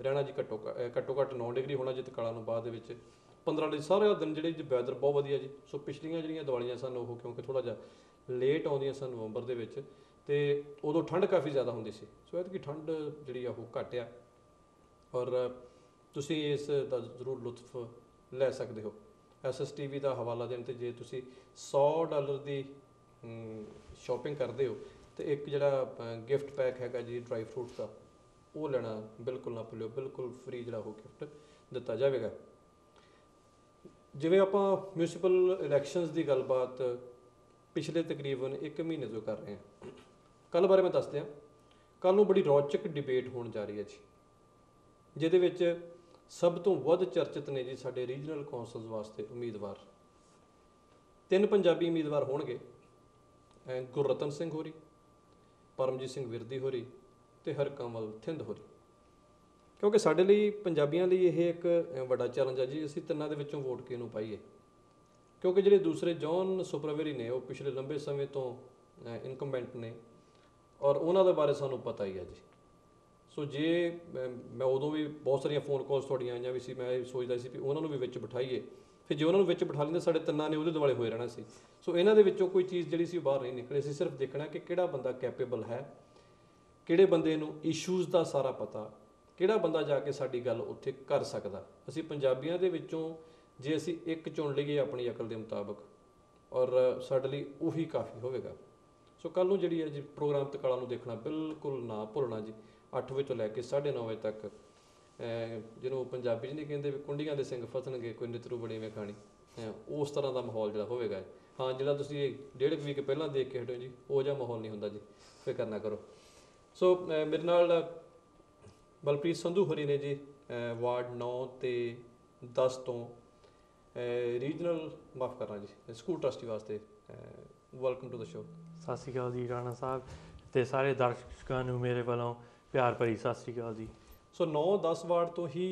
ਰਹਿਣਾ ਜੀ ਘੱਟੋ ਘੱਟ 9 ਡਿਗਰੀ ਹੋਣਾ ਜੀ ਤਕਾਲਾਂ ਨੂੰ ਬਾਅਦ ਦੇ ਵਿੱਚ 15 ਡਿਗਰੀ ਸਾਰਾ ਦਿਨ ਜਿਹੜੇ ਜੀ ਵੈਦਰ ਬਹੁਤ ਵਧੀਆ ਜੀ ਸੋ ਪਿਛਲੀਆਂ ਜਿਹੜੀਆਂ ਦੀਵਾਲੀਆਂ ਸਨ ਉਹ ਕਿਉਂਕਿ ਥੋੜ੍ਹਾ ਜਿਹਾ ਲੇਟ ਆਉਂਦੀਆਂ ਸਨ ਨਵੰਬਰ ਦੇ ਵਿੱਚ ਤੇ ਉਦੋਂ ਠੰਡ ਕਾਫੀ ਜ਼ਿਆਦਾ ਹੁੰਦੀ ਸੀ ਸੋ ਐਤਕੀ ਠੰਡ ਜਿਹੜੀ ਆ ਉਹ ਘੱਟ ਆ ਔਰ ਤੁਸੀਂ ਇਸ ਦਾ ਜ਼ਰੂਰ ਲੁਤਫ ਲੈ ਸਕਦੇ ਹੋ SSTV ਦਾ ਹਵਾਲਾ ਦੇਣ ਤੇ ਜੇ ਤੁਸੀਂ $100 ਦੀ ਸ਼ਾਪਿੰਗ ਕਰਦੇ ਹੋ ਤੇ ਇੱਕ ਜਿਹੜਾ ਗਿਫਟ ਪੈਕ ਹੈਗਾ ਜੀ ਡਰਾਈ ਫਰੂਟਸ ਦਾ ਉਹ ਲੈਣਾ ਬਿਲਕੁਲ ਨਾ ਭੁੱਲਿਓ ਬਿਲਕੁਲ ਫ੍ਰੀ ਜਿਹੜਾ ਉਹ ਗਿਫਟ ਦਿੱਤਾ ਜਾਵੇਗਾ ਜਿਵੇਂ ਆਪਾਂ ਮਿਊਨਿਸਪਲ ਇਲੈਕਸ਼ਨਸ ਦੀ ਗੱਲਬਾਤ ਪਿਛਲੇ ਤਕਰੀਬਨ 1 ਮਹੀਨੇ ਤੋਂ ਕਰ ਰਹੇ ਹਾਂ ਕੱਲ੍ਹ ਬਾਰੇ ਮੈਂ ਦੱਸਦੇ ਹਾਂ ਕੱਲ੍ਹ ਨੂੰ ਬੜੀ ਰੌਚਕ ਡਿਬੇਟ ਹੋਣ ਜਾ ਰਹੀ ਹੈ ਜੀ ਜਿਹਦੇ ਵਿੱਚ ਸਭ ਤੋਂ ਵੱਧ ਚਰਚਿਤ ਨੇ ਜੀ ਸਾਡੇ ਰੀਜਨਲ ਕੌਂਸਲਸ ਵਾਸਤੇ ਉਮੀਦਵਾਰ 3 ਪੰਜਾਬੀ ਉਮੀਦਵਾਰ ਹੋਣਗੇ ਗੁਰਰਤਨ ਸਿੰਘ ਹੋਰੀ ਪਰਮਜੀਤ ਸਿੰਘ ਵਿਰਦੀ ਹੋਰੀ ਤੇ ਹਰਕਮਲ ਥਿੰਦ ਹੋਰੀ ਕਿਉਂਕਿ ਸਾਡੇ ਲਈ ਪੰਜਾਬੀਆਂ ਲਈ ਇਹ ਇੱਕ ਵੱਡਾ ਚੈਲੰਜ ਹੈ ਜੀ ਅਸੀਂ ਤਿੰਨਾਂ ਦੇ ਵਿੱਚੋਂ ਵੋਟ ਕਿਹਨੂੰ ਪਾਈਏ ਕਿਉਂਕਿ ਜਿਹੜੇ ਦੂਸਰੇ ਜੌਨ ਸੁਪਰਵੇਰੀ ਨੇ ਉਹ ਪਿਛਲੇ ਲੰਬੇ ਸਮੇਂ ਤੋਂ ਇਨਕੰਬੈਂਟ ਨੇ ਔਰ ਉਹਨਾਂ ਦੇ ਬਾਰੇ ਸਾਨੂੰ ਪਤਾ ਹੀ ਹੈ ਜੀ ਸੋ ਜੇ ਮੈਂ ਉਦੋਂ ਵੀ ਬਹੁਤ ਸਾਰੀਆਂ ਫੋਨ ਕਾਲਸ ਤੁਹਾਡੀਆਂ ਆਈਆਂ ਵੀ ਸੀ ਮੈਂ ਇਹ ਸੋਚਦਾ ਸੀ ਵੀ ਉਹਨਾਂ ਨੂੰ ਵੀ ਵਿੱਚ ਬਿਠਾਈਏ ਫਿਰ ਜੇ ਉਹਨਾਂ ਨੂੰ ਵਿੱਚ ਬਿਠਾ ਲੈਂਦੇ ਸਾਡੇ ਤਿੰਨਾਂ ਨੇ ਉਹਦੇ ਦੁਆਲੇ ਹੋਏ ਰਹਿਣਾ ਸੀ ਸੋ ਇਹਨਾਂ ਦੇ ਵਿੱਚੋਂ ਕੋਈ ਚੀਜ਼ ਜਿਹੜੀ ਸੀ ਬਾਹਰ ਨਹੀਂ ਨਿਕਲੀ ਸੀ ਸਿਰਫ ਦੇਖਣਾ ਕਿ ਕਿਹੜਾ ਬੰਦਾ ਕੈਪੇਬਲ ਹੈ ਕਿਹੜੇ ਬੰਦੇ ਨੂੰ ਇਸ਼ੂਜ਼ ਦਾ ਸਾਰਾ ਪਤਾ ਕਿਹੜਾ ਬੰਦਾ ਜਾ ਕੇ ਸਾਡੀ ਗੱਲ ਉੱਥੇ ਕਰ ਸਕਦਾ ਅਸੀਂ ਪੰਜਾਬੀਆਂ ਦੇ ਵਿੱਚੋਂ ਜੇ ਅਸੀਂ ਇੱਕ ਚੁਣ ਲਈਏ ਆਪਣੀ ਅਕਲ ਦੇ ਮੁਤਾਬਕ ਔਰ ਸਾਡੇ ਲਈ ਉਹੀ ਕਾਫੀ ਹੋਵੇਗਾ ਸੋ ਕੱਲ੍ਹ ਨੂੰ ਜਿਹੜੀ ਹੈ ਜੀ ਪ੍ਰੋਗਰਾਮ ਤਕਾਲਾਂ ਨੂੰ ਦੇਖਣਾ ਬਿਲਕੁਲ ਨਾ ਭੁੱਲਣਾ ਜੀ 8 ਵਜੇ ਤੋਂ ਲੈ ਕੇ 9:30 ਵਜੇ ਤੱਕ ਜਿਹਨੂੰ ਪੰਜਾਬੀ 'ਚ ਨਹੀਂ ਕਹਿੰਦੇ ਵੀ ਕੁੰਡੀਆਂ ਦੇ ਸਿੰਘ ਫਸਣਗੇ ਕੋਈ ਨਿਤਰੂ ਬੜੀਵੇਂ ਖਾਣੀ ਉਸ ਤਰ੍ਹਾਂ ਦਾ ਮਾਹੌਲ ਜਿਹੜਾ ਹੋਵੇਗਾ ਹਾਂ ਜਿਹੜਾ ਤੁਸੀਂ 1.5 ਵੀਕ ਪਹਿਲਾਂ ਦੇਖ ਕੇ ਹਟੋ ਜੀ ਉਹ ਜਿਹਾ ਮਾਹੌਲ ਨਹੀਂ ਹੁੰਦਾ ਜੀ ਫਿਕਰ ਨਾ ਕਰੋ ਸੋ ਮੇਰੇ ਨਾਲ ਬਲਪ੍ਰੀਤ ਸੰਧੂ ਹੋਰੀ ਨੇ ਜੀ ਵਾਰਡ 9 ਤੇ 10 ਤੋਂ ਰੀਜਨਲ ਮਾਫ ਕਰਨਾ ਜੀ ਸਕੂਲ ਟਰਸਟੀ ਵਾਸਤੇ ਵੈਲਕਮ ਟੂ ਦ ਸ਼ੋ। ਸਤਿ ਸ਼੍ਰੀ ਅਕਾਲ ਜੀ ਰਾਣਾ ਸਾਹਿਬ ਤੇ ਸਾਰੇ ਦਰਸ਼ਕਾਂ ਨੂੰ ਮੇਰੇ ਵੱਲੋਂ ਪਿਆਰ ਭਰੀ ਸਤਿ ਸ਼੍ਰੀ ਅਕਾਲ ਜੀ। ਸੋ 9-10 ਵਾਰਡ ਤੋਂ ਹੀ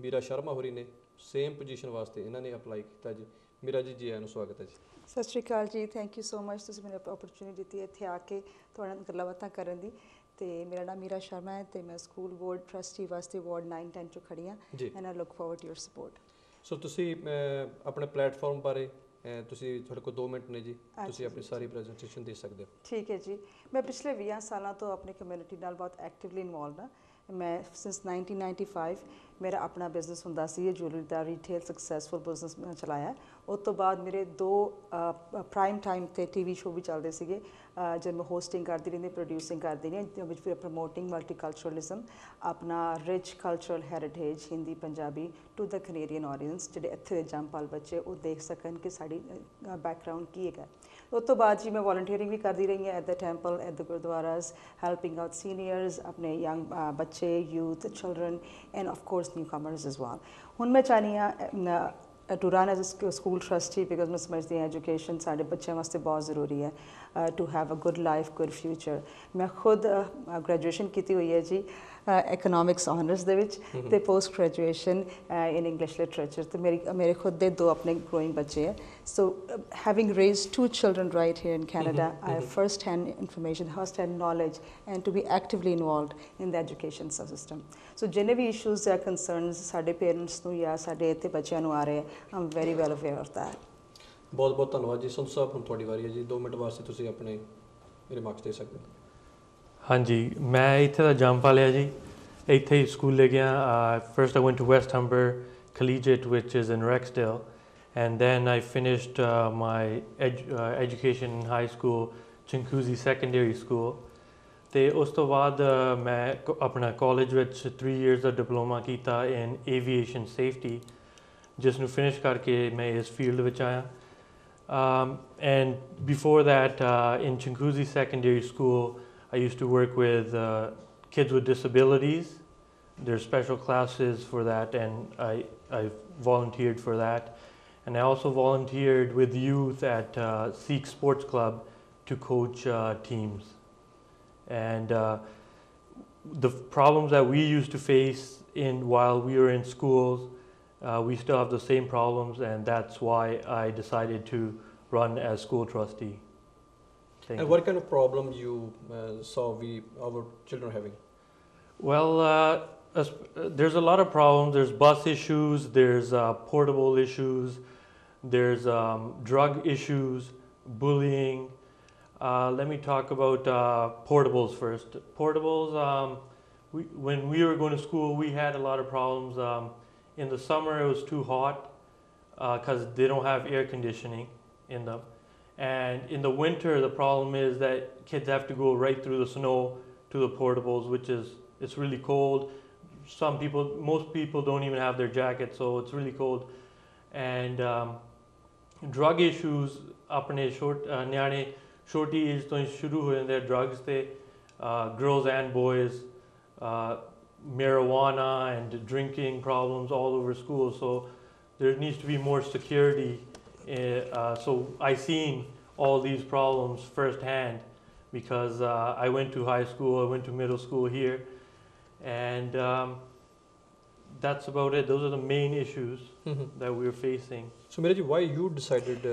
ਮੀਰਾ ਸ਼ਰਮਾ ਹੋਰੀ ਨੇ ਸੇਮ ਪੋਜੀਸ਼ਨ ਵਾਸਤੇ ਇਹਨਾਂ ਨੇ ਅਪਲਾਈ ਕੀਤਾ ਜੀ। ਮੀਰਾ ਜੀ, ਜੀ ਆਇਆਂ ਨੂੰ ਸਵਾਗਤ ਹੈ ਜੀ। ਸਤਿ ਸ਼੍ਰੀ ਅਕਾਲ ਜੀ, ਥੈਂਕ ਯੂ ਸੋ ਮਚ, ਤੁਸੀਂ ਮੈਨੂੰ ਓਪਰਚੁਨਿਟੀ ਦਿੱਤੀ ਇੱਥੇ ਆ ਕੇ ਤੁਹਾਡੇ ਨਾਲ ਗੱਲਾਂ ਬਾਤਾਂ ਕਰਨ ਦੀ। ਤੇ ਮੇਰਾ ਨਾਮ ਮੀਰਾ ਸ਼ਰਮਾ ਹੈ ਤੇ ਮੈਂ ਸਕੂਲ ਬੋਰਡ ਟਰਸਟੀ ਵਾਸਤੇ ਵਾਰਡ 9-10 ਚੋਂ ਖੜੀ ਹਾਂ and I look forward to your support. So ਤੁਸੀਂ ਆਪਣੇ ਪਲੇਟਫਾਰਮ ਬਾਰੇ ਤੁਸੀਂ ਤੁਹਾਡੇ ਕੋਲ 2 ਮਿੰਟ ਨੇ ਜੀ, ਤੁਸੀਂ ਆਪਣੀ ਸਾਰੀ ਪ੍ਰੈਜੈਂਟੇਸ਼ਨ ਦੇ ਸਕਦੇ ਹੋ। ਠੀਕ ਹੈ ਜੀ। ਮੈਂ ਪਿਛਲੇ 20 ਸਾਲਾਂ ਤੋਂ ਆਪਣੀ ਕਮਿਊਨਿਟੀ ਨਾਲ ਬਹੁਤ ਐਕਟਿਵਲੀ ਇਨਵੋਲਵ ਹਾਂ। ਮੈਂ ਸਿੰਸ 1995 ਮੇਰਾ ਆਪਣਾ ਬਿਜ਼ਨਸ ਹੁੰਦਾ ਸੀ, ਜੁਐਲਰੀ ਦਾ ਰੀਟੇਲ ਸਕਸੈਸਫੁਲ ਬਿਜ਼ਨਸ ਮੈਂ ਚਲਾਇਆ। ਉਸ ਤੋਂ ਬਾਅਦ ਮੇਰੇ 2 ਪ੍ਰਾਈਮ ਟਾਈਮ ਤੇ ਟੀਵੀ ਸ਼ੋਅ ਵੀ ਚੱਲਦੇ ਸੀਗੇ, ਜਦ ਮੈਂ ਹੋਸਟਿੰਗ ਕਰਦੀ ਰਹਿੰਦੀ, ਪ੍ਰੋਡਿਊਸਿੰਗ ਕਰਦੀ ਰਹੀ, ਜਿਹਦੇ ਵਿੱਚ ਵੀ ਪ੍ਰਮੋਟਿੰਗ ਮਲਟੀਕਲਚਰਲਿਜ਼ਮ, ਆਪਣਾ rich cultural heritage Hindi Punjabi to the Canadian audience, ਜਿਹੜੇ ਇੱਥੇ ਦੇ ਜੰਮਪਲ ਬੱਚੇ ਉਹ ਦੇਖ ਸਕਣ ਕਿ ਸਾਡੀ ਬੈਕਗਰਾਊਂਡ ਕੀ ਹੈਗਾ। ਉਸ ਤੋਂ ਬਾਅਦ ਜੀ ਮੈਂ ਵੋਲੰਟੀਅਰਿੰਗ ਵੀ ਕਰਦੀ ਰਹੀ ਹਾਂ at the temple, at the gurdwaras, helping out seniors, ਆਪਣੇ ਯੰਗ ਬੱਚੇ, youth, children end of course new commerce as well. ਹੁਣ ਮੈਂ ਚਾਹੁੰਦੀ ਹਾਂ to run as a school trustee because ਮੈਂ ਸਮਝਦੀ ਹਾਂ ਐਜੂਕੇਸ਼ਨ ਸਾਡੇ ਬੱਚਿਆਂ ਵਾਸਤੇ ਬਹੁਤ ਜ਼ਰੂਰੀ ਹੈ to have a good life, good future. ਮੈਂ ਖੁਦ ਗ੍ਰੈਜੂਏਸ਼ਨ ਕੀਤੀ ਹੋਈ ਹੈ ਜੀ ਇਕਨੋਮਿਕਸ ਆਨਰਸ ਦੇ ਵਿੱਚ ਤੇ post graduation in English literature. ਤੇ ਮੇਰੇ ਖੁਦ ਦੇ 2 ਆਪਣੇ ਗਰੋਇੰਗ ਬੱਚੇ ਹੈ। ਸੋ having raised 2 children right here in Canada, I have first hand information, first hand knowledge and to be actively involved in the education system. So ਜਿੰਨੇ ਵੀ issues ਜਾਂ ਕੰਸਰਨਸ ਸਾਡੇ ਪੇਰੈਂਟਸ ਨੂੰ ਜਾਂ ਸਾਡੇ ਇੱਥੇ ਬੱਚਿਆਂ ਨੂੰ ਆ ਰਹੇ, I'm very well aware of that. ਬਹੁਤ ਬਹੁਤ ਧੰਨਵਾਦ ਜੀ। ਸੰਧੂ ਸਾਹਿਬ, ਹੁਣ ਤੁਹਾਡੀ ਵਾਰੀ ਹੈ ਜੀ। 2 ਮਿੰਟ ਵਾਸਤੇ ਤੁਸੀਂ ਆਪਣੇ ਰਿਮਾਰਕਸ ਦੇ ਸਕਦੇ ਹੋ। ਹਾਂਜੀ, ਮੈਂ ਇੱਥੇ ਦਾ ਜੰਮ ਪਾਲਿਆ ਜੀ, ਇੱਥੇ ਹੀ ਸਕੂਲੇ ਗਿਆ। First I went to West Humber Collegiate, which is in Rexdale, and then I finished my education in high school, Chinguzi Secondary School. ਤੇ ਉਸ ਤੋਂ ਬਾਅਦ ਮੈਂ ਆਪਣਾ ਕਾਲਜ ਵਿੱਚ 3 years ਦਾ ਡਿਪਲੋਮਾ ਕੀਤਾ in aviation safety, ਜਿਸ ਨੂੰ ਫਿਨਿਸ਼ ਕਰਕੇ ਮੈਂ ਇਸ ਫੀਲਡ ਵਿੱਚ ਆਇਆ। And before that, in Chinguzi Secondary School, I used to work with kids with disabilities. There's special classes for that, and I volunteered for that. And I also volunteered with youth at Sikh Sports Club to coach teams. And the problems that we used to face while we were in schools, we still have the same problems, and that's why I decided to run as school trustee. And what kind of problem you saw our children having? Well, there's a lot of problems. There's bus issues, there's portable issues, there's drug issues, bullying. Let me talk about portables first. Portables, when we were going to school, we had a lot of problems. In the summer, it was too hot because they don't have air conditioning in them. And in the winter, the problem is that kids have to go right through the snow to the portables, it's really cold. Most people don't even have their jackets, so it's really cold. And drug issues, apne nyane shorty age to shuru ho jande drugs te, girls and boys, marijuana and drinking problems all over school. So there needs to be more security. So I seen all these problems firsthand because I went to high school, I went to middle school here, and that's about it. Those are the main issues that we're facing. So Meera ji, why you decided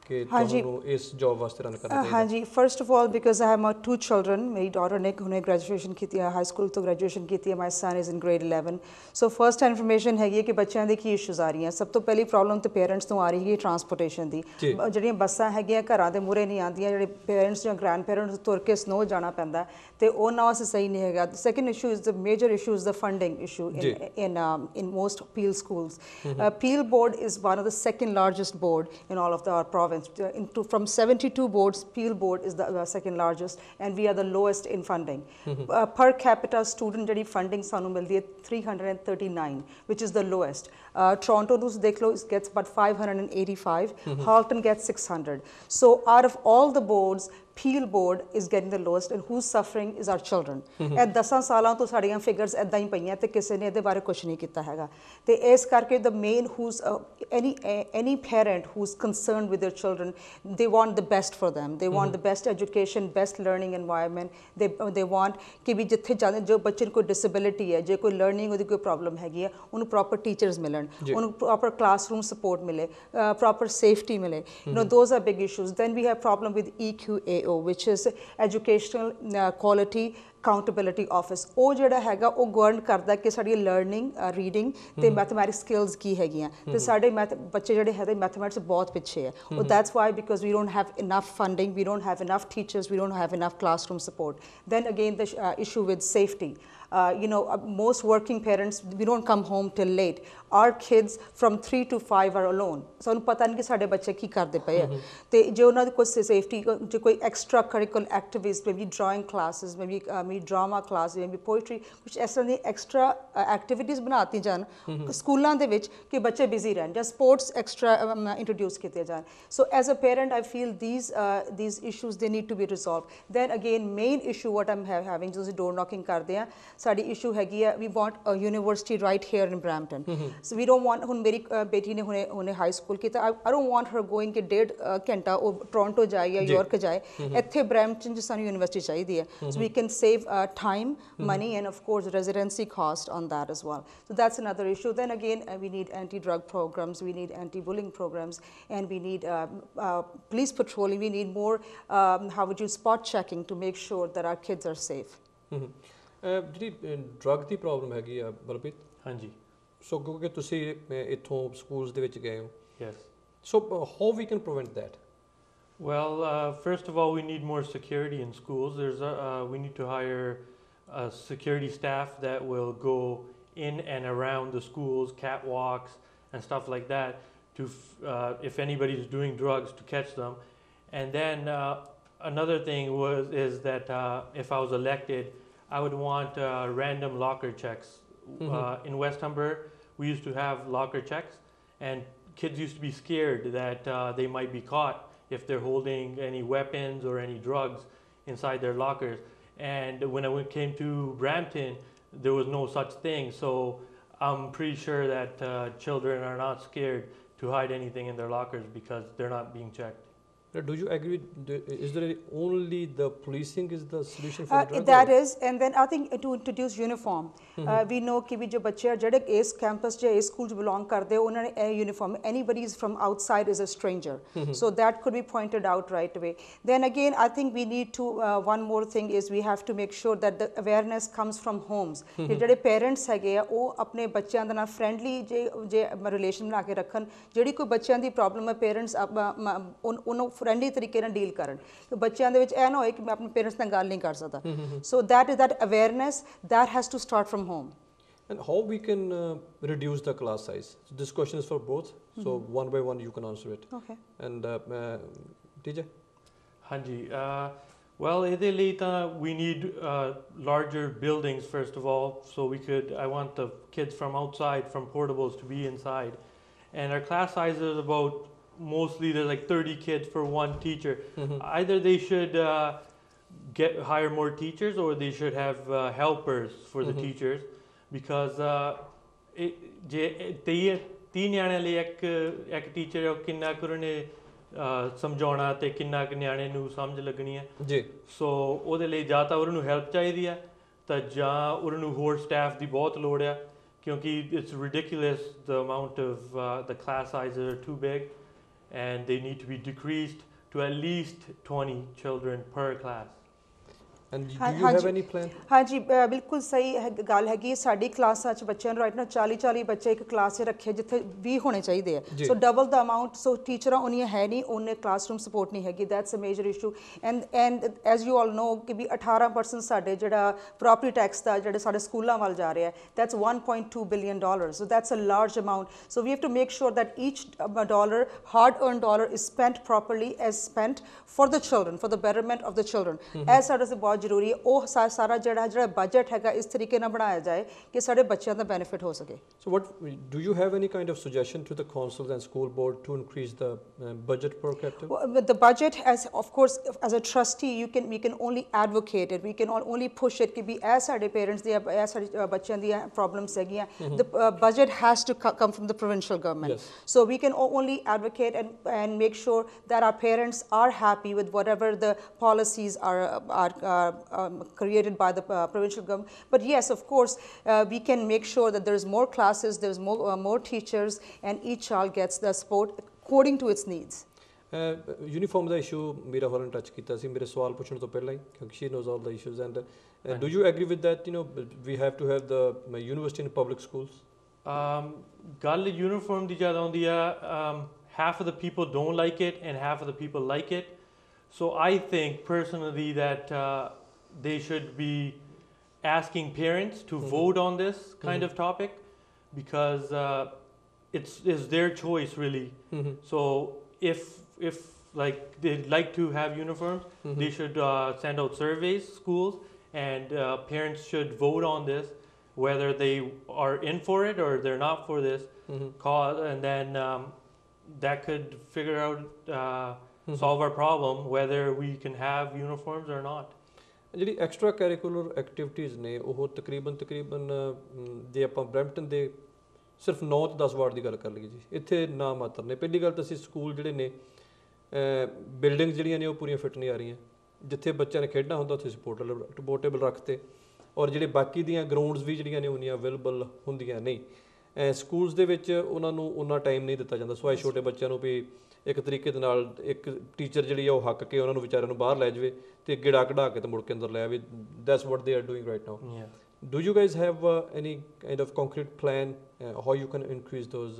ਕਿ ਤੁਹਾਨੂੰ ਇਸ job ਵਾਸਤੇ run ਕਰਨਾ ਚਾਹੀਦਾ? ਹਾਂਜੀ, first of all because I have my 2 children. ਮੇਰੀ daughter ਨੇ ਹੁਣੇ ਗ੍ਰੈਜੂਏਸ਼ਨ ਕੀਤੀ ਹੈ, ਹਾਈ ਸਕੂਲ ਤੋਂ ਗ੍ਰੈਜੂਏਸ਼ਨ ਕੀਤੀ ਹੈ। My son is in grade 11. So first information ਹੈਗੀ ਹੈ ਕਿ ਬੱਚਿਆਂ ਦੇ ਕੀ ਇਸ਼ੂਜ਼ ਆ ਰਹੀਆਂ। ਸਭ ਤੋਂ ਪਹਿਲੀ ਪ੍ਰੋਬਲਮ ਤਾਂ ਪੇਰੈਂਟਸ ਤੋਂ ਆ ਰਹੀ ਹੈ ਟਰਾਂਸਪੋਰਟੇਸ਼ਨ ਦੀ। ਜਿਹੜੀਆਂ ਬੱਸਾਂ ਹੈਗੀਆਂ ਘਰਾਂ ਦੇ ਮੂਹਰੇ ਨਹੀਂ ਆਉਂਦੀਆਂ, ਜਿਹੜੇ ਪੇਰੈਂਟਸ ਜਾਂ ਗ੍ਰੈਂਡ ਪੇਰੈਂਟਸ ਤੁਰ ਕੇ ਸਨੋ ਜਾਣਾ ਪੈਂਦਾ ਤੇ ਉਹ ਨਾ ਵਾਸਤੇ ਸਹੀ ਨਹੀਂ ਹੈਗਾ। Second issue is the major issue is the funding issue in most Peel schools. Peel board is one of the second largest board in all of our province. From 72 boards, Peel board is the second largest, and we are the lowest in funding. Per capita student ਜਿਹੜੀ funding ਸਾਨੂੰ ਮਿਲਦੀ ਹੈ 339, which is the lowest. Toronto ਤੁਸੀਂ ਦੇਖ ਲਓ, gets about 585. Halton gets 600. So out of all the boards, appeal board is getting the lowest and who's suffering is our children. ਇਹ 10 ਸਾਲਾਂ ਤੋਂ ਸਾਡੀਆਂ ਫਿਗਰਸ ਇਦਾਂ ਹੀ ਪਈਆਂ ਤੇ ਕਿਸੇ ਨੇ ਇਹਦੇ ਬਾਰੇ ਕੁਝ ਨਹੀਂ ਕੀਤਾ ਹੈਗਾ ਤੇ ਇਸ ਕਰਕੇ the main who's any parent who's concerned with their children, they want the best for them. They want the best education, best learning environment. They want ਕਿ ਵੀ ਜਿੱਥੇ ਜਾਂਦੇ ਜੋ ਬੱਚੇ ਨੂੰ ਕੋਈ disability ਹੈ, ਜੇ ਕੋਈ learning ਉਹਦੀ ਕੋਈ problem ਹੈਗੀ ਹੈ, ਉਹਨੂੰ proper teachers ਮਿਲਣ, ਉਹਨੂੰ proper classroom support ਮਿਲੇ, proper safety ਮਿਲੇ. Those are big issues. Then we have problem with EQAO, which is Educational Quality Accountability Office. ਉਹ ਜਿਹੜਾ ਹੈਗਾ ਉਹ ਗਵਰਨ ਕਰਦਾ ਕਿ ਸਾਡੀ ਲਰਨਿੰਗ ਰੀਡਿੰਗ ਤੇ ਮੈਥਮੈਟਿਕਸ ਸਕਿੱਲਸ ਕੀ ਹੈਗੀਆਂ ਤੇ ਸਾਡੇ ਬੱਚੇ ਜਿਹੜੇ ਹੈਗੇ ਮੈਥਮੈਟਿਕਸ ਬਹੁਤ ਪਿੱਛੇ ਹੈ ਉਹ that's why because we don't have enough funding, we don't have enough teachers, we don't have enough classroom support. Then again the issue with safety. Most working parents, we don't come home till late. Our kids from 3 to 5 are alone. ਸਾਨੂੰ ਪਤਾ ਨਹੀਂ ਕਿ ਸਾਡੇ ਬੱਚੇ ਕੀ ਕਰਦੇ ਪਏ ਆ ਤੇ ਜੇ ਉਹਨਾਂ ਦੀ ਕੋਈ ਸੇਫਟੀ ਜੇ ਕੋਈ extra curricular activities maybe drawing classes maybe drama class maybe poetry ਕੁਝ ਇਸ ਤਰ੍ਹਾਂ ਦੀ ਐਕਸਟਰਾ ਐਕਟੀਵਿਟੀਜ਼ ਬਣਾਤੀ ਜਾਣ ਸਕੂਲਾਂ ਦੇ ਵਿੱਚ ਕਿ ਬੱਚੇ ਬਿਜ਼ੀ ਰਹਿਣ ਜਾਂ ਸਪੋਰਟਸ ਐਕਸਟਰਾ ਇੰਟਰੋਡਿਊਸ ਕੀਤੇ ਜਾਣ so as a parent I feel these issues they need to be resolved. Then again main issue what I'm having ਤੁਸੀਂ ਡੋਰ ਨੌਕਿੰਗ ਕਰਦੇ ਆ ਸਾਡੀ ਇਸ਼ੂ ਹੈਗੀ ਆ we want a university right here in Brampton. So we don't want ਹੁਣ ਮੇਰੀ ਬੇਟੀ ਨੇ ਹੁਣੇ ਹਾਈ ਸਕੂਲ ਕੀਤਾ I don't want her going ਕਿ 1.5 ਘੰਟਾ ਉਹ ਟੋਰਾਂਟੋ ਜਾਏ ਜਾਂ ਯਾਰਕ ਜਾਏ ਇੱਥੇ ਬ੍ਰੈਂਪਟਨ 'ਚ ਸਾਨੂੰ ਯੂਨੀਵਰਸਿਟੀ ਚਾਹੀਦੀ ਹੈ so we can save time, money and of course residency cost on that as well. So that's another issue. Then again we need anti-drug programs, we need anti-bullying programs and we need police patrolling, we need more how would you spot checking to make sure that our kids are safe. ਜਿਹੜੀ drug ਦੀ problem ਹੈਗੀ ਆ ਬਲਪ੍ਰੀਤ ਹਾਂਜੀ ਸੋ ਕਿਉਂਕਿ ਤੁਸੀਂ ਇੱਥੋਂ schools ਦੇ ਵਿੱਚ ਗਏ ਹੋ yes so how we can prevent that Well, first of all, we need more security in schools. We need to hire security staff that will go in and around the schools, catwalks and stuff like that, to if anybody is doing drugs, to catch them. And then another thing is that if I was elected, I would want random locker checks. In West Humber, we used to have locker checks, and kids used to be scared that they might be caught if they're holding any weapons or any drugs inside their lockers. And when I came to Brampton, there was no such thing. So I'm pretty sure that children are not scared to hide anything in their lockers because they're not being checked. Do you agree? Is there only the policing is the solution for the drug? That is, and then I think to introduce uniform. We know कि भी जो बच्चे ਜਿਹੜੇ ਇਸ campus ਜਾਂ ਇਸ school 'ਚ belong ਕਰਦੇ ਉਹਨਾਂ ਨੇ ਇਹ uniform. Anybody is from outside is a stranger. So that could be pointed out right away. Then again, I think we need to one more thing is we have to make sure that the awareness comes from homes. ਜਿਹੜੇ parents ਹੈਗੇ ਆ ਉਹ ਆਪਣੇ ਬੱਚਿਆਂ ਦੇ ਨਾਲ friendly ਜੇ relation ਬਣਾ ਕੇ ਰੱਖਣ ਜਿਹੜੀ ਕੋਈ ਬੱਚਿਆਂ ਦੀ problem ਹੈ parents ਉਹਨੂੰ friendly ਤਰੀਕੇ ਨਾਲ ਡੀਲ ਕਰਨ ਤੇ ਬੱਚਿਆਂ ਦੇ ਵਿੱਚ ਇਹ ਨਾ ਹੋਏ ਕਿ ਮੈਂ ਆਪਣੇ ਪੇਰੈਂਟਸ ਨਾਲ ਗੱਲ ਨਹੀਂ ਕਰ ਸਕਦਾ so that awareness that has to start from home. And how we can reduce the class size? So this question is for both, so one by one you can answer it. Okay. And TJ? Hanji, well, ਇਹਦੇ ਲਈ ਤਾਂ we need larger buildings first of all, so I want the kids from outside, from portables, to be inside. And our class size is about mostly there's like 30 kids for one teacher. Either they should hire more teachers or they should have helpers for the teachers because तीन ਨਿਆਣਿਆਂ ਲਈ ਇੱਕ teacher ਕਿੰਨਾ ਕੁ ਉਹਨੇ ਸਮਝਾਉਣਾ ਤੇ ਕਿੰਨਾ ਕੁ ਨਿਆਣੇ ਨੂੰ ਸਮਝ ਲੱਗਣੀ ਹੈ ਜੀ ਸੋ ਉਹਦੇ ਲਈ ਜਾਂ ਤਾਂ ਉਹਨਾਂ ਨੂੰ ਹੈਲਪ ਚਾਹੀਦੀ ਹੈ ਤਾਂ ਜਾਂ ਉਹਨਾਂ ਨੂੰ ਹੋਰ ਸਟਾਫ ਦੀ ਬਹੁਤ ਲੋੜ ਆ ਕਿਉਂਕਿ it's ridiculous the amount of the class sizes are too big and they need to be decreased to at least 20 children per class. And do you have any plan? ਹਾਂਜੀ ਬਿਲਕੁਲ ਸਹੀ ਗੱਲ ਹੈਗੀ ਸਾਡੀ ਕਲਾਸਾਂ 'ਚ ਬੱਚਿਆਂ ਨੂੰ ਰਾਈਟ ਨਾ 40 ਬੱਚੇ ਇੱਕ ਕਲਾਸ 'ਚ ਰੱਖੇ ਜਿੱਥੇ 20 ਹੋਣੇ ਚਾਹੀਦੇ ਆ ਸੋ ਡਬਲ ਦਾ ਅਮਾਊਂਟ ਸੋ ਟੀਚਰਾਂ ਉਹਨੀਆਂ ਹੈ ਨਹੀਂ ਉਹਨੇ ਕਲਾਸਰੂਮ ਸਪੋਰਟ ਨਹੀਂ ਹੈਗੀ that's a major issue and as you all know ਕਿ ਵੀ 18% ਸਾਡੇ ਜਿਹੜਾ ਪ੍ਰੋਪਰਟੀ ਟੈਕਸ ਦਾ ਜਿਹੜੇ ਸਾਡੇ ਸਕੂਲਾਂ ਵੱਲ ਜਾ ਰਿਹਾ that's $1.2 billion so that's a large amount so we have to make sure that each dollar hard earned dollar is spent properly as spent for the children for the betterment of the children as ਸਾਡਾ ਬਹੁਤ ਬਹੁਤ ਜ਼ਰੂਰੀ ਹੈ ਉਹ ਸਾਰਾ ਜਿਹੜਾ budget ਹੈਗਾ ਇਸ ਤਰੀਕੇ ਨਾਲ ਬਣਾਇਆ ਜਾਏ ਕਿ ਸਾਡੇ ਬੱਚਿਆਂ ਦਾ ਬੈਨੀਫਿਟ ਹੋ ਸਕੇ So what do you have any kind of suggestion to the councils and school board to increase the budget per capita? Well, the budget, as of course, as a trustee, we can only advocate it. We can only push it. कि भी as our parents दिया, as our बच्चों दिया problems है गया. The budget has to come from the provincial government. Yes. So we can only advocate and make sure that our parents are happy with whatever the policies are created by the provincial government. But yes, of course, we can make sure that there is more classes, there is more teachers, and each child gets the support according to its needs. Uniform the issue ਮੇਰਾ ਹੋਰਾਂ ਨੇ touch ਕੀਤਾ ਸੀ ਮੇਰੇ ਸਵਾਲ ਪੁੱਛਣ ਤੋਂ ਪਹਿਲਾਂ ਹੀ ਕਿਉਂਕਿ she knows all the issues and do you agree with that we have to have the university in public schools? ਗੱਲ uniform ਦੀ ਜ਼ਿਆਦਾ ਆਉਂਦੀ ਆ half of the people don't like it and half of the people like it. So I think personally that they should be asking parents to vote on this kind of topic because it's their choice really. So if like they'd like to have uniforms, they should send out surveys, schools, and parents should vote on this, whether they are in for it or they're not for this cause, and then that could figure out solve our problem whether we can have uniforms or not. ਜਿਹੜੀ extra ਕੈਰੀਕੂਲਰ activities ਨੇ ਉਹ ਤਕਰੀਬਨ ਜੇ ਆਪਾਂ Brampton ਦੇ ਸਿਰਫ 9 ਤੋਂ 10 ward ਦੀ ਗੱਲ ਕਰ ਲਈਏ ਜੀ ਇੱਥੇ ਨਾ ਮਾਤਰ ਨੇ ਪਹਿਲੀ ਗੱਲ ਤਾਂ ਅਸੀਂ ਸਕੂਲ ਜਿਹੜੇ ਨੇ ਬਿਲਡਿੰਗਸ ਜਿਹੜੀਆਂ ਨੇ ਉਹ ਪੂਰੀਆਂ ਫਿੱਟ ਨਹੀਂ ਆ ਰਹੀਆਂ ਜਿੱਥੇ ਬੱਚਿਆਂ ਨੇ ਖੇਡਣਾ ਹੁੰਦਾ ਉੱਥੇ ਸਪੋਰਟੇਬਲ ਰੱਖਤੇ ਔਰ ਜਿਹੜੇ ਬਾਕੀ ਦੀਆਂ ਗਰਾਊਂਡਸ ਵੀ ਜਿਹੜੀਆਂ ਨੇ ਉਹਨੀਆਂ ਅਵੇਲੇਬਲ ਹੁੰਦੀਆਂ ਨਹੀਂ ਸਕੂਲਸ ਦੇ ਵਿੱਚ ਉਹਨਾਂ ਨੂੰ ਉਨਾ ਟਾਈਮ ਨਹੀਂ ਦਿੱਤਾ ਜਾਂਦਾ ਸੋ ਛੋਟੇ ਬੱਚਿਆਂ ਨੂੰ ਵੀ ਇੱਕ ਤਰੀਕੇ ਦੇ ਨਾਲ ਇੱਕ ਟੀਚਰ ਜਿਹੜੀ ਆ ਉਹ ਹੱਕ ਕੇ ਉਹਨਾਂ ਨੂੰ ਵਿਚਾਰਿਆਂ ਨੂੰ ਬਾਹਰ ਲੈ ਜਾਵੇ ਤੇ ਗਿੜਾ ਕਢਾ ਕੇ ਤੇ ਮੁੜ ਕੇ ਅੰਦਰ ਲੈ ਆਵੇ that's what they are doing right now Do you guys have any kind of concrete plan how you can increase those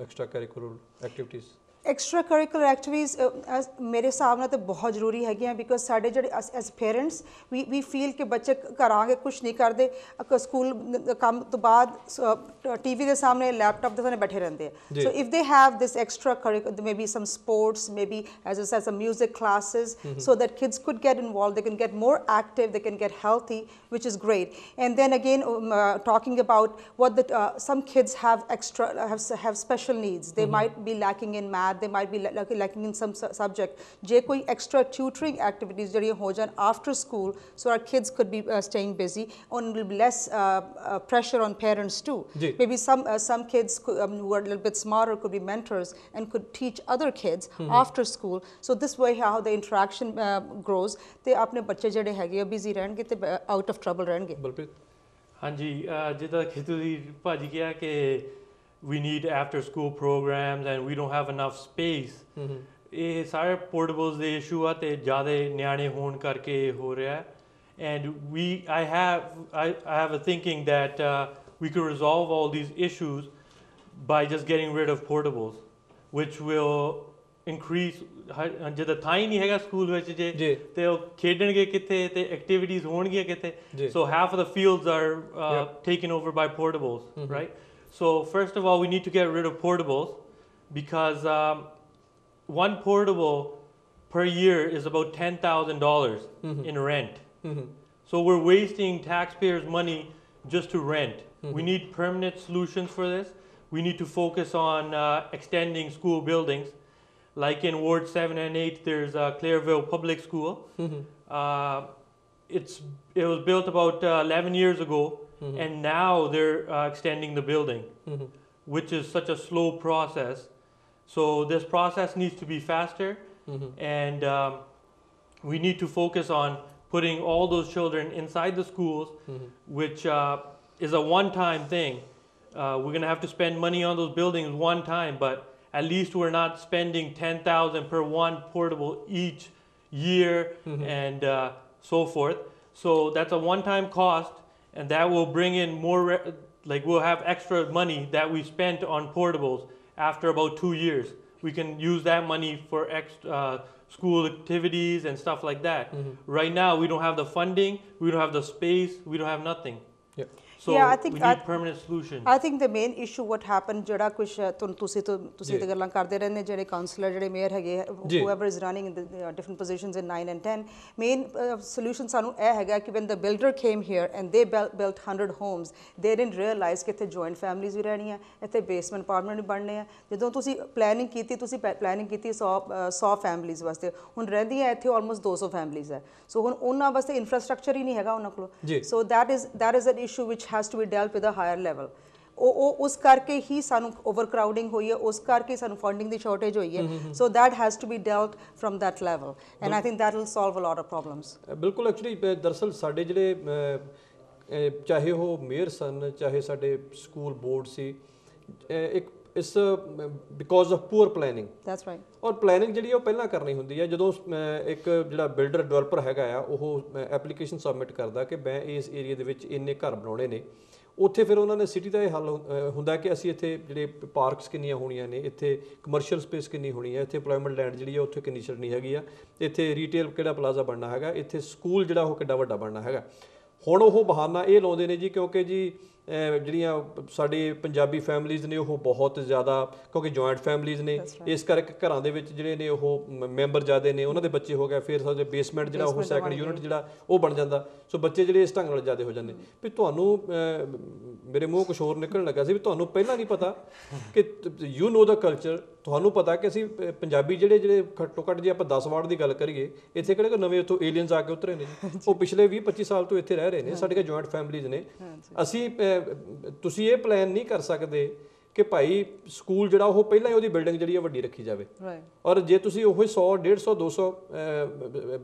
extracurricular activities? Extracurricular activities ਮੇਰੇ ਹਿਸਾਬ ਨਾਲ ਤਾਂ ਬਹੁਤ ਜ਼ਰੂਰੀ ਹੈਗੀਆਂ ਬਿਕੋਜ਼ ਸਾਡੇ ਜਿਹੜੇ ਐਸ ਪੇਰੈਂਟਸ ਵੀ ਫੀਲ ਕਿ ਬੱਚੇ ਘਰ ਆ ਕੇ ਕੁਛ ਨਹੀਂ ਕਰਦੇ ਸਕੂਲ ਕੰਮ ਤੋਂ ਬਾਅਦ ਟੀਵੀ ਦੇ ਸਾਹਮਣੇ ਲੈਪਟਾਪ ਦੇ ਸਾਹਮਣੇ ਬੈਠੇ ਰਹਿੰਦੇ ਆ so if they have this extra curricular maybe some sports maybe as a some music classes so that kids could get involved, they can get more active, they can get healthy, which is great. And then again talking about what some kids have special needs. They might be lacking in math, they might be lacking in some subject. Je koi extra tutoring activities jehdiyan ho jaan after school so our kids could be staying busy and will be less pressure on parents too. Maybe some kids who are a little bit smarter could be mentors and could teach other kids after school. So this way how the interaction grows te apne bacche jehde hege busy rehnge te out of trouble rehnge. Balpreet? ਹਾਂਜੀ ਜਿੱਦਾਂ ਕਿ ਤੁਸੀਂ ਭਾਜੀ ਕਿਹਾ ਕਿ we need after school programs and we don't have enough space. ਇਹ ਸਾਰੇ portables ਦੇ issue ਆ ਤੇ ਜ਼ਿਆਦਾ ਨਿਆਣੇ ਹੋਣ ਕਰਕੇ ਹੋ ਰਿਹਾ and I have a thinking that we could resolve all these issues by just getting rid of portables which will increase ਜਦੋਂ ਥਾਂ ਨਹੀਂ ਹੈਗਾ ਸਕੂਲ ਵਿੱਚ ਜੇ ਤੇ ਉਹ ਖੇਡਣਗੇ ਕਿੱਥੇ ਤੇ ਐਕਟੀਵਿਟੀਜ਼ ਹੋਣਗੀਆਂ ਕਿੱਥੇ so half of the fields are taken over by portables right. So first of all, we need to get rid of portables because one portable per year is about $10,000 in rent. So we're wasting taxpayers' money just to rent. We need permanent solutions for this. We need to focus on extending school buildings. Like in Ward 7 and 8, there's Clairville Public School. It was built about 11 years ago. And now they're extending the building, which is such a slow process. So this process needs to be faster, and we need to focus on putting all those children inside the schools, which is a one-time thing. We're going to have to spend money on those buildings one time, but at least we're not spending $10,000 per one portable each year and so forth. So that's a one-time cost. And that will bring in more, we'll have extra money that we spent on portables after about 2 years. We can use that money for extra school activities and stuff like that. Right now, we don't have the funding, we don't have the space, we don't have nothing. So yeah, we need permanent solutions. I think the main issue what happened ਜਿਹੜਾ ਕੁਝ ਤੁਸੀਂ ਤੇ ਗੱਲਾਂ ਕਰਦੇ ਰਹਿੰਦੇ ਜਿਹੜੇ councillor ਜਿਹੜੇ mayor ਹੈਗੇ whoever is running in the different positions in 9 and 10 main solution ਸਾਨੂੰ ਇਹ ਹੈਗਾ ਕਿ when the builder came here and they built 100 homes they didn't realize ਕਿ ਇੱਥੇ joint families ਵੀ ਰਹਿਣੀਆਂ ਇੱਥੇ basement apartment ਵੀ ਬਣਨੇ ਆ ਜਦੋਂ ਤੁਸੀਂ planning ਕੀਤੀ 100 families ਵਾਸਤੇ ਹੁਣ ਰਹਿੰਦੀਆਂ ਇੱਥੇ almost 200 families ਹੈ ਸੋ ਹੁਣ ਉਹਨਾਂ ਵਾਸਤੇ infrastructure ਹੀ ਨਹੀਂ ਹੈਗਾ ਉਹਨਾਂ ਕੋਲ so that is an issue which has to be dealt with a higher level ਉਹ ਉਸ ਕਰਕੇ ਹੀ ਸਾਨੂੰ overcrowding ਹੋਈ ਹੈ ਉਸ ਕਰਕੇ ਸਾਨੂੰ funding ਦੀ shortage ਹੋਈ ਹੈ so that has to be dealt from that level and I think that will solve a lot of problems ਬਿਲਕੁਲ ਐਕਚੁਅਲੀ ਦਰਅਸਲ ਸਾਡੇ ਜਿਹੜੇ ਚਾਹੇ ਉਹ ਮੇਅਰ ਸਨ ਚਾਹੇ ਸਾਡੇ ਸਕੂਲ ਬੋਰਡ ਸੀ ਇੱਕ ਇਸ because of poor planning that's right ਔਰ ਪਲੈਨਿੰਗ ਜਿਹੜੀ ਉਹ ਪਹਿਲਾਂ ਕਰਨੀ ਹੁੰਦੀ ਹੈ ਜਦੋਂ ਇੱਕ ਜਿਹੜਾ ਬਿਲਡਰ ਡਿਵੈਲਪਰ ਹੈਗਾ ਆ ਉਹ ਐਪਲੀਕੇਸ਼ਨ ਸਬਮਿਟ ਕਰਦਾ ਕਿ ਮੈਂ ਇਸ ਏਰੀਆ ਦੇ ਵਿੱਚ ਇੰਨੇ ਘਰ ਬਣਾਉਣੇ ਨੇ ਉੱਥੇ ਫਿਰ ਉਹਨਾਂ ਨੇ ਸਿਟੀ ਦਾ ਇਹ ਹੱਲ ਹੁੰਦਾ ਕਿ ਅਸੀਂ ਇੱਥੇ ਜਿਹੜੇ ਪਾਰਕਸ ਕਿੰਨੀਆਂ ਹੋਣੀਆਂ ਨੇ ਇੱਥੇ ਕਮਰਸ਼ੀਅਲ ਸਪੇਸ ਕਿੰਨੀ ਹੋਣੀ ਹੈ ਇੱਥੇ ਇੰਪਲੋਇਮੈਂਟ ਲੈਂਡ ਜਿਹੜੀ ਹੈ ਉੱਥੇ ਕਿੰਨੀ ਛੱਡਣੀ ਹੈਗੀ ਆ ਇੱਥੇ ਰੀਟੇਲ ਕਿਹੜਾ ਪਲਾਜ਼ਾ ਬਣਨਾ ਹੈਗਾ ਇੱਥੇ ਸਕੂਲ ਜਿਹੜਾ ਉਹ ਕਿੱਡਾ ਵੱਡਾ ਬਣਨਾ ਹੈਗਾ ਹੁਣ ਉਹ ਬਹਾਨਾ ਇਹ ਲਾਉਂਦੇ ਨੇ ਜੀ ਕਿਉਂਕਿ ਜੀ ਜਿਹੜੀਆਂ ਸਾਡੇ ਪੰਜਾਬੀ ਫੈਮਿਲੀਜ਼ ਨੇ ਉਹ ਬਹੁਤ ਜ਼ਿਆਦਾ ਕਿਉਂਕਿ ਜੁਆਇੰਟ ਫੈਮਿਲੀਜ਼ ਨੇ ਇਸ ਕਰਕੇ ਘਰਾਂ ਦੇ ਵਿੱਚ ਜਿਹੜੇ ਨੇ ਉਹ ਮੈਂਬਰ ਜ਼ਿਆਦਾ ਨੇ ਉਹਨਾਂ ਦੇ ਬੱਚੇ ਹੋ ਗਏ ਫਿਰ ਸਾਡੇ ਬੇਸਮੈਂਟ ਜਿਹੜਾ ਉਹ ਸੈਕੰਡ ਯੂਨਿਟ ਜਿਹੜਾ ਉਹ ਬਣ ਜਾਂਦਾ ਸੋ ਬੱਚੇ ਜਿਹੜੇ ਇਸ ਢੰਗ ਨਾਲ ਜ਼ਿਆਦਾ ਹੋ ਜਾਂਦੇ ਵੀ ਤੁਹਾਨੂੰ ਮੇਰੇ ਮੂੰਹ ਕੁਛ ਹੋਰ ਨਿਕਲਣ ਲੱਗਾ ਸੀ ਵੀ ਤੁਹਾਨੂੰ ਪਹਿਲਾਂ ਨਹੀਂ ਪਤਾ ਕਿ ਯੂ ਨੋ ਦਾ ਕਲਚਰ ਤੁਹਾਨੂੰ ਪਤਾ ਕਿ ਅਸੀਂ ਪੰਜਾਬੀ ਜਿਹੜੇ ਘੱਟੋ ਘੱਟ ਜੇ ਆਪਾਂ 10 ਵਾਰਡ ਦੀ ਗੱਲ ਕਰੀਏ ਇੱਥੇ ਕਿਹੜੇ ਨਵੇਂ ਉੱਥੋਂ ਏਲੀਅਨਸ ਆ ਕੇ ਉਤਰੇ ਨੇ ਜੀ ਉਹ ਪਿਛਲੇ 20-25 ਸਾਲ ਤੋਂ ਇੱਥੇ ਰਹਿ ਰਹੇ ਨੇ ਸਾਡੇ ਕੋਲ ਜੁਆਇੰਟ ਫੈਮਿਲੀਜ਼ ਨੇ ਅਸੀਂ ਤੁਸੀਂ ਇਹ ਪਲਾਨ ਨਹੀਂ ਕਰ ਸਕਦੇ ਕਿ ਭਾਈ ਸਕੂਲ ਜਿਹੜਾ ਉਹ ਪਹਿਲਾਂ ਹੀ ਉਹਦੀ ਬਿਲਡਿੰਗ ਜਿਹੜੀ ਆ ਵੱਡੀ ਰੱਖੀ ਜਾਵੇ ਔਰ ਜੇ ਤੁਸੀਂ ਉਹ 100 150 200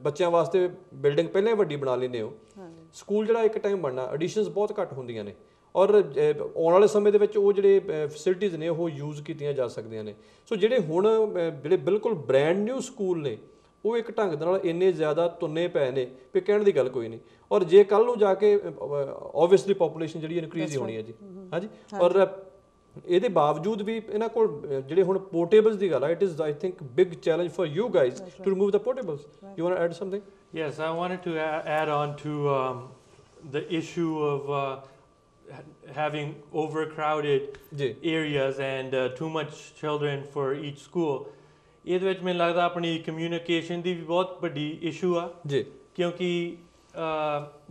ਬੱਚਿਆਂ ਵਾਸਤੇ ਬਿਲਡਿੰਗ ਪਹਿਲਾਂ ਹੀ ਵੱਡੀ ਬਣਾ ਲੈਂਦੇ ਹੋ ਸਕੂਲ ਜਿਹੜਾ ਇੱਕ ਟਾਈਮ ਬਣਨਾ ਐਡੀਸ਼ਨਸ ਬਹੁਤ ਘੱਟ ਹੁੰਦੀਆਂ ਨੇ ਔਰ ਆਉਣ ਵਾਲੇ ਸਮੇਂ ਦੇ ਵਿੱਚ ਉਹ ਜਿਹੜੇ ਫੈਸਿਲਿਟੀਜ਼ ਨੇ ਉਹ ਯੂਜ਼ ਕੀਤੀਆਂ ਜਾ ਸਕਦੀਆਂ ਨੇ ਸੋ ਜਿਹੜੇ ਹੁਣ ਜਿਹੜੇ ਬਿਲਕੁਲ ਬ੍ਰੈਂਡ ਨਿਊ ਸਕੂਲ ਨੇ ਉਹ ਇੱਕ ਢੰਗ ਦੇ ਨਾਲ ਇੰਨੇ ਜ਼ਿਆਦਾ ਤੁੰਨੇ ਪਏ ਨੇ ਵੀ ਕਹਿਣ ਦੀ ਗੱਲ ਕੋਈ ਨਹੀਂ ਔਰ ਜੇ ਕੱਲ ਨੂੰ ਜਾ ਕੇ ਓਬਵੀਅਸਲੀ ਪੋਪੂਲੇਸ਼ਨ ਜਿਹੜੀ ਇਨਕਰੀਜ਼ ਹੀ ਹੋਣੀ ਹੈ ਜੀ ਹਾਂਜੀ ਔਰ ਇਹਦੇ ਬਾਵਜੂਦ ਵੀ ਇਹਨਾਂ ਕੋਲ ਜਿਹੜੇ ਹੁਣ ਪੋਰਟੇਬਲਸ ਦੀ ਗੱਲ ਹੈ it is I think big challenge for you guys to remove the portables you want to add something yes I wanted to add on to the issue of having overcrowded areas and too much children for each school ਇਹਦੇ ਵਿੱਚ ਮੈਨੂੰ ਲੱਗਦਾ ਆਪਣੀ communication ਦੀ ਵੀ ਬਹੁਤ ਵੱਡੀ issue ਆ ਜੀ ਕਿਉਂਕਿ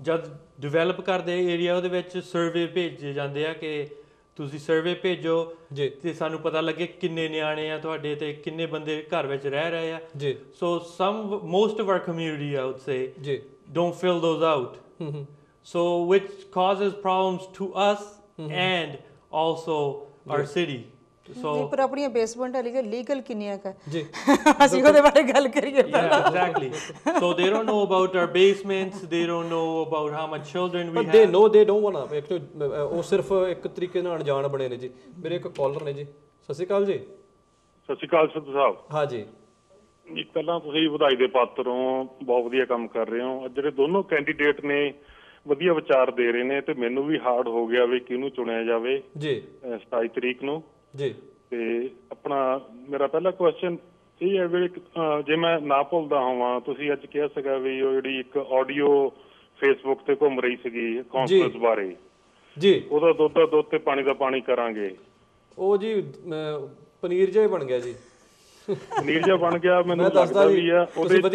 ਜਦ ਡਿਵੈਲਪ ਕਰਦੇ ਏਰੀਆ ਉਹਦੇ ਵਿੱਚ ਸਰਵੇ ਭੇਜੇ ਜਾਂਦੇ ਆ ਕਿ ਤੁਸੀਂ ਸਰਵੇ ਭੇਜੋ ਤੇ ਸਾਨੂੰ ਪਤਾ ਲੱਗੇ ਕਿੰਨੇ ਨਿਆਣੇ ਆ ਤੁਹਾਡੇ ਤੇ ਕਿੰਨੇ ਬੰਦੇ ਘਰ ਵਿੱਚ ਰਹਿ ਰਹੇ ਆ ਜੀ ਸੋ most of our community I would say don't fill those out so which causes problems to us and also our city so ਪਰ ਆਪਣੀਆਂ ਬੇਸਮੈਂਟ ਵਾਲੀ ਲੀਗਲ ਕਿੰਨੀਆਂ ਕ ਜੀ ਅਸੀਂ ਉਹਦੇ ਬਾਰੇ ਗੱਲ ਕਰੀਏ yeah exactly so they don't know about our basements they don't know about how much children we have they know they don't want to ਉਹ ਸਿਰਫ ਇੱਕ ਤਰੀਕੇ ਨਾਲ ਅਣਜਾਣ ਬਣੇ ਨੇ ਜੀ ਮੇਰੇ ਇੱਕ ਕਾਲਰ ਨੇ ਜੀ ਸਤਿ ਸ਼੍ਰੀ ਅਕਾਲ ਜੀ ਸਤਿ ਸ਼੍ਰੀ ਅਕਾਲ ਸਿੱਧੂ ਸਾਹਿਬ ਹਾਂ ਜੀ ਪਹਿਲਾਂ ਤੁਸੀਂ ਵਧਾਈ ਦੇ ਪਾਤਰ ਹੋ ਬਹੁਤ ਵਧੀਆ ਕੰਮ ਕਰ ਰਹੇ ਹੋ ਜਿਹੜੇ ਦੋਨੋਂ ਕੈਂਡੀਡੇਟ ਨੇ ਵਧੀਆ ਵਿਚਾਰ ਦੇ ਰਹੇ ਨੇ ਤੇ ਮੈਨੂੰ ਵੀ ਹਾਰਡ ਹੋ ਗਿਆ ਵੀ ਕਿਹਨੂੰ ਚੁਣਿਆ ਜਾਵੇ ਜੀ 27 ਤਰੀਕ ਨੂੰ ਜੀ ਤੇ ਆਪਣਾ ਮੇਰਾ ਪਹਿਲਾ ਕੁਐਸਚਨ ਇਹ ਹੈ ਵੀ ਜੇ ਮੈਂ ਨਾ ਭੁੱਲਦਾ ਹੋਵਾਂ ਤੁਸੀਂ ਅੱਜ ਕਿਹਾ ਸੀਗਾ ਵੀ ਉਹ ਜਿਹੜੀ ਇੱਕ ਆਡੀਓ ਫੇਸਬੁੱਕ ਤੇ ਘੁੰਮ ਰਹੀ ਸੀਗੀ ਕਾਉਂਸਲਰਸ ਬਾਰੇ ਜੀ ਉਹਦਾ ਦੁੱਧ ਤੇ ਪਾਣੀ ਦਾ ਪਾਣੀ ਕਰਾਂਗੇ ਉਹ ਜੀ ਪਨੀਰ ਜਿਹਾ ਬਣ ਗਿਆ ਜੀ ਪਨੀਰ ਜਿਹਾ ਬਣ ਗਿਆ ਮੈਨੂੰ ਲੱਗਦਾ ਵੀ ਆ ਉਹਦੇ ਵਿੱਚ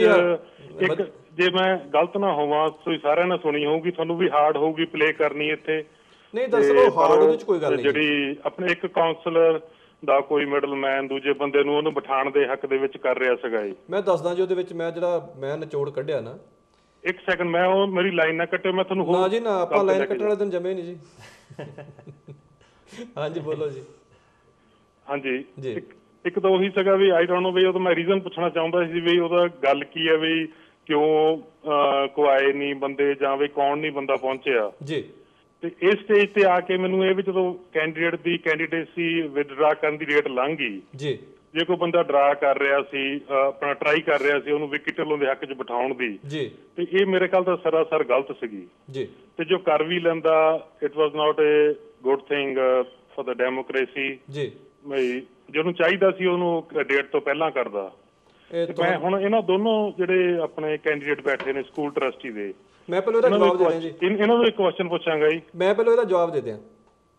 ਇੱਕ ਜੇ ਮੈਂ ਗਲਤ ਨਾ ਹੋਵਾਂ ਤੁਸੀਂ ਸਾਰਿਆਂ ਨੇ ਸੁਣੀ ਹੋਊਗੀ ਤੁਹਾਨੂੰ ਵੀ ਹਾਰਡ ਹੋਊਗੀ ਪਲੇ ਕਰਨੀ ਇੱਥੇ ਨਹੀਂ ਦਰਅਸਲ ਉਹ ਹਾਰਡ ਉਹਦੇ ਚ ਕੋਈ ਗੱਲ ਨਹੀਂ ਜਿਹੜੀ ਆਪਣੇ ਇੱਕ ਕਾਉਂਸਲਰ ਦਾ ਕੋਈ ਮਿਡਲਮੈਨ ਦੂਜੇ ਬੰਦੇ ਨੂੰ ਉਹਨੂੰ ਬਿਠਾਉਣ ਦੇ ਹੱਕ ਦੇ ਵਿੱਚ ਕਰ ਰਿਹਾ ਸੀਗਾ ਜੀ ਮੈਂ ਦੱਸਦਾ ਜੀ ਉਹਦੇ ਵਿੱਚ ਮੈਂ ਨਿਚੋੜ ਕੱਢਿਆ ਨਾ ਇੱਕ ਸੈਕਿੰਡ ਮੈਂ ਉਹ ਮੇਰੀ ਲਾਈਨ ਨਾ ਕੱਟੇ ਮੈਂ ਤੁਹਾਨੂੰ ਨਾ ਜੀ ਨਾ ਆਪਾਂ ਲਾਈਨ ਕੱਟਣ ਵਾਲੇ ਦਿਨ ਜਮੇ ਨਹੀਂ ਜੀ ਹਾਂਜੀ ਬੋਲੋ ਜੀ ਹਾਂਜੀ ਜੀ ਇੱਕ ਤਾਂ ਉਹੀ ਸੀਗਾ ਵੀ ਆਈ ਡੋਨਟ ਨੋ ਵੀ ਉਹ ਤਾਂ ਮੈਂ ਰੀਜ਼ਨ ਪੁੱਛਣਾ ਚਾਹੁੰਦਾ ਸੀ ਵੀ ਉਹਦਾ ਗੱਲ ਕੀ ਹੈ ਵੀ ਕਿਉਂ ਕੋ ਆਏ ਨਹੀਂ ਬੰਦੇ ਜਾਂ ਵੀ ਕੌਣ ਨਹੀਂ ਬੰਦਾ ਪਹੁੰਚਿਆ ਜੀ ਤੇ ਇਸ ਸਟੇਜ ਤੇ ਆ ਕੇ ਮੈਨੂੰ ਇਹ ਵੀ ਜਦੋਂ ਕੈਂਡੀਡੇਟ ਦੀ ਕੈਂਡੀਡੇਸੀ ਵਿਦਡਰਾ ਕਰਨ ਦੀ ਡੇਟ ਲੰਘ ਗਈ ਜੀ ਜੇ ਕੋਈ ਬੰਦਾ ਡਰਾ ਕਰ ਰਿਹਾ ਸੀ ਆਪਣਾ ਟਰਾਈ ਕਰ ਰਿਹਾ ਸੀ ਉਹਨੂੰ ਵਿਕਟ ਢਿੱਲੋਂ ਦੇ ਹੱਕ 'ਚ ਬਿਠਾਉਣ ਦੀ ਜੀ ਤੇ ਇਹ ਮੇਰੇ ਖਿਆਲ ਤਾਂ ਸਰਾਸਰ ਗਲਤ ਸੀਗੀ ਜੀ ਤੇ ਜੋ ਕਰ ਵੀ ਲੈਂਦਾ it was not A good thing for the democracy ਜੀ ਬਈ ਜਿਹਨੂੰ ਚਾਹੀਦਾ ਸੀ ਉਹਨੂੰ ਡੇਟ ਤੋਂ ਪਹਿਲਾਂ ਕਰਦਾ ਮੈਂ ਹੁਣ ਇਹਨਾਂ ਦੋਨੋਂ ਜਿਹੜੇ ਆਪਣੇ ਕੈਂਡੀਡੇਟ ਬੈਠੇ ਨੇ ਸਕੂਲ ਟਰਸਟੀ ਦੇ, ਮੈਂ ਪਹਿਲਾਂ ਇਹਦਾ ਜਵਾਬ ਦੇ ਦਿਆਂ ਜੀ। ਇਹਨਾਂ ਨੂੰ ਇੱਕ ਕੁਐਸਚਨ ਪੁੱਛਾਂਗਾ ਜੀ। ਮੈਂ ਪਹਿਲਾਂ ਇਹਦਾ ਜਵਾਬ ਦੇ ਦਿਆਂ।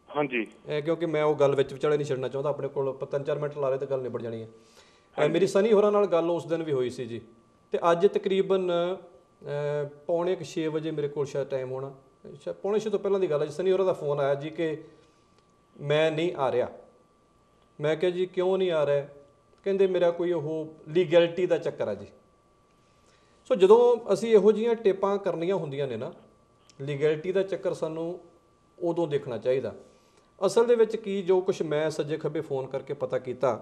ਹਾਂਜੀ, ਕਿਉਂਕਿ ਮੈਂ ਉਹ ਗੱਲ ਵਿੱਚ ਵਿਚਾਲੇ ਨਹੀਂ ਛੱਡਣਾ ਚਾਹੁੰਦਾ, ਆਪਣੇ ਕੋਲ 3-4 ਮਿੰਟ ਲਾ ਲਏ ਤਾਂ ਗੱਲ ਨਿਬੜ ਜਾਣੀ ਹੈ। ਮੇਰੀ ਸਨੀ ਹੋਰਾਂ ਨਾਲ ਗੱਲ ਉਸ ਦਿਨ ਵੀ ਹੋਈ ਸੀ ਜੀ, ਤੇ ਅੱਜ ਤਕਰੀਬਨ 5:45 ਵਜੇ ਮੇਰੇ ਕੋਲ ਸ਼ਾਇਦ ਟਾਈਮ ਹੋਣਾ, 5:45 ਤੋਂ ਪਹਿਲਾਂ ਦੀ ਗੱਲ ਹੈ ਜੀ। ਸਨੀ ਹੋਰਾਂ ਦਾ ਫੋਨ ਆਇਆ ਜੀ ਕਿ ਮੈਂ ਨਹੀਂ ਆ ਰਿਹਾ। ਮੈਂ ਕਿਹਾ ਜੀ ਕਿਉਂ ਨਹੀਂ ਆ ਰਿਹਾ? ਕਹਿੰਦੇ ਮੇਰਾ ਕੋਈ ਉਹ ਲੀਗੈਲਿਟੀ ਦਾ ਚੱਕਰ ਆ ਜੀ। ਸੋ ਜਦੋਂ ਅਸੀਂ ਇਹੋ ਜਿਹੀਆਂ ਟਿਪਾਂ ਕਰਨੀਆਂ ਹੁੰਦੀਆਂ ਨੇ ਨਾ, ਲੀਗੈਲਿਟੀ ਦਾ ਚੱਕਰ ਸਾਨੂੰ ਉਦੋਂ ਦੇਖਣਾ ਚਾਹੀਦਾ। ਅਸਲ ਦੇ ਵਿੱਚ ਕੀ ਜੋ ਕੁਝ ਮੈਂ ਸੱਜੇ ਖੱਬੇ ਫੋਨ ਕਰਕੇ ਪਤਾ ਕੀਤਾ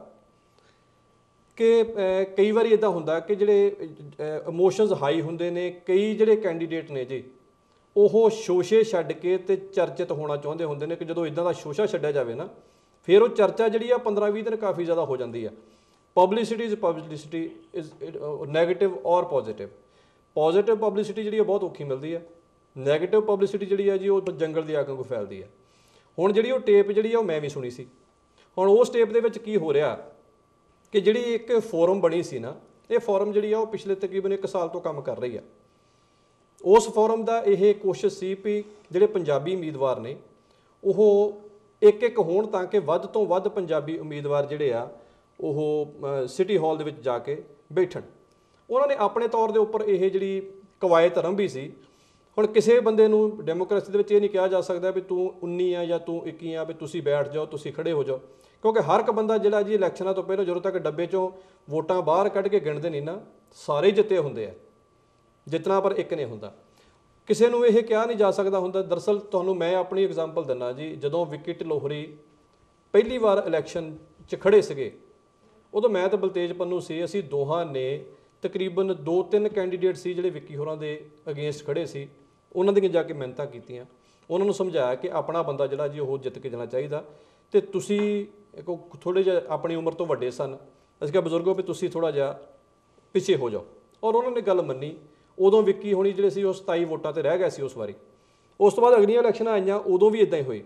ਕਿ ਕਈ ਵਾਰੀ ਇਦਾਂ ਹੁੰਦਾ ਕਿ ਜਿਹੜੇ ਇਮੋਸ਼ਨਸ ਹਾਈ ਹੁੰਦੇ ਨੇ, ਕਈ ਜਿਹੜੇ ਕੈਂਡੀਡੇਟ ਨੇ ਜੀ ਉਹ ਸ਼ੋਸ਼ੇ ਛੱਡ ਕੇ ਤੇ ਚਰਚਿਤ ਹੋਣਾ ਚਾਹੁੰਦੇ ਹੁੰਦੇ ਨੇ ਕਿ ਜਦੋਂ ਇਦਾਂ ਦਾ ਸ਼ੋਸ਼ਾ ਛੱਡਿਆ ਜਾਵੇ ਨਾ, ਫਿਰ ਉਹ ਚਰਚਾ ਜਿਹੜੀ ਆ 15-20 ਦਿਨ ਕਾਫੀ ਜ਼ਿਆਦਾ ਹੋ ਜਾਂਦੀ ਆ। ਪਬਲਿਸਿਟੀ ਇਜ਼ ਨੈਗੇਟਿਵ ਔਰ ਪੋਜ਼ਿਟਿਵ। ਪੋਜ਼ਿਟਿਵ ਪਬਲਿਸਿਟੀ ਜਿਹੜੀ ਆ ਬਹੁਤ ਔਖੀ ਮਿਲਦੀ ਆ, ਨੈਗੇਟਿਵ ਪਬਲਿਸਿਟੀ ਜਿਹੜੀ ਆ ਜੀ ਉਹ ਜੰਗਲ ਦੀ ਅੱਗ ਵਾਂਗੂ ਫੈਲਦੀ ਆ। ਹੁਣ ਜਿਹੜੀ ਉਹ ਟੇਪ ਜਿਹੜੀ ਆ ਉਹ ਮੈਂ ਵੀ ਸੁਣੀ ਸੀ। ਹੁਣ ਉਸ ਟੇਪ ਦੇ ਵਿੱਚ ਕੀ ਹੋ ਰਿਹਾ ਕਿ ਜਿਹੜੀ ਇੱਕ ਫੋਰਮ ਬਣੀ ਸੀ ਨਾ, ਇਹ ਫੋਰਮ ਜਿਹੜੀ ਆ ਉਹ ਪਿਛਲੇ ਤਕਰੀਬਨ 1 ਸਾਲ ਤੋਂ ਕੰਮ ਕਰ ਰਹੀ ਆ। ਉਸ ਫੋਰਮ ਦਾ ਇਹ ਕੋਸ਼ਿਸ਼ ਸੀ ਵੀ ਜਿਹੜੇ ਪੰਜਾਬੀ ਉਮੀਦਵਾਰ ਨੇ ਉਹ ਇੱਕ ਹੋਣ ਤਾਂ ਕਿ ਵੱਧ ਤੋਂ ਵੱਧ ਪੰਜਾਬੀ ਉਮੀਦਵਾਰ ਜਿਹੜੇ ਆ ਉਹ ਸਿਟੀ ਹਾਲ ਦੇ ਵਿੱਚ ਜਾ ਕੇ ਬੈਠਣ। ਉਹਨਾਂ ਨੇ ਆਪਣੇ ਤੌਰ ਦੇ ਉੱਪਰ ਇਹ ਜਿਹੜੀ ਕਵਾਇਤ ਆਰੰਭੀ ਸੀ। ਹੁਣ ਕਿਸੇ ਬੰਦੇ ਨੂੰ ਡੈਮੋਕ੍ਰੇਸੀ ਦੇ ਵਿੱਚ ਇਹ ਨਹੀਂ ਕਿਹਾ ਜਾ ਸਕਦਾ ਵੀ ਤੂੰ 19 ਆ ਜਾਂ ਤੂੰ 21 ਆ ਵੀ ਤੁਸੀਂ ਬੈਠ ਜਾਓ, ਤੁਸੀਂ ਖੜੇ ਹੋ ਜਾਓ, ਕਿਉਂਕਿ ਹਰ ਇੱਕ ਬੰਦਾ ਜਿਹੜਾ ਜੀ ਇਲੈਕਸ਼ਨਾਂ ਤੋਂ ਪਹਿਲਾਂ ਜਦੋਂ ਤੱਕ ਡੱਬੇ 'ਚੋਂ ਵੋਟਾਂ ਬਾਹਰ ਕੱਢ ਕੇ ਗਿਣਦੇ ਨਹੀਂ ਨਾ, ਸਾਰੇ ਜਿੱਤੇ ਹੁੰਦੇ ਆ। ਜਿੱਤਣਾ ਪਰ ਇੱਕ ਨਹੀਂ ਹੁੰਦਾ। ਕਿਸੇ ਨੂੰ ਇਹ ਕਿਹਾ ਨਹੀਂ ਜਾ ਸਕਦਾ ਹੁੰਦਾ। ਦਰਅਸਲ ਤੁਹਾਨੂੰ ਮੈਂ ਆਪਣੀ ਐਗਜ਼ਾਮਪਲ ਦਿੰਦਾ ਜੀ, ਜਦੋਂ ਵਿੱਕੀ ਢਿੱਲੋਂ ਪਹਿਲੀ ਵਾਰ ਇਲੈਕਸ਼ਨ 'ਚ ਖੜੇ ਸੀਗੇ, ਉਦੋਂ ਮੈਂ ਤੇ ਬਲਤੇਜ ਪੰਨੂ ਸੀ, ਅਸੀਂ ਦੋਹਾਂ ਨੇ ਤਕਰੀਬਨ 2-3 ਕੈਂਡੀਡੇਟ ਸੀ ਜਿਹੜੇ ਵਿੱਕੀ ਹੋਰਾਂ ਦੇ ਅਗੇਂਸਟ ਖੜੇ ਸੀ, ਉਹਨਾਂ ਦੀਆਂ ਜਾ ਕੇ ਮਿਹਨਤਾਂ ਕੀਤੀਆਂ, ਉਹਨਾਂ ਨੂੰ ਸਮਝਾਇਆ ਕਿ ਆਪਣਾ ਬੰਦਾ ਜਿਹੜਾ ਜੀ ਉਹ ਜਿੱਤ ਕੇ ਜਾਣਾ ਚਾਹੀਦਾ, ਤੇ ਤੁਸੀਂ ਥੋੜ੍ਹੇ ਜਿਹਾ ਆਪਣੀ ਉਮਰ ਤੋਂ ਵੱਡੇ ਸਨ, ਅਸੀਂ ਕਿਹਾ ਬਜ਼ੁਰਗੋ ਵੀ ਤੁਸੀਂ ਥੋੜ੍ਹਾ ਜਿਹਾ ਪਿੱਛੇ ਹੋ ਜਾਓ, ਔਰ ਉਹਨਾਂ ਨੇ ਗੱਲ ਮੰਨੀ। ਉਦੋਂ ਵਿੱਕੀ ਹੋਣੀ ਜਿਹੜੇ ਸੀ ਉਹ 27 ਵੋਟਾਂ ਤੇ ਰਹਿ ਗਏ ਸੀ ਉਸ ਵਾਰੀ। ਉਸ ਤੋਂ ਬਾਅਦ ਅਗਲੀਆਂ ਇਲੈਕਸ਼ਨਾਂ ਆਈਆਂ, ਉਦੋਂ ਵੀ ਇਦਾਂ ਹੀ ਹੋਈ।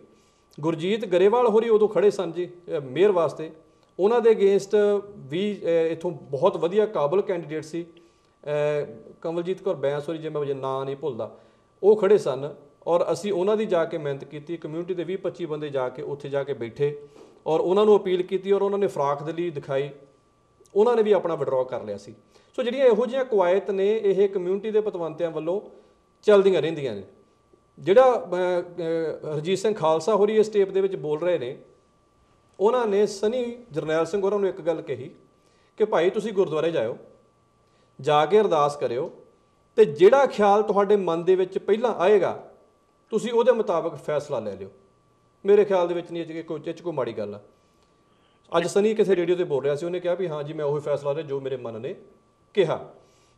ਗੁਰਜੀਤ ਗਰੇਵਾਲ ਹੋਰੀ ਉਦੋਂ ਖੜੇ ਸਨ ਜੀ ਮੇਅਰ ਵਾਸਤੇ, ਉਹਨਾਂ ਦੇ ਅਗੇਂਸਟ ਵੀ ਇੱਥੋਂ ਬਹੁਤ ਵਧੀਆ ਕਾਬਲ ਕੈਂਡੀਡੇਟ ਸੀ, ਕਮਲਜੀਤ ਕੌਰ ਬੈਂਸ ਹੋਰੀ, ਜੇ ਮੈਂ ਨਾਂ ਨਹੀਂ ਭੁੱਲਦਾ, ਉਹ ਖੜੇ ਸਨ। ਔਰ ਅਸੀਂ ਉਹਨਾਂ ਦੀ ਜਾ ਕੇ ਮਿਹਨਤ ਕੀਤੀ, ਕਮਿਊਨਿਟੀ ਦੇ 20-25 ਬੰਦੇ ਜਾ ਕੇ ਉੱਥੇ ਜਾ ਕੇ ਬੈਠੇ ਔਰ ਉਹਨਾਂ ਨੂੰ ਅਪੀਲ ਕੀਤੀ, ਔਰ ਉਹਨਾਂ ਨੇ ਫਰਾਖਦਲੀ ਦਿਖਾਈ, ਉਹਨਾਂ ਨੇ ਵੀ ਆਪਣਾ ਵਿਡਰਾਅ ਕਰ ਲਿਆ ਸੀ। ਸੋ ਜਿਹੜੀਆਂ ਇਹੋ ਜਿਹੀਆਂ ਕਵਾਇਤ ਨੇ ਇਹ ਕਮਿਊਨਿਟੀ ਦੇ ਪਤਵੰਤਿਆਂ ਵੱਲੋਂ ਚੱਲਦੀਆਂ ਰਹਿੰਦੀਆਂ ਨੇ। ਜਿਹੜਾ ਹਰਜੀਤ ਸਿੰਘ ਖਾਲਸਾ ਹੋਰੀ ਇਸ ਟੇਪ ਦੇ ਵਿੱਚ ਬੋਲ ਰਹੇ ਨੇ, ਉਹਨਾਂ ਨੇ ਸਨੀ ਜਰਨੈਲ ਸਿੰਘ ਹੋਰਾਂ ਨੂੰ ਇੱਕ ਗੱਲ ਕਹੀ ਕਿ ਭਾਈ ਤੁਸੀਂ ਗੁਰਦੁਆਰੇ ਜਾਇਓ, ਜਾ ਕੇ ਅਰਦਾਸ ਕਰਿਓ, ਤੇ ਜਿਹੜਾ ਖਿਆਲ ਤੁਹਾਡੇ ਮਨ ਦੇ ਵਿੱਚ ਪਹਿਲਾਂ ਆਏਗਾ ਤੁਸੀਂ ਉਹਦੇ ਮੁਤਾਬਕ ਫੈਸਲਾ ਲੈ ਲਿਓ। ਮੇਰੇ ਖਿਆਲ ਦੇ ਵਿੱਚ ਨਹੀਂ ਇਹ ਕੋਈ ਮਾੜੀ ਗੱਲ ਆ। ਅੱਜ ਸਨੀ ਕਿਸੇ ਰੇਡੀਓ ਤੇ ਬੋਲ ਰਿਹਾ ਸੀ, ਉਹਨੇ ਕਿਹਾ ਵੀ ਹਾਂ ਜੀ ਮੈਂ ਉਹੀ ਫੈਸਲਾ ਲਿਆ ਜੋ ਮੇਰੇ ਮਨ ਨੇ ਕਿਹਾ।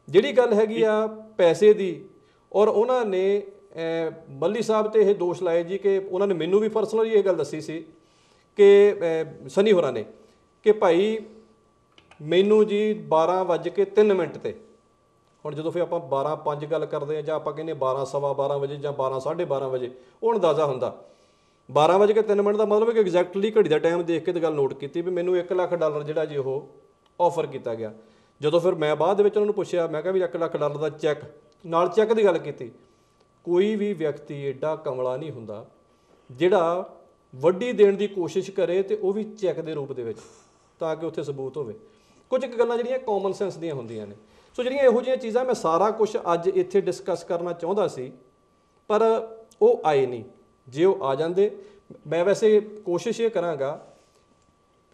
ਜਿਹੜੀ ਗੱਲ ਹੈਗੀ ਆ ਪੈਸੇ ਦੀ, ਔਰ ਉਹਨਾਂ ਨੇ ਮੱਲੀ ਸਾਹਿਬ ਤੇ ਇਹ ਦੋਸ਼ ਲਾਏ ਜੀ ਕਿ ਉਹਨਾਂ ਨੇ ਮੈਨੂੰ ਵੀ ਪਰਸਨਲੀ ਇਹ ਗੱਲ ਦੱਸੀ ਸੀ ਕਿ ਸਨੀ ਹੋਰਾਂ ਨੇ ਕਿ ਭਾਈ ਮੈਨੂੰ ਜੀ 12:03 ਤੇ, ਹੁਣ ਜਦੋਂ ਫਿਰ ਆਪਾਂ 12:05 ਗੱਲ ਕਰਦੇ ਹਾਂ ਜਾਂ ਆਪਾਂ ਕਹਿੰਦੇ 12:15 ਵਜੇ ਜਾਂ 12:30 ਵਜੇ, ਉਹ ਅੰਦਾਜ਼ਾ ਹੁੰਦਾ। 12:03 ਦਾ ਮਤਲਬ ਕਿ ਐਗਜ਼ੈਕਟਲੀ ਘੜੀ ਦਾ ਟਾਈਮ ਦੇਖ ਕੇ ਤੇ ਗੱਲ ਨੋਟ ਕੀਤੀ ਵੀ ਮੈਨੂੰ $1 ਲੱਖ ਜਿਹੜਾ ਜੀ ਉਹ ਆਫਰ ਕੀਤਾ ਗਿਆ। ਜਦੋਂ ਫਿਰ ਮੈਂ ਬਾਅਦ ਦੇ ਵਿੱਚ ਉਹਨਾਂ ਨੂੰ ਪੁੱਛਿਆ, ਮੈਂ ਕਿਹਾ ਵੀ $1 ਲੱਖ ਦਾ ਚੈੱਕ, ਨਾਲ ਚੈੱਕ ਦੀ ਗੱਲ ਕੀਤੀ। ਕੋਈ ਵੀ ਵਿਅਕਤੀ ਐਡਾ ਕਮਲਾ ਨਹੀਂ ਹੁੰਦਾ ਜਿਹੜਾ ਵੱਡੀ ਦੇਣ ਦੀ ਕੋਸ਼ਿਸ਼ ਕਰੇ ਤੇ ਉਹ ਵੀ ਚੈੱਕ ਦੇ ਰੂਪ ਦੇ ਵਿੱਚ, ਤਾਂ ਕਿ ਉੱਥੇ ਸਬੂਤ ਹੋਵੇ। ਕੁਝ ਕੁ ਗੱਲਾਂ ਜਿਹੜੀਆਂ ਕਾਮਨ ਸੈਂਸ ਦੀਆਂ ਹੁੰਦੀਆਂ ਨੇ। ਸੋ ਜਿਹੜੀਆਂ ਇਹੋ ਜਿਹੀਆਂ ਚੀਜ਼ਾਂ ਮੈਂ ਸਾਰਾ ਕੁਝ ਅੱਜ ਇੱਥੇ ਡਿਸਕਸ ਕਰਨਾ ਚਾਹੁੰਦਾ ਸੀ, ਪਰ ਉਹ ਆਏ ਨਹੀਂ। ਜੇ ਉਹ ਆ ਜਾਂਦੇ, ਮੈਂ ਵੈਸੇ ਕੋਸ਼ਿਸ਼ ਇਹ ਕਰਾਂਗਾ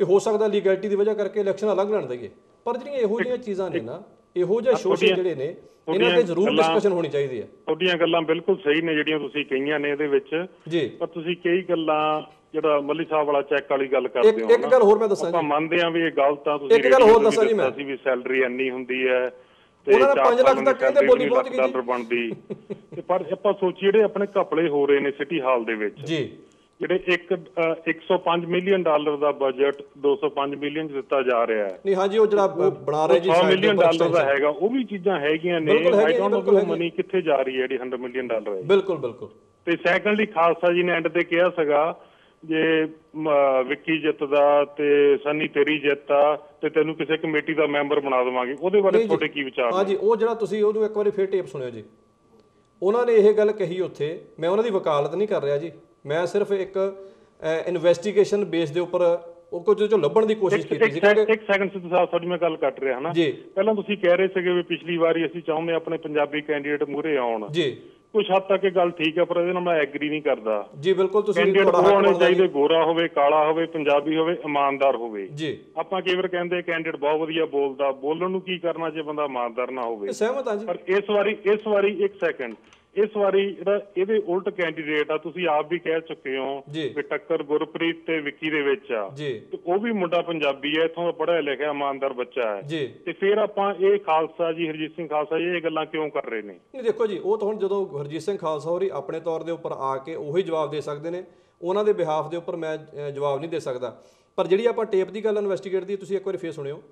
ਕਿ ਹੋ ਸਕਦਾ ਲੀਗੈਲਿਟੀ ਦੀ ਵਜ੍ਹਾ ਕਰਕੇ ਇਲੈਕਸ਼ਨ ਅਲੱਗ ਲੜ ਦਈਏ, ਪਰ ਜਿਹੜੀਆਂ ਇਹੋ ਜਿਹੀਆਂ ਚੀਜ਼ਾਂ ਨੇ ਨਾ, ਇਹੋ ਜਿਹੇ ਸ਼ੋਸ਼ੇ ਜਿਹੜੇ ਨੇ, ਇਹਨਾਂ ਤੇ ਜ਼ਰੂਰ ਡਿਸਕਸ਼ਨ ਹੋਣੀ ਚਾਹੀਦੀ ਹੈ। ਤੁਹਾਡੀਆਂ ਗੱਲਾਂ ਬਿਲਕੁਲ ਸਹੀ ਨੇ ਜਿਹੜੀਆਂ ਤੁਸੀਂ ਕਹੀਆਂ ਨੇ ਇਹਦੇ ਵਿੱਚ ਜੀ, ਪਰ ਤੁਸੀਂ ਕਈ ਗੱਲਾਂ ਜਿਹੜਾ ਮੱਲੀ ਸਾਹਿਬ ਵਾਲਾ ਚੈੱਕ ਵਾਲੀ ਗੱਲ ਕਰਦੇ ਹੋ, ਇੱਕ ਗੱਲ ਹੋਰ ਮੈਂ ਦੱਸਾਂ, ਆਪਾਂ ਮੰਨਦੇ ਹਾਂ ਵੀ ਇਹ ਗਲਤ ਆ। ਤੁਸੀਂ ਇੱਕ ਗੱਲ ਹੋਰ ਦੱਸਾਂ ਜੀ, ਮੈਂ ਵੀ ਸੈਲਰੀ ਇੰਨੀ ਹੁੰਦੀ ਹੈ ਤੇ ਉਹਨਾਂ ਦਾ 5 ਲੱਖ ਤੱਕ ਕਹਿੰਦੇ ਬੋਲੀ ਪਹੁੰਚ ਗਈ ਡਾਲਰ ਬਣਦੀ, ਤੇ ਪਰ ਆਪਾਂ ਸੋਚੀਏ ਜਿਹੜੇ ਆਪਣੇ ਘਪਲੇ ਹੋ ਰਹੇ ਨੇ ਸਿਟੀ ਹਾਲ ਦੇ ਵਿੱਚ ਜੀ, ਜਿਹੜੇ $105 ਮਿਲੀਅਨ ਦਾ ਬਜਟ 205 ਮਿਲੀਅਨ ਦਿੱਤਾ ਜਾ ਰਿਹਾ ਹੈ। ਨਹੀਂ ਹਾਂਜੀ, ਉਹ ਜਿਹੜਾ ਬਣਾ ਰਹੇ ਜੀ $100 ਮਿਲੀਅਨ ਦਾ ਹੈਗਾ, ਉਹ ਵੀ ਚੀਜ਼ਾਂ ਹੈਗੀਆਂ ਨੇ। ਆਈ ਡੋਨਟ ਨੋ ਮਨੀ ਕਿੱਥੇ ਜਾ ਰਹੀ ਹੈ ਜਿਹੜੀ $100 ਮਿਲੀਅਨ ਹੈ। ਬਿਲਕੁਲ ਬਿਲਕੁਲ। ਤੇ ਸੈਕੰਡਲੀ ਖਾਲਸਾ ਜੀ ਨੇ ਐਂਡ ਤੇ ਕਿਹਾ ਸੀਗਾ ਜੇ ਵਿੱਕੀ ਜਿੱਤਦਾ ਤੇ ਸਨੀ ਤੇਰੀ ਜਿੱਤ ਆ ਤੇ ਤੇ ਤੈਨੂੰ ਕਿਸੇ ਕਮੇਟੀ ਦਾ ਮੈਂਬਰ ਬਣਾ ਦੇਵਾਂਗੇ, ਉਹਦੇ ਬਾਰੇ ਤੁਹਾਡੇ ਕੀ ਵਿਚਾਰ ਨੇ? ਹਾਂਜੀ, ਉਹ ਜਿਹੜਾ ਤੁਸੀਂ ਉਹਨੂੰ ਇੱਕ ਵਾਰੀ ਫਿਰ ਟੇਪ ਸੁਣਿਓ ਜੀ, ਉਹਨਾਂ ਨੇ ਇਹ ਗੱਲ ਕਹੀ ਉੱਥੇ, ਮੈਂ ਉਹਨਾਂ ਦੀ ਵਕਾਲਤ ਨਹੀਂ ਕਰ ਰਿਹਾ ਜੀ, ਮੈਂ ਸਿਰਫ ਇੱਕ ਇਨਵੈਸਟੀਗੇਸ਼ਨ ਬੇਸ ਦੇ ਉੱਪਰ ਉਹ ਕੁਝ ਜੋ ਲੱਭਣ ਦੀ ਕੋਸ਼ਿਸ਼ ਕੀਤੀ ਸੀ। ਇੱਕ ਸੈਕਿੰਡ ਸਿੱਧੂ ਸਾਹਿਬ, ਤੁਹਾਡੀ ਮੈਂ ਗੱਲ ਕੱਟ ਰਿਹਾ ਹਾਂ ਜੀ। ਪਹਿਲਾਂ ਤੁਸੀਂ ਕਹਿ ਰਹੇ ਸੀਗੇ ਵੀ ਪਿਛਲੀ ਵਾਰੀ ਅਸੀਂ ਚਾਹੁੰਦੇ ਆਪਣੇ ਪੰਜਾਬੀ ਕੈਂਡੀਡੇਟ ਮੂਹਰੇ ਆਉਣ ਜੀ, ਕੁਛ ਹੱਦ ਤੱਕ ਇਹ ਗੱਲ ਠੀਕ ਹੈ, ਪਰ ਇਹਦੇ ਨਾਲ ਮੈਂ ਐਗਰੀ ਨਹੀਂ ਕਰਦਾ ਜੀ। ਬਿਲਕੁਲ, ਤੁਸੀਂ ਕੈਂਡੀਡੇਟ ਹੋਣੇ ਚਾਹੀਦੇ, ਗੋਰਾ ਹੋਵੇ, ਕਾਲਾ ਹੋਵੇ, ਪੰਜਾਬੀ ਹੋਵੇ, ਇਮਾਨਦਾਰ ਹੋਵੇ ਜੀ। ਆਪਾਂ ਕਈ ਵਾਰ ਕਹਿੰਦੇ ਕੈਂਡੀਡੇਟ ਬਹੁਤ ਵਧੀਆ ਬੋਲਦਾ, ਬੋਲਣ ਨੂੰ ਕੀ ਕਰਨਾ ਜੇ ਬੰਦਾ ਇਮਾਨਦਾਰ ਨਾ ਹੋਵੇ। ਸਹਿਮਤ ਹਾਂ ਜੀ। ਪਰ ਇਸ ਵਾਰੀ ਇੱਕ ਸੈਕਿੰਡ, ਇਸ ਵਾਰੀ ਜਿਹੜਾ ਇਹਦੇ ਉਲਟ ਕੈਂਡੀਡੇਟ ਆ, ਤੁਸੀਂ ਆਪ ਵੀ ਕਹਿ ਚੁੱਕੇ ਹੋ ਕਿ ਟੱਕਰ ਗੁਰਪ੍ਰੀਤ ਤੇ ਵਿੱਕੀ ਦੇ ਵਿੱਚ ਆ, ਤੇ ਉਹ ਵੀ ਮੁੰਡਾ ਪੰਜਾਬੀ ਹੈ, ਇੱਥੋਂ ਦਾ ਪੜ੍ਹਿਆ ਲਿਖਿਆ ਇਮਾਨਦਾਰ ਬੱਚਾ ਹੈ, ਤੇ ਫਿਰ ਆਪਾਂ ਇਹ ਖਾਲਸਾ ਜੀ, ਹਰਜੀਤ ਸਿੰਘ ਖਾਲਸਾ ਜੀ ਇਹ ਗੱਲਾਂ ਕਿਉਂ ਕਰ ਰਹੇ ਨੇ? ਨਹੀਂ ਦੇਖੋ ਜੀ, ਉਹ ਤਾਂ ਹੁਣ ਜਦੋਂ ਹਰਜੀਤ ਸਿੰਘ ਖਾਲਸਾ ਹੋਰੀ ਆਪਣੇ ਤੌਰ ਦੇ ਉੱਪਰ ਆ ਕੇ ਉਹੀ ਜਵਾਬ ਦੇ ਸਕਦੇ ਨੇ, ਉਹਨਾਂ ਦੇ ਬਿਹਾਫ ਦੇ ਉੱਪਰ ਮੈਂ ਜਵਾਬ ਨਹੀਂ ਦੇ ਸਕਦਾ। ਪਰ ਜਿਹੜੀ ਆਪਾਂ ਟੇਪ ਦੀ ਗੱਲ ਇਨਵੈਸਟੀਗੇਟ ਦੀ, ਤੁਸੀਂ ਇੱਕ ਵਾਰੀ ਫੇਰ ਸੁਣਿਓ,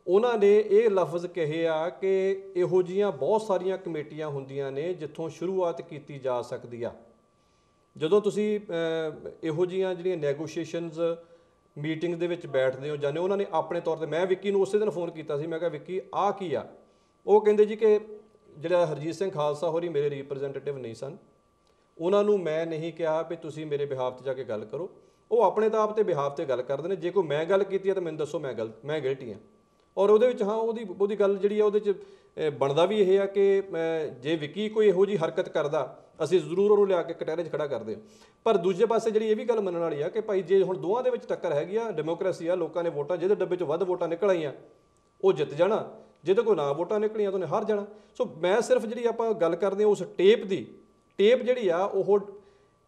ਉਹਨਾਂ ਨੇ ਇਹ ਲਫ਼ਜ਼ ਕਹੇ ਆ ਕਿ ਇਹੋ ਜਿਹੀਆਂ ਬਹੁਤ ਸਾਰੀਆਂ ਕਮੇਟੀਆਂ ਹੁੰਦੀਆਂ ਨੇ ਜਿੱਥੋਂ ਸ਼ੁਰੂਆਤ ਕੀਤੀ ਜਾ ਸਕਦੀ ਆ। ਜਦੋਂ ਤੁਸੀਂ ਇਹੋ ਜਿਹੀਆਂ ਜਿਹੜੀਆਂ ਨੈਗੋਸ਼ੀਏਸ਼ਨਸ ਮੀਟਿੰਗ ਦੇ ਵਿੱਚ ਬੈਠਦੇ ਹੋ ਜਾਂਦੇ, ਉਹਨਾਂ ਨੇ ਆਪਣੇ ਤੌਰ ਤੇ, ਮੈਂ ਵਿੱਕੀ ਨੂੰ ਉਸੇ ਦਿਨ ਫੋਨ ਕੀਤਾ ਸੀ, ਮੈਂ ਕਿਹਾ ਵਿੱਕੀ ਆਹ ਕੀ ਆ? ਉਹ ਕਹਿੰਦੇ ਜੀ ਕਿ ਜਿਹੜਾ ਹਰਜੀਤ ਸਿੰਘ ਖਾਲਸਾ ਹੋਰੀ ਮੇਰੇ ਰਿਪਰੈਜ਼ੈਂਟੇਟਿਵ ਨਹੀਂ ਸਨ, ਉਹਨਾਂ ਨੂੰ ਮੈਂ ਨਹੀਂ ਕਿਹਾ ਵੀ ਤੁਸੀਂ ਮੇਰੇ ਬਿਹਾਫ 'ਤੇ ਜਾ ਕੇ ਗੱਲ ਕਰੋ, ਉਹ ਆਪਣੇ ਤਾਂ ਆਪ 'ਤੇ ਬਿਹਾਫ 'ਤੇ ਗੱਲ ਕਰਦੇ ਨੇ, ਜੇ ਕੋਈ ਮੈਂ ਗੱਲ ਕੀਤੀ ਹੈ ਤਾਂ ਮੈਨੂੰ ਦੱਸੋ, ਮੈਂ ਗਿਲਟੀ ਹਾਂ। ਔਰ ਉਹਦੇ ਵਿੱਚ ਹਾਂ ਉਹਦੀ ਗੱਲ ਜਿਹੜੀ ਆ ਉਹਦੇ 'ਚ ਬਣਦਾ ਵੀ ਇਹ ਆ ਕਿ ਜੇ ਵਿੱਕੀ ਕੋਈ ਇਹੋ ਜਿਹੀ ਹਰਕਤ ਕਰਦਾ, ਅਸੀਂ ਜ਼ਰੂਰ ਉਹਨੂੰ ਲਿਆ ਕੇ ਕਟਹਿਰੇ 'ਚ ਖੜਾ ਕਰਦੇ ਹਾਂ। ਪਰ ਦੂਜੇ ਪਾਸੇ ਜਿਹੜੀ ਇਹ ਵੀ ਗੱਲ ਮੰਨਣ ਵਾਲੀ ਆ ਕਿ ਭਾਈ ਜੇ ਹੁਣ ਦੋਵਾਂ ਦੇ ਵਿੱਚ ਟੱਕਰ ਹੈਗੀ ਆ, ਡੈਮੋਕ੍ਰੇਸੀ ਆ, ਲੋਕਾਂ ਨੇ ਵੋਟਾਂ, ਜਿਹਦੇ ਡੱਬੇ 'ਚੋਂ ਵੱਧ ਵੋਟਾਂ ਨਿਕਲ ਆਈਆਂ ਉਹ ਜਿੱਤ ਜਾਣਾ, ਜਿਹਦੇ ਕੋਲ ਨਾ ਵੋਟਾਂ ਨਿਕਲੀਆਂ ਤਾਂ ਉਹਨੇ ਹਾਰ ਜਾਣਾ। ਸੋ ਮੈਂ ਸਿਰਫ ਜਿਹੜੀ ਆਪਾਂ ਗੱਲ ਕਰਦੇ ਹਾਂ ਉਸ ਟੇਪ ਦੀ, ਟੇਪ ਜਿਹੜੀ ਆ ਉਹ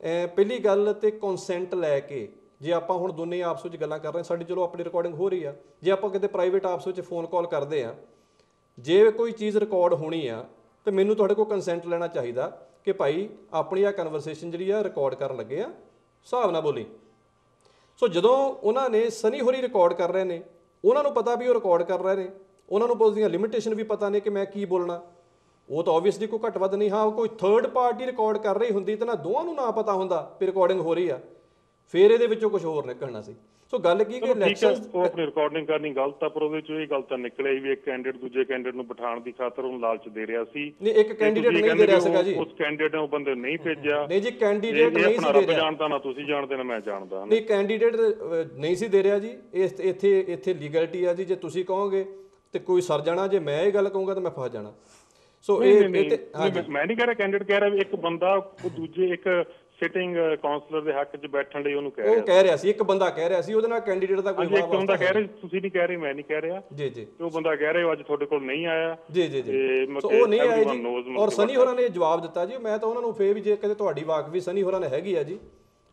ਪਹਿਲੀ ਗੱਲ ਤੇ ਕਨਸੈਂਟ ਲੈ ਕੇ, ਜੇ ਆਪਾਂ ਹੁਣ ਦੋਨੇ ਆਪਸ ਵਿੱਚ ਗੱਲਾਂ ਕਰ ਰਹੇ, ਸਾਡੀ ਚਲੋ ਆਪਣੀ ਰਿਕਾਰਡਿੰਗ ਹੋ ਰਹੀ ਆ, ਜੇ ਆਪਾਂ ਕਿਤੇ ਪ੍ਰਾਈਵੇਟ ਆਪਸ ਵਿੱਚ ਫੋਨ ਕਾਲ ਕਰਦੇ ਆ, ਜੇ ਕੋਈ ਚੀਜ਼ ਰਿਕਾਰਡ ਹੋਣੀ ਆ ਤੇ ਮੈਨੂੰ ਤੁਹਾਡੇ ਕੋਲ ਕੰਸੈਂਟ ਲੈਣਾ ਚਾਹੀਦਾ ਕਿ ਭਾਈ ਆਪਣੀ ਆ ਕਨਵਰਸੇਸ਼ਨ ਜਿਹੜੀ ਆ ਰਿਕਾਰਡ ਕਰਨ ਲੱਗੇ ਆ, ਹਿਸਾਬ ਨਾਲ ਬੋਲੀ। ਸੋ ਜਦੋਂ ਉਹਨਾਂ ਨੇ ਸਨੀ ਹੋਰੀ ਰਿਕਾਰਡ ਕਰ ਰਹੇ ਨੇ, ਉਹਨਾਂ ਨੂੰ ਪਤਾ ਵੀ ਉਹ ਰਿਕਾਰਡ ਕਰ ਰਹੇ ਨੇ, ਉਹਨਾਂ ਨੂੰ ਉਸ ਦੀਆਂ ਲਿਮਿਟੇਸ਼ਨ ਵੀ ਪਤਾ ਨੇ ਕਿ ਮੈਂ ਕੀ ਬੋਲਣਾ, ਉਹ ਤਾਂ ਓਬਵੀਅਸਲੀ ਕੋਈ ਘੱਟ ਵੱਧ ਨਹੀਂ। ਹਾਂ, ਕੋਈ ਥਰਡ ਪਾਰਟੀ ਰਿਕਾਰਡ ਕਰ ਰਹੀ ਹੁੰਦੀ ਤਾਂ ਨਾ ਦੋਵਾਂ ਨੂੰ ਨਾ ਪਤਾ ਹੁੰਦਾ ਵੀ ਰਿਕਾਰਡਿੰਗ ਹੋ ਰਹੀ ਆ, ਫਿਰ ਇਹਦੇ ਵਿੱਚੋਂ ਕੁਝ ਹੋਰ ਨਿਕਲਣਾ ਸੀ। ਸੋ ਗੱਲ ਕੀ ਕਿ ਇਲੈਕਸ਼ਨ ਉਹ ਆਪਣੀ ਰਿਕਾਰਡਿੰਗ ਕਰਨੀ ਗਲਤ ਆ, ਪਰ ਉਹਦੇ ਚੋਂ ਇਹ ਗੱਲ ਤਾਂ ਨਿਕਲਿਆ ਵੀ ਇੱਕ ਕੈਂਡੀਡੇਟ ਦੂਜੇ ਕੈਂਡੀਡੇਟ ਨੂੰ ਬਿਠਾਉਣ ਦੀ ਖਾਤਰ ਉਹਨੂੰ ਲਾਲਚ ਦੇ ਰਿਹਾ ਸੀ। ਨਹੀਂ, ਇੱਕ ਕੈਂਡੀਡੇਟ ਨਹੀਂ ਦੇ ਰਿਹਾ ਸੀਗਾ ਜੀ, ਉਸ ਕੈਂਡੀਡੇਟ ਨੂੰ ਬੰਦੇ ਨਹੀਂ ਭੇਜਿਆ। ਨਹੀਂ ਜੀ, ਕੈਂਡੀਡੇਟ ਨਹੀਂ ਸੀ ਦੇ ਰਿਹਾ, ਜਾਣਦਾ ਨਾ ਤੁਸੀਂ ਜਾਣਦੇ ਨਾ ਮੈਂ ਜਾਣਦਾ। ਨਹੀਂ, ਕੈਂਡੀਡੇਟ ਨਹੀਂ ਸੀ ਦੇ ਰਿਹਾ ਜੀ। ਇੱਥੇ ਲੀਗਲਿਟੀ ਆ ਜੀ, ਜੇ ਤੁਸੀਂ ਕਹੋਗੇ ਤੇ ਕੋਈ ਸਰ ਜਾਣਾ, ਜੇ ਮੈਂ ਇਹ ਗੱਲ ਕਹੂੰਗਾ ਤਾਂ ਮੈਂ ਫਸ ਜਾਣਾ। ਸੋ ਇਹ ਮੈਂ ਨਹੀਂ ਕਹਿ ਰਿਹਾ, ਕੈਂਡੀਡੇਟ ਕਹਿ ਰਿਹਾ ਵੀ ਇੱਕ ਬੰਦਾ ਉਹ ਦੂਜੇ ਇੱਕ ਸਿਟਿੰਗ ਕਾਉਂਸਲਰ ਦੇ ਹੱਕ 'ਚ ਬੈਠਣ ਲਈ ਉਹਨੂੰ ਕਹਿ ਰਿਹਾ ਸੀ, ਇੱਕ ਬੰਦਾ ਕਹਿ ਰਿਹਾ ਸੀ, ਉਹਦੇ ਨਾਲ ਕੈਂਡੀਡੇਟ ਦਾ ਕੋਈ ਇੱਕ ਬੰਦਾ ਕਹਿ ਰਿਹਾ, ਤੁਸੀਂ ਨਹੀਂ ਕਹਿ ਰਹੇ, ਮੈਂ ਨਹੀਂ ਕਹਿ ਰਿਹਾ ਜੀ ਜੀ, ਉਹ ਬੰਦਾ ਕਹਿ ਰਿਹਾ ਅੱਜ ਤੁਹਾਡੇ ਕੋਲ ਨਹੀਂ ਆਇਆ ਜੀ ਜੀ ਜੀ, ਉਹ ਨਹੀਂ ਆਇਆ ਜੀ। ਔਰ ਸਨੀ ਹੋਰਾਂ ਨੇ ਜਵਾਬ ਦਿੱਤਾ ਜੀ, ਮੈਂ ਤਾਂ ਉਹਨਾਂ ਨੂੰ ਫੇਰ ਵੀ ਜੇ ਕਦੇ ਤੁਹਾਡੀ ਵਾਕਫੀ ਸਨੀ ਹੋਰਾਂ ਨੇ ਹੈਗੀ ਆ ਜੀ,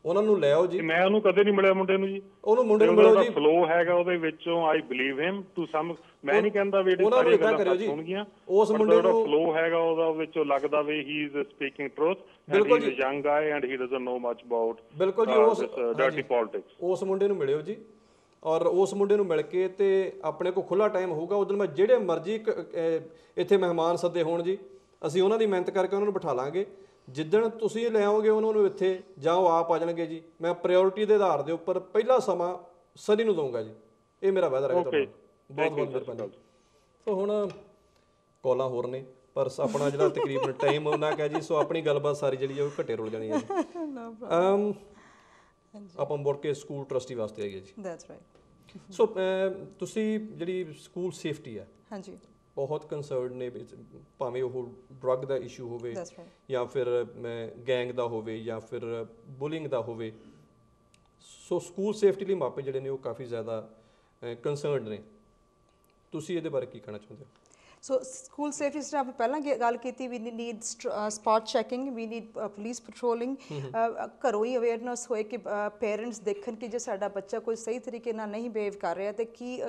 ਉਹਨਾਂ ਨੂੰ ਲੈ ਆਓ ਜੀ। ਮੈਂ ਉਹਨੂੰ ਕਦੇ ਨਹੀਂ ਮਿਲਿਆ ਮੁੰਡੇ ਨੂੰ ਜੀ, ਉਹਨੂੰ ਮੁੰਡੇ ਨੂੰ ਮਿਲੋ ਜੀ, ਫਲੋ ਹੈਗਾ ਉਹਦੇ ਵਿੱਚੋਂ, ਆਈ ਬਲੀਵ ਹਿਮ ਟੂ ਸਮ। ਮੈਂ ਨਹੀਂ ਕਹਿੰਦਾ ਵੀ ਉਹਨਾਂ ਨੂੰ ਇਦਾਂ ਕਰਿਓ ਜੀ, ਉਸ ਮੁੰਡੇ ਨੂੰ ਫਲੋ ਹੈਗਾ ਉਹਦਾ ਵਿੱਚੋਂ ਲੱਗਦਾ ਵੀ ਹੀ ਇਜ਼ ਸਪੀਕਿੰਗ ਟਰੂਥ, ਬਿਲਕੁਲ ਜੀ, young guy and he doesn't know much about ਬਿਲਕੁਲ ਜੀ ਉਸ ਡਰਟੀ ਪੋਲਿਟਿਕਸ। ਉਸ ਮੁੰਡੇ ਨੂੰ ਮਿਲਿਓ ਜੀ, ਔਰ ਉਸ ਮੁੰਡੇ ਨੂੰ ਮਿਲ ਕੇ ਤੇ ਆਪਣੇ ਕੋਲ ਖੁੱਲਾ ਟਾਈਮ ਹੋਊਗਾ, ਉਦੋਂ ਮੈਂ ਜਿਹੜੇ ਮਰਜ਼ੀ ਇੱਥੇ ਮਹਿਮਾਨ ਸੱਦੇ ਹੋਣ ਜੀ, ਅਸੀਂ ਉਹਨਾਂ ਦੀ ਮਿਹਨਤ ਕਰਕੇ ਉਹਨਾਂ ਨੂੰ ਬਿਠਾ ਲਾਂਗੇ। ਜਿੱਦਣ ਤੁਸੀਂ ਲੈ ਆਓਗੇ ਉਹਨਾਂ ਨੂੰ ਇੱਥੇ, ਜਾਂ ਉਹ ਆਪ ਆ ਜਾਣਗੇ ਜੀ, ਮੈਂ ਪ੍ਰਾਇੋਰਟੀ ਦੇ ਆਧਾਰ ਦੇ ਉੱਪਰ ਪਹਿਲਾ ਸਮਾਂ ਸਨੀ ਨੂੰ ਦਊਂਗਾ ਜੀ, ਇਹ ਮੇਰਾ ਵਾਅਦਾ ਹੈ ਤੁਹਾਡਾ। ਬਹੁਤ ਬਹੁਤ ਮਿਹਰਬਾਨੀ। ਸੋ ਹੁਣ ਕਾਲਾਂ ਹੋਰ ਨੇ, ਪਰ ਆਪਣਾ ਜਿਹੜਾ ਤਕਰੀਬਨ ਟਾਈਮ ਉਹਨਾਂ ਕਹਿ ਜੀ, ਸੋ ਆਪਣੀ ਗੱਲਬਾਤ ਸਾਰੀ ਜਿਹੜੀ ਉਹ ਘੱਟੇ ਰੁਲ ਜਾਣੀ ਹੈ ਜੀ। ਆਪਾਂ ਮੁੜ ਕੇ ਸਕੂਲ ਟਰਸਟੀ ਵਾਸਤੇ ਆਈਏ ਜੀ। That's right. ਸੋ ਤੁਸੀਂ ਜਿਹੜੀ ਸਕੂਲ ਸੇਫਟੀ ਹੈ, ਹਾਂਜੀ, ਬਹੁਤ ਕੰਸਰਨ ਨੇ, ਭਾਵੇਂ ਉਹ ਡਰੱਗ ਦਾ ਇਸ਼ੂ ਹੋਵੇ ਜਾਂ ਫਿਰ ਗੈਂਗ ਦਾ ਹੋਵੇ ਜਾਂ ਫਿਰ ਬੁਲਿੰਗ ਦਾ ਹੋਵੇ। ਸੋ ਸਕੂਲ ਸੇਫਟੀ ਲਈ ਮਾਪੇ ਜਿਹੜੇ ਨੇ ਉਹ ਕਾਫੀ ਜ਼ਿਆਦਾ ਕੰਸਰਨਡ ਨੇ, ਤੁਸੀਂ ਇਹਦੇ ਬਾਰੇ ਕੀ ਕਹਿਣਾ ਚਾਹੁੰਦੇ ਹੋ? ਸੋ ਸਕੂਲ ਸੇਫਟੀ ਜਿਸ ਤਰ੍ਹਾਂ ਆਪਾਂ ਪਹਿਲਾਂ ਗੱਲ ਕੀਤੀ, we need spot checking, we need police patrolling, ਘਰੋਂ ਹੀ ਅਵੇਅਰਨੈਸ ਹੋਏ ਕਿ ਪੇਰੈਂਟਸ ਦੇਖਣ ਕਿ ਜੇ ਸਾਡਾ ਬੱਚਾ ਕੋਈ ਸਹੀ ਤਰੀਕੇ ਨਾਲ ਨਹੀਂ ਬਿਹੇਵ ਕਰ ਰਿਹਾ ਤੇ ਕੀ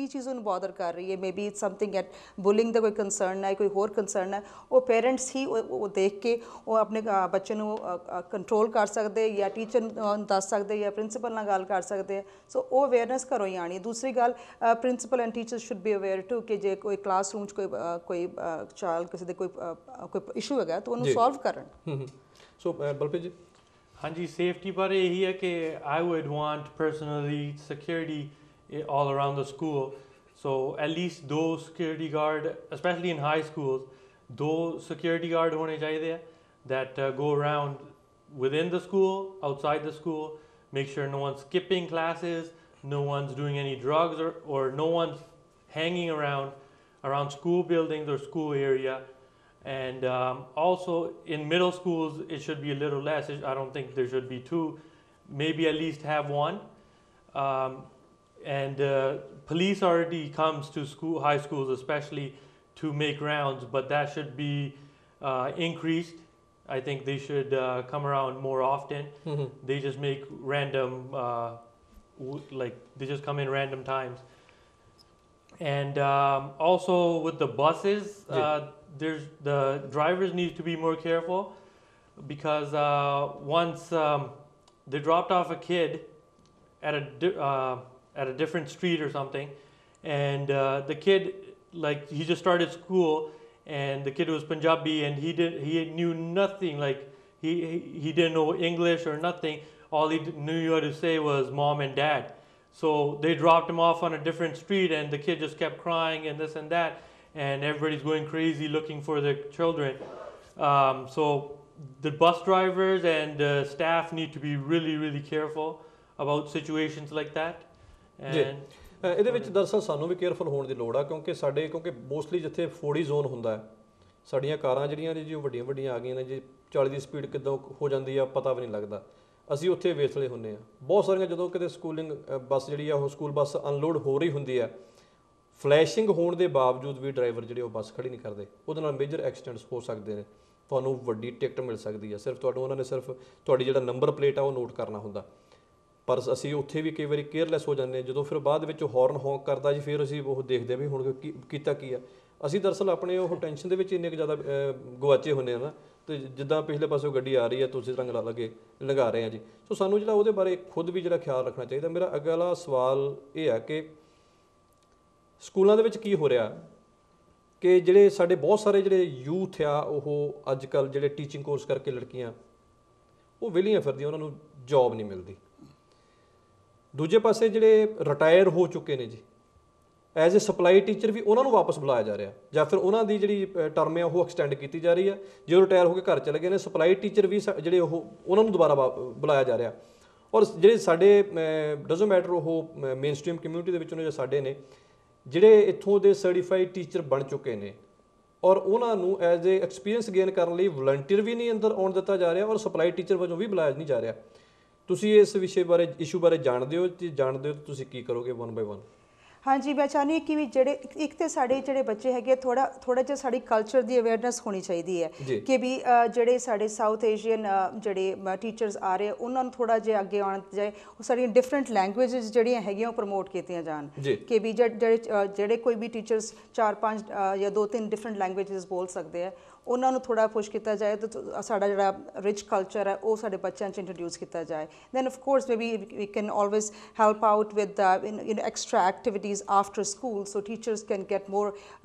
ਚੀਜ਼ ਉਹਨੂੰ ਬੋਦਰ ਕਰ ਰਹੀ ਹੈ। Maybe it's something at bullying ਦਾ ਕੋਈ ਕੰਸਰਨ ਹੈ, ਕੋਈ ਹੋਰ ਕੰਸਰਨ ਹੈ, ਉਹ ਪੇਰੈਂਟਸ ਹੀ ਉਹ ਦੇਖ ਕੇ ਉਹ ਆਪਣੇ ਬੱਚੇ ਨੂੰ ਕੰਟਰੋਲ ਕਰ ਸਕਦੇ, ਜਾਂ ਟੀਚਰ ਨੂੰ ਦੱਸ ਸਕਦੇ, ਜਾਂ ਪ੍ਰਿੰਸੀਪਲ ਨਾਲ ਗੱਲ ਕਰ ਸਕਦੇ। ਸੋ ਉਹ ਅਵੇਅਰਨੈਸ ਘਰੋਂ ਹੀ ਆਉਣੀ। ਦੂਸਰੀ ਗੱਲ, principal and teacher should be aware to ਕਿ ਜੇ ਕੋਈ ਕਲਾਸਰੂਮ 'ਚ ਕੋਈ ਚਾਈਲਡ ਕਿਸੇ ਦੇ ਕੋਈ ਇਸ਼ੂ ਹੈਗਾ ਤਾਂ ਉਹਨੂੰ ਸੋਲਵ ਕਰਨ। ਸੋ ਬਲਪ੍ਰੀਤ ਜੀ। ਹਾਂਜੀ, ਸੇਫਟੀ ਬਾਰੇ ਇਹੀ ਹੈ ਕਿ ਆਈ wood want personally security all around the school. So at least those security guard, especially in high schools, those security guard hone chahiye that go around within the school, outside the school, make sure no one's skipping classes, no one's doing any drugs, or no one's hanging around school buildings or school area. And also in middle schools, it should be a little less. I don't think there should be two, maybe at least have one. And police already comes to high schools especially to make rounds, but that should be increased. I think they should come around more often. They just make random, they just come in random times. And also with the buses, the drivers need to be more careful, because once they dropped off a kid at a different street or something, and the kid, he just started school, and the kid was Punjabi, and he knew nothing, he didn't know English or nothing. All he knew how to say was mom and dad. So they dropped him off on a different street, and the kid just kept crying and this and that, and everybody's going crazy looking for their children. So the bus drivers and staff need to be really, really careful about situations like that. And ਇਹਦੇ ਵਿੱਚ ਦਰਅਸਲ ਸਾਨੂੰ ਵੀ careful ਹੋਣ ਦੀ ਲੋੜ ਆ, ਕਿਉਂਕਿ mostly ਜਿੱਥੇ 40 zone ਹੁੰਦਾ, ਸਾਡੀਆਂ ਕਾਰਾਂ ਜਿਹੜੀਆਂ ਨੇ ਜੀ ਉਹ ਵੱਡੀਆਂ ਵੱਡੀਆਂ ਆ ਗਈਆਂ ਨੇ ਜੀ, 40 ਦੀ ਸਪੀਡ ਕਿੱਦਾਂ ਹੋ ਜਾਂਦੀ ਆ ਪਤਾ ਵੀ ਨਹੀਂ ਲੱਗਦਾ। ਅਸੀਂ ਉੱਥੇ ਵੇਸਲੇ ਹੁੰਦੇ ਹਾਂ ਬਹੁਤ ਸਾਰੀਆਂ, ਜਦੋਂ ਕਿਤੇ ਸਕੂਲਿੰਗ ਬੱਸ ਜਿਹੜੀ ਆ ਉਹ ਸਕੂਲ ਬੱਸ ਅਨਲੋਡ ਹੋ ਰਹੀ ਹੁੰਦੀ ਆ, ਫਲੈਸ਼ਿੰਗ ਹੋਣ ਦੇ ਬਾਵਜੂਦ ਵੀ ਡਰਾਈਵਰ ਜਿਹੜੇ ਉਹ ਬੱਸ ਖੜੀ ਨਹੀਂ ਕਰਦੇ, ਉਹਦੇ ਨਾਲ ਮੇਜਰ ਐਕਸੀਡੈਂਟਸ ਹੋ ਸਕਦੇ ਨੇ, ਤੁਹਾਨੂੰ ਵੱਡੀ ਟਿਕਟ ਮਿਲ ਸਕਦੀ ਆ, ਸਿਰਫ ਤੁਹਾਨੂੰ ਉਹਨਾਂ ਨੇ ਸਿਰਫ ਤੁਹਾਡੀ ਜਿਹੜਾ ਨੰਬਰ ਪਲੇਟ ਆ ਉਹ ਨੋਟ ਕਰਨਾ ਹੁੰਦਾ। ਪਰ ਅਸੀਂ ਉੱਥੇ ਵੀ ਕਈ ਵਾਰੀ ਕੇਅਰਲੈਸ ਹੋ ਜਾਂਦੇ ਹਾਂ, ਜਦੋਂ ਫਿਰ ਬਾਅਦ ਵਿੱਚ ਹੌਰਨ ਹੌਂਕ ਕਰਦਾ ਜੀ, ਫਿਰ ਅਸੀਂ ਉਹ ਦੇਖਦੇ ਹਾਂ ਵੀ ਹੁਣ ਕੀਤਾ ਕੀ ਆ। ਅਸੀਂ ਦਰਅਸਲ ਆਪਣੇ ਉਹ ਟੈਨਸ਼ਨ ਦੇ ਵਿੱਚ ਇੰਨੇ ਕੁ ਜ਼ਿਆਦਾ ਗਵਾਚੇ ਹੁੰਦੇ ਆ ਨਾ, ਤੇ ਜਿੱਦਾਂ ਪਿਛਲੇ ਪਾਸੇ ਗੱਡੀ ਆ ਰਹੀ ਹੈ ਤੁਸੀਂ ਰੰਗ ਲਾ ਲਗੇ ਲਗਾ ਰਹੇ ਆ ਜੀ। ਸੋ ਸਾਨੂੰ ਜਿਹੜਾ ਉਹਦੇ ਬਾਰੇ ਖੁਦ ਵੀ ਜਿਹੜਾ ਖਿਆਲ ਰੱਖਣਾ ਚਾਹੀਦਾ। ਮੇਰਾ ਅਗਲਾ ਸਵਾਲ ਇਹ ਹੈ ਕਿ ਸਕੂਲਾਂ ਦੇ ਵਿੱਚ ਕੀ ਹੋ ਰਿਹਾ ਕਿ ਜਿਹੜੇ ਸਾਡੇ ਬਹੁਤ ਸਾਰੇ ਜਿਹੜੇ ਯੂਥ ਆ ਉਹ ਅੱਜ ਕੱਲ੍ਹ ਜਿਹੜੇ ਟੀਚਿੰਗ ਕੋਰਸ ਕਰਕੇ ਲੜਕੀਆਂ ਉਹ ਵਿਹਲੀਆਂ ਫਿਰਦੀਆਂ, ਉਹਨਾਂ ਨੂੰ ਜੋਬ ਨਹੀਂ ਮਿਲਦੀ। ਦੂਜੇ ਪਾਸੇ ਜਿਹੜੇ ਰਿਟਾਇਰ ਹੋ ਚੁੱਕੇ ਨੇ ਜੀ ਐਜ਼ ਏ ਸਪਲਾਈ ਟੀਚਰ ਵੀ ਉਹਨਾਂ ਨੂੰ ਵਾਪਸ ਬੁਲਾਇਆ ਜਾ ਰਿਹਾ, ਜਾਂ ਫਿਰ ਉਹਨਾਂ ਦੀ ਜਿਹੜੀ ਟਰਮ ਆ ਉਹ ਐਕਸਟੈਂਡ ਕੀਤੀ ਜਾ ਰਹੀ ਆ। ਜੇ ਉਹ ਰਿਟਾਇਰ ਹੋ ਕੇ ਘਰ ਚਲੇ ਗਏ ਨੇ, ਸਪਲਾਈ ਟੀਚਰ ਵੀ ਜਿਹੜੇ ਉਹਨਾਂ ਨੂੰ ਦੁਬਾਰਾ ਬੁਲਾਇਆ ਜਾ ਰਿਹਾ। ਔਰ ਜਿਹੜੇ ਸਾਡੇ ਡਜ਼ਨਟ ਮੈਟਰ ਉਹ ਮੇਨ ਸਟ੍ਰੀਮ ਕਮਿਊਨਿਟੀ ਦੇ ਵਿੱਚੋਂ ਨੇ ਜਾਂ ਸਾਡੇ ਨੇ, ਜਿਹੜੇ ਇੱਥੋਂ ਦੇ ਸਰਟੀਫਾਈਡ ਟੀਚਰ ਬਣ ਚੁੱਕੇ ਨੇ, ਔਰ ਉਹਨਾਂ ਨੂੰ ਐਜ਼ ਏ ਐਕਸਪੀਰੀਅੰਸ ਗੇਨ ਕਰਨ ਲਈ ਵਲੰਟੀਅਰ ਵੀ ਨਹੀਂ ਅੰਦਰ ਆਉਣ ਦਿੱਤਾ ਜਾ ਰਿਹਾ, ਔਰ ਸਪਲਾਈ ਟੀਚਰ ਵਜੋਂ ਵੀ ਬੁਲਾਇਆ ਨਹੀਂ ਜਾ ਰਿਹਾ। ਤੁਸੀਂ ਇਸ ਇਸ਼ੂ ਬਾਰੇ ਜਾਣਦੇ ਹੋ, ਤੇ ਜਾਣਦੇ ਹੋ ਤਾਂ ਤੁਸੀਂ ਕੀ ਕਰੋਗੇ 1 ਬਾਈ 1? ਹਾਂਜੀ, ਮੈਂ ਚਾਹੁੰਦੀ ਹਾਂ ਕਿ ਵੀ ਜਿਹੜੇ ਇੱਕ ਤਾਂ ਸਾਡੇ ਜਿਹੜੇ ਬੱਚੇ ਹੈਗੇ ਥੋੜ੍ਹਾ ਜਿਹਾ ਸਾਡੀ ਕਲਚਰ ਦੀ ਅਵੇਅਰਨੈਸ ਹੋਣੀ ਚਾਹੀਦੀ ਹੈ ਕਿ ਵੀ ਜਿਹੜੇ ਸਾਡੇ ਸਾਊਥ ਏਸ਼ੀਅਨ ਜਿਹੜੇ ਟੀਚਰਸ ਆ ਰਹੇ ਉਹਨਾਂ ਨੂੰ ਥੋੜ੍ਹਾ ਜਿਹਾ ਅੱਗੇ ਆਉਣ ਜਾਏ, ਉਹ ਸਾਡੀਆਂ ਡਿਫਰੈਂਟ ਲੈਂਗੁਏਜਿਸ ਜਿਹੜੀਆਂ ਹੈਗੀਆਂ ਉਹ ਪ੍ਰਮੋਟ ਕੀਤੀਆਂ ਜਾਣ, ਕਿ ਵੀ ਜਿਹੜੇ ਕੋਈ ਵੀ ਟੀਚਰਸ 4-5 ਜਾਂ 2-3 ਡਿਫਰੈਂਟ ਲੈਂਗੁਏਜਿਸ ਬੋਲ ਸਕਦੇ ਆ, ਉਹਨਾਂ ਨੂੰ ਥੋੜ੍ਹਾ ਪੁਸ਼ ਕੀਤਾ ਜਾਏ, ਤਾਂ ਸਾਡਾ ਜਿਹੜਾ ਰਿਚ ਕਲਚਰ ਹੈ ਉਹ ਸਾਡੇ ਬੱਚਿਆਂ 'ਚ ਇੰਟਰੋਡਿਊਸ ਕੀਤਾ ਜਾਏ। Then of course maybe we can always help out with extra activities after school, so teachers can get more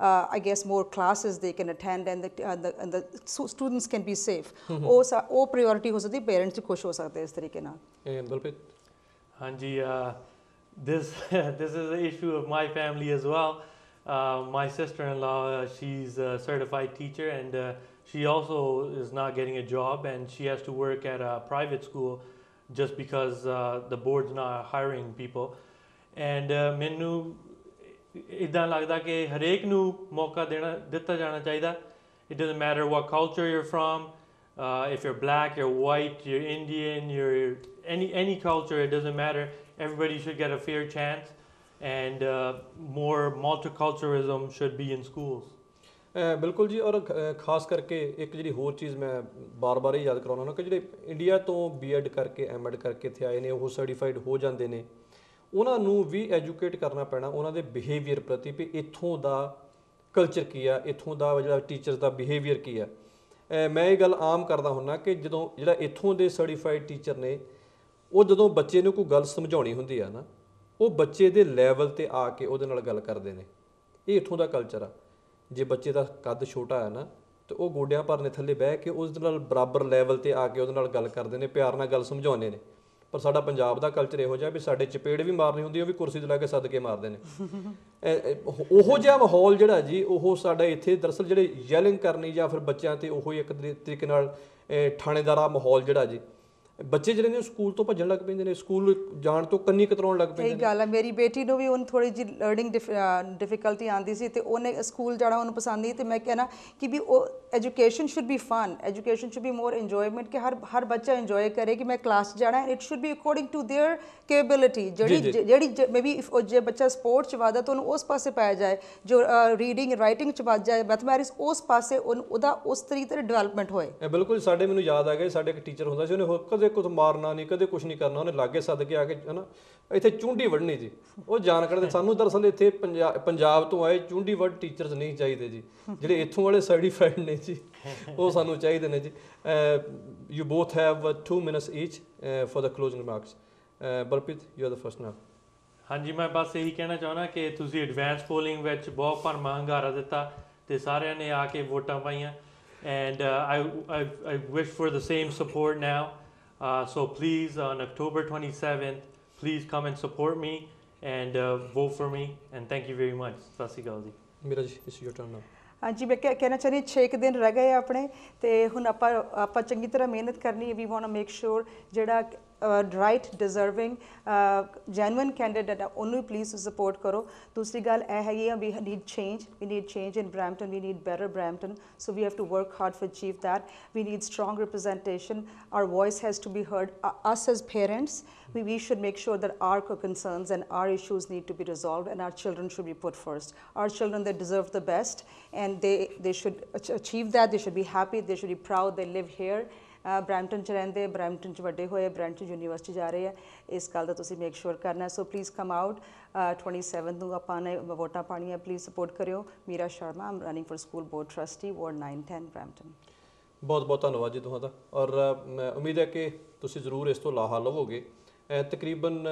I guess more classes they can attend, and the students can be safe. ਉਹ priority ਹੋ ਸਕਦੀ, parents ਵੀ ਖੁਸ਼ ਹੋ ਸਕਦੇ ਇਸ ਤਰੀਕੇ ਨਾਲ। ਬਲਪ੍ਰੀਤ? ਹਾਂਜੀ, this is an issue of my family as well. My sister-in-law, she's a certified teacher, and she also is not getting a job, and she has to work at a private school just because the board's not hiring people. And ਮੈਨੂੰ ਇੱਦਾਂ ਲੱਗਦਾ ਕਿ ਹਰੇਕ ਨੂੰ ਮੌਕਾ ਦਿੱਤਾ ਜਾਣਾ ਚਾਹੀਦਾ। It doesn't matter what culture your from, if you're black, you're white, you're Indian, you're any culture, it doesn't matter. Everybody should get a fair chance, and more multiculturalism should be in schools. ਬਿਲਕੁਲ ਜੀ। ਔਰ ਖਾਸ ਕਰਕੇ ਇੱਕ ਜਿਹੜੀ ਹੋਰ ਚੀਜ਼ ਮੈਂ ਬਾਰ-ਬਾਰ ਹੀ ਯਾਦ ਕਰਾਉਣਾ ਨਾ, ਕਿ ਜਿਹੜੇ ਇੰਡੀਆ ਤੋਂ B.Ed ਕਰਕੇ M.Ed ਕਰਕੇ ਇੱਥੇ ਆਏ ਨੇ, ਉਹ ਸਰਟੀਫਾਈਡ ਹੋ ਜਾਂਦੇ ਨੇ, ਉਹਨਾਂ ਨੂੰ ਵੀ ਐਜੂਕੇਟ ਕਰਨਾ ਪੈਣਾ ਉਹਨਾਂ ਦੇ ਬਿਹੇਵੀਅਰ ਪ੍ਰਤੀ, ਵੀ ਇੱਥੋਂ ਦਾ ਕਲਚਰ ਕੀ ਆ, ਇੱਥੋਂ ਦਾ ਜਿਹੜਾ ਟੀਚਰਸ ਦਾ ਬਿਹੇਵੀਅਰ ਕੀ ਆ। ਮੈਂ ਇਹ ਗੱਲ ਆਮ ਕਰਦਾ ਹੁੰਦਾ ਕਿ ਜਦੋਂ ਜਿਹੜਾ ਇੱਥੋਂ ਦੇ ਸਰਟੀਫਾਈਡ ਟੀਚਰ ਨੇ, ਉਹ ਜਦੋਂ ਬੱਚੇ ਨੂੰ ਕੋਈ ਗੱਲ ਸਮਝਾਉਣੀ ਹੁੰਦੀ ਆ ਨਾ, ਉਹ ਬੱਚੇ ਦੇ ਲੈਵਲ 'ਤੇ ਆ ਕੇ ਉਹਦੇ ਨਾਲ ਗੱਲ ਕਰਦੇ ਨੇ। ਇਹ ਇੱਥੋਂ ਦਾ ਕਲਚਰ ਆ। ਜੇ ਬੱਚੇ ਦਾ ਕੱਦ ਛੋਟਾ ਹੈ ਨਾ, ਤਾਂ ਉਹ ਗੋਡਿਆਂ ਭਰਨੇ ਥੱਲੇ ਬਹਿ ਕੇ ਉਸ ਨਾਲ ਬਰਾਬਰ ਲੈਵਲ 'ਤੇ ਆ ਕੇ ਉਹਦੇ ਨਾਲ ਗੱਲ ਕਰਦੇ ਨੇ, ਪਿਆਰ ਨਾਲ ਗੱਲ ਸਮਝਾਉਂਦੇ ਨੇ। ਪਰ ਸਾਡਾ ਪੰਜਾਬ ਦਾ ਕਲਚਰ ਇਹੋ ਜਿਹਾ ਵੀ ਸਾਡੇ ਚਪੇੜ ਵੀ ਮਾਰਨੀ ਹੁੰਦੀ ਉਹ ਵੀ ਕੁਰਸੀ ਤੇ ਲਾ ਕੇ ਸਦਕੇ ਮਾਰਦੇ ਨੇ ਉਹੋ ਜਿਹਾ ਮਾਹੌਲ ਜਿਹੜਾ ਜੀ ਉਹ ਸਾਡਾ ਇੱਥੇ ਦਰਅਸਲ ਜਿਹੜੇ ਯੈਲਿੰਗ ਕਰਨੀ ਜਾਂ ਫਿਰ ਬੱਚਿਆਂ ਤੇ ਉਹੋ ਇੱਕ ਤਰੀਕੇ ਨਾਲ ਥਾਣੇਦਾਰਾ ਮਾਹੌਲ ਜਿਹੜਾ ਜੀ ਬੱਚੇ ਜਿਹੜੇ ਨੇ ਸਕੂਲ ਤੋਂ ਭੱਜਣ ਲੱਗ ਪੈਂਦੇ ਨੇ ਸਕੂਲ ਜਾਣ ਤੋਂ ਕੰਨੀ ਕਤਰਾਉਣ ਲੱਗ ਪੈਂਦੇ ਨੇ। ਇਹ ਗੱਲ ਹੈ ਮੇਰੀ ਬੇਟੀ ਨੂੰ ਵੀ ਉਹਨੂੰ ਥੋੜੀ ਜਿਹੀ ਲਰਨਿੰਗ ਡਿਫਿਕਲਟੀ ਆਉਂਦੀ ਸੀ ਤੇ ਉਹਨੇ ਸਕੂਲ ਜਾਣਾ ਉਹਨੂੰ ਪਸੰਦ ਨਹੀਂ ਤੇ ਮੈਂ ਕਹਿਣਾ ਕਿ ਵੀ ਉਹ education should be fun education should be more enjoyment ਕਿ ਹਰ ਬੱਚਾ ਇੰਜੋਏ ਕਰੇ ਕਿ ਮੈਂ ਕਲਾਸ ਜਾਣਾ it should be according to their capability ਜਿਹੜੀ ਮੇ ਬੀ ਜੇ ਬੱਚਾ ਸਪੋਰਟਸ 'ਚ ਵਾਦਾ ਤਾਂ ਉਹਨੂੰ ਉਸ ਪਾਸੇ ਪਾਇਆ ਜਾਏ ਜੋ ਰੀਡਿੰਗ ਰਾਈਟਿੰਗ 'ਚ ਵੱਧ ਜਾਏ ਮੈਥਮੈਟਿਕਸ ਉਸ ਪਾਸੇ ਉਹਦਾ ਉਸ ਤਰੀਕੇ ਤੇ ਡਿਵੈਲਪਮੈਂਟ ਹੋਏ। ਬਿਲਕੁਲ ਸਾਡੇ ਮੈਨੂੰ ਯਾਦ ਆ ਗਿਆ ਸਾਡੇ ਇੱਕ ਟੀਚਰ ਹੁੰਦਾ ਸੀ ਉਹਨੇ ਕਦੇ ਕੁਝ ਮਾਰਨਾ ਨਹੀਂ ਕਦੇ ਕੁਝ ਨਹੀਂ ਕਰਨਾ ਉਹਨੇ ਲਾਗੇ ਸੱਦ ਕੇ ਆ ਕੇ ਹੈ ਨਾ ਇੱਥੇ ਚੁੰਡੀ ਵੜਨੀ ਜੀ ਉਹ ਜਾਣ ਕਰਦੇ ਸਾਨੂੰ ਦਰਅਸਲ ਇੱਥੇ ਪੰਜਾਬ ਤੋਂ ਆਏ ਚੁੰਡੀ ਵੜ ਟੀਚਰਸ ਨਹੀਂ ਚਾਹੀਦੇ ਜੀ ਜਿਹੜੇ ਇੱਥੋਂ ਵਾਲੇ ਸਰਟੀਫਾਈਡ ਨੇ ਜੀ ਉਹ ਸਾਨੂੰ ਚਾਹੀਦੇ ਨੇ ਜੀ। You both have 2 minutes each for the closing remarks. Balpreet, you are the first now. ਹਾਂਜੀ ਮੈਂ ਬਸ ਇਹੀ ਕਹਿਣਾ ਚਾਹੁੰਦਾ ਕਿ ਤੁਸੀਂ ਐਡਵਾਂਸ ਪੋਲਿੰਗ ਵਿੱਚ ਬਹੁਤ ਭਰਮਾ ਹੰਗਾਰਾ ਦਿੱਤਾ ਤੇ ਸਾਰਿਆਂ ਨੇ ਆ ਕੇ ਵੋਟਾਂ ਪਾਈਆਂ and I wish for the same support now. So please on October 27th please come and support me and vote for me and thank you very much. ਸਤਿ ਸ਼੍ਰੀ ਅਕਾਲ ਜੀ। ਮੇਰਾ ਜੀ it's your turn now. ਹਾਂਜੀ ਮੈਂ ਕਹਿਣਾ ਚਾਹੁੰਦੀ 6 ਦਿਨ ਰਹਿ ਗਏ ਆਪਣੇ ਤੇ ਹੁਣ ਆਪਾਂ ਚੰਗੀ ਤਰ੍ਹਾਂ ਮਿਹਨਤ ਕਰਨੀ we want to make sure ਜਿਹੜਾ ਰਾਈਟ ਡਿਜ਼ਰਵਿੰਗ ਜੈਨੂਇਨ ਕੈਂਡੀਡੇਟ ਹੈ ਉਹਨੂੰ ਪਲੀਜ਼ ਸਪੋਰਟ ਕਰੋ। ਦੂਸਰੀ ਗੱਲ ਇਹ ਹੈਗੀ ਆ we need change in Brampton we need better Brampton so we have to work hard for achieve that we need strong representation our voice has to be heard us as parents we should make sure that our concerns and our issues need to be resolved and our children should be put first. Our children, they deserve the best and they should achieve that. They should be happy, they should be proud they live here. Brampton 'ਚ ਰਹਿੰਦੇ Brampton 'ਚ ਵੱਡੇ ਹੋਏ Brampton university ਜਾ ਰਹੇ ਆ ਇਸ ਗੱਲ ਦਾ ਤੁਸੀਂ ਮੇਕ ਸ਼ੋਰ ਕਰਨਾ। ਸੋ ਪਲੀਜ਼ ਕਮ ਆਊਟ 27 ਨੂੰ ਆਪਾਂ ਨੇ ਵੋਟਾਂ ਪਾਣੀਆਂ ਪਲੀਜ਼ ਸਪੋਰਟ ਕਰਿਓ। Meera Sharma am running for school board trustee ward 910 Brampton. ਬਹੁਤ ਬਹੁਤ ਧੰਨਵਾਦ ਜੀ ਤੁਹਾਡਾ ਔਰ ਉਮੀਦ ਹੈ ਕਿ ਤੁਸੀਂ ਜ਼ਰੂਰ ਇਸ ਤੋਂ ਲਾਹਾ ਲਵੋਗੇ। ਤਕਰੀਬਨ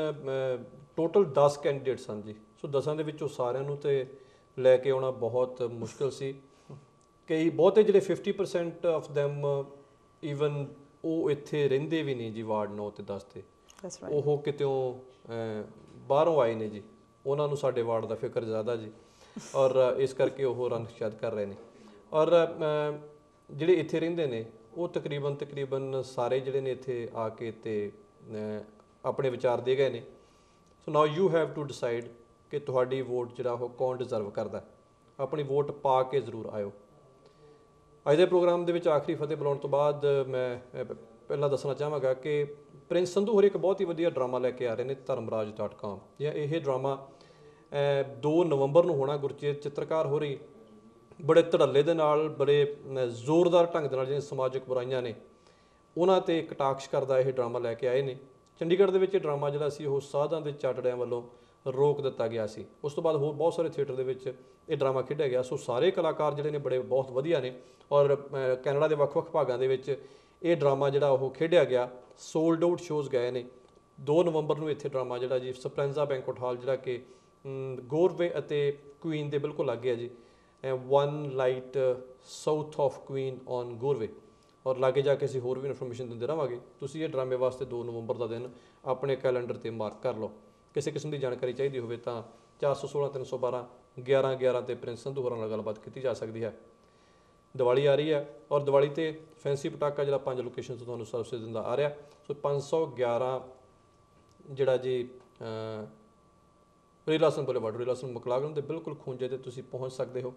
ਟੋਟਲ 10 ਕੈਂਡੀਡੇਟਸ ਹਨ ਜੀ ਸੋ 10 ਦੇ ਵਿੱਚੋਂ ਸਾਰਿਆਂ ਨੂੰ ਤੇ ਲੈ ਕੇ ਆਉਣਾ ਬਹੁਤ ਮੁਸ਼ਕਿਲ ਸੀ। ਕਈ ਬਹੁਤੇ ਜਿਹੜੇ 50% ਆਫ ਦੈਮ ਈਵਨ ਉਹ ਇੱਥੇ ਰਹਿੰਦੇ ਵੀ ਨਹੀਂ ਜੀ ਵਾਰਡ 9 ਤੇ 10 ਤੇ ਉਹ ਕਿਤੋਂ ਬਾਹਰੋਂ ਆਏ ਨੇ ਜੀ ਉਹਨਾਂ ਨੂੰ ਸਾਡੇ ਵਾਰਡ ਦਾ ਫਿਕਰ ਜ਼ਿਆਦਾ ਜੀ ਔਰ ਇਸ ਕਰਕੇ ਉਹ ਰਨ ਸ਼ਾਇਦ ਕਰ ਰਹੇ ਨੇ ਔਰ ਜਿਹੜੇ ਇੱਥੇ ਰਹਿੰਦੇ ਨੇ ਉਹ ਤਕਰੀਬਨ ਸਾਰੇ ਜਿਹੜੇ ਨੇ ਇੱਥੇ ਆ ਕੇ ਤੇ ਆਪਣੇ ਵਿਚਾਰ ਦੇ ਗਏ ਨੇ। So now you have to decide ਕਿ ਤੁਹਾਡੀ ਵੋਟ ਜਿਹੜਾ ਉਹ ਕੌਣ ਡਿਜ਼ਰਵ ਕਰਦਾ। ਆਪਣੀ ਵੋਟ ਪਾ ਕੇ ਜ਼ਰੂਰ ਆਇਓ। ਅੱਜ ਦੇ ਪ੍ਰੋਗਰਾਮ ਦੇ ਵਿੱਚ ਆਖਰੀ ਫਤਿਹ ਬੁਲਾਉਣ ਤੋਂ ਬਾਅਦ ਮੈਂ ਪਹਿਲਾਂ ਦੱਸਣਾ ਚਾਹਾਂਗਾ ਕਿ ਪ੍ਰਿੰਸ ਸੰਧੂ ਹੋਰ ਇੱਕ ਬਹੁਤ ਹੀ ਵਧੀਆ ਡਰਾਮਾ ਲੈ ਕੇ ਆ ਰਹੇ ਨੇ ਧਰਮਰਾਜ.com ਜਾਂ ਇਹ ਡਰਾਮਾ 2 ਨਵੰਬਰ ਨੂੰ ਹੋਣਾ। ਗੁਰਚੇਤ ਚਿੱਤਰਕਾਰ ਹੋ ਰਹੀ ਬੜੇ ਧੜੱਲੇ ਦੇ ਨਾਲ ਬੜੇ ਜ਼ੋਰਦਾਰ ਢੰਗ ਦੇ ਨਾਲ ਜਿਹੜੀਆਂ ਸਮਾਜਿਕ ਬੁਰਾਈਆਂ ਨੇ ਉਹਨਾਂ ਤੇ ਕਟਾਕਸ਼ ਕਰਦਾ ਇਹ ਡਰਾਮਾ ਲੈ ਕੇ ਆਏ ਨੇ। ਚੰਡੀਗੜ੍ਹ ਦੇ ਵਿੱਚ ਇਹ ਡਰਾਮਾ ਜਿਹੜਾ ਸੀ ਉਹ ਸਾਧਾਂ ਦੇ ਚਾਟੜਿਆਂ ਵੱਲੋਂ ਰੋਕ ਦਿੱਤਾ ਗਿਆ ਸੀ। ਉਸ ਤੋਂ ਬਾਅਦ ਹੋਰ ਬਹੁਤ ਸਾਰੇ ਥੀਏਟਰ ਦੇ ਵਿੱਚ ਇਹ ਡਰਾਮਾ ਖੇਡਿਆ ਗਿਆ। ਸੋ ਸਾਰੇ ਕਲਾਕਾਰ ਜਿਹੜੇ ਨੇ ਬਹੁਤ ਵਧੀਆ ਨੇ ਔਰ ਕੈਨੇਡਾ ਦੇ ਵੱਖ-ਵੱਖ ਭਾਗਾਂ ਦੇ ਵਿੱਚ ਇਹ ਡਰਾਮਾ ਜਿਹੜਾ ਉਹ ਖੇਡਿਆ ਗਿਆ। ਸੋਲਡ ਆਊਟ ਸ਼ੋਜ਼ ਗਏ ਨੇ। 2 ਨਵੰਬਰ ਨੂੰ ਇੱਥੇ ਡਰਾਮਾ ਜਿਹੜਾ ਜੀ ਸਪਲੈਂਜ਼ਾ ਬੈਂਕੁਏਟ ਹਾਲ ਜਿਹੜਾ ਕਿ ਗੋਰਵੇ ਅਤੇ ਕੁਈਨ ਦੇ ਬਿਲਕੁਲ ਲਾਗੇ ਹੈ ਜੀ 1 light south of Queen on Goreway ਔਰ ਲਾਗੇ ਜਾ ਕੇ ਅਸੀਂ ਹੋਰ ਵੀ ਇਨਫੋਰਮੇਸ਼ਨ ਦਿੰਦੇ ਰਹਾਂਗੇ। ਤੁਸੀਂ ਇਹ ਡਰਾਮੇ ਵਾਸਤੇ 2 ਨਵੰਬਰ ਦਾ ਦਿਨ ਆਪਣੇ ਕੈਲੰਡਰ 'ਤੇ ਮਾਰਕ ਕਰ ਲਓ। ਕਿਸੇ ਕਿਸਮ ਦੀ ਜਾਣਕਾਰੀ ਚਾਹੀਦੀ ਹੋਵੇ ਤਾਂ 416 312 1111 ਤੇ ਪ੍ਰਿੰਸ ਸੰਧੂ ਹੋਰਾਂ ਨਾਲ ਗੱਲਬਾਤ ਕੀਤੀ ਜਾ ਸਕਦੀ ਹੈ। ਦੀਵਾਲੀ ਆ ਰਹੀ ਹੈ ਔਰ ਦੀਵਾਲੀ ਤੇ ਫੈਂਸੀ ਪਟਾਕਾ ਜਿਹੜਾ 5 ਲੋਕੇਸ਼ਨ ਤੋਂ ਤੁਹਾਨੂੰ ਸਰਵਿਸ ਦਿੰਦਾ ਆ ਰਿਹਾ। ਸੋ 511 ਜਿਹੜਾ ਜੀ ਰੀਲਾਸਨ ਬੁਲੇਵਾਰਡ ਰੀਲਾਸਨ ਮਕਲਾਗਨ ਦੇ ਬਿਲਕੁਲ ਖੂੰਜੇ ਤੇ ਤੁਸੀਂ ਪਹੁੰਚ ਸਕਦੇ ਹੋ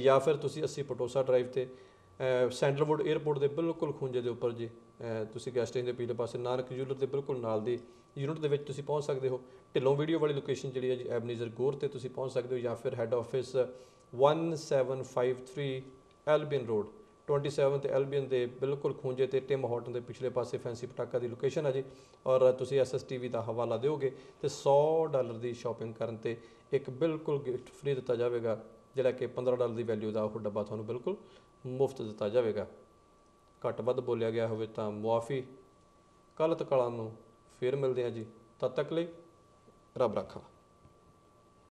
ਜਾਂ ਫਿਰ ਤੁਸੀਂ 80 ਪਟੋਸਾ ਡਰਾਈਵ ਤੇ ਸੈਂਡਲਵੁੱਡ 에ਅਰਪੋਰਟ ਦੇ ਬਿਲਕੁਲ ਖੂੰਜੇ ਦੇ ਉੱਪਰ ਜੀ ਤੁਸੀਂ ਗੈਸਟ ਹਾਊਸ ਦੇ ਪਿਛਲੇ ਪਾਸੇ ਨਾਨਕ ਜੂਲਰ ਦੇ ਬਿਲਕੁਲ ਨਾਲ ਦੀ ਯੂਨਿਟ ਦੇ ਵਿੱਚ ਤੁਸੀਂ ਪਹੁੰਚ ਸਕਦੇ ਹੋ। ਢਿੱਲੋਂ ਵੀਡੀਓ ਵਾਲੀ ਲੋਕੇਸ਼ਨ ਜਿਹੜੀ ਹੈ ਜੀ ਐਬਨੀਜ਼ਰ ਗੋਰ ਤੇ ਤੁਸੀਂ ਪਹੁੰਚ ਸਕਦੇ ਹੋ ਜਾਂ ਫਿਰ ਹੈੱਡ ਆਫਿਸ 1753 ਐਲਬੀਅਨ ਰੋਡ 27 ਤੇ ਐਲਬੀਅਨ ਦੇ ਬਿਲਕੁਲ ਖੂੰਜੇ ਤੇ ਟਿਮ ਹਾਰਟਨ ਦੇ ਪਿਛਲੇ ਪਾਸੇ ਫੈਂਸੀ ਪਟਾਕਾ ਦੀ ਲੋਕੇਸ਼ਨ ਹੈ ਜੀ ਔਰ ਤੁਸੀਂ SSTV ਦਾ ਹਵਾਲਾ ਦਿਓਗੇ ਤੇ $100 ਦੀ ਸ਼ਾਪਿੰਗ ਕਰਨ ਤੇ ਇੱਕ ਬਿਲਕੁਲ ਗਿਫਟ ਫ੍ਰੀ ਦਿੱਤਾ ਜਾਵੇਗਾ ਜਿਹੜਾ ਕਿ $15 ਦੀ ਵੈਲਿਊ ਦਾ ਉਹ ਡੱਬਾ ਤੁਹਾਨੂੰ ਬਿਲਕੁਲ ਮੁਫਤ ਦਿੱਤਾ ਜਾਵੇਗਾ। ਘੱਟ ਵੱਧ ਬੋਲਿਆ ਗਿਆ ਹੋਵੇ ਤਾਂ ਮੁਆਫੀ। ਕੱਲ੍ਹ ਤੱਕ ਨੂੰ ਫਿਰ ਮਿਲਦੇ ਹਾਂ ਜੀ। ਤਦ ਤੱਕ ਲਈ ਰੱਬ ਰਾਖਾ।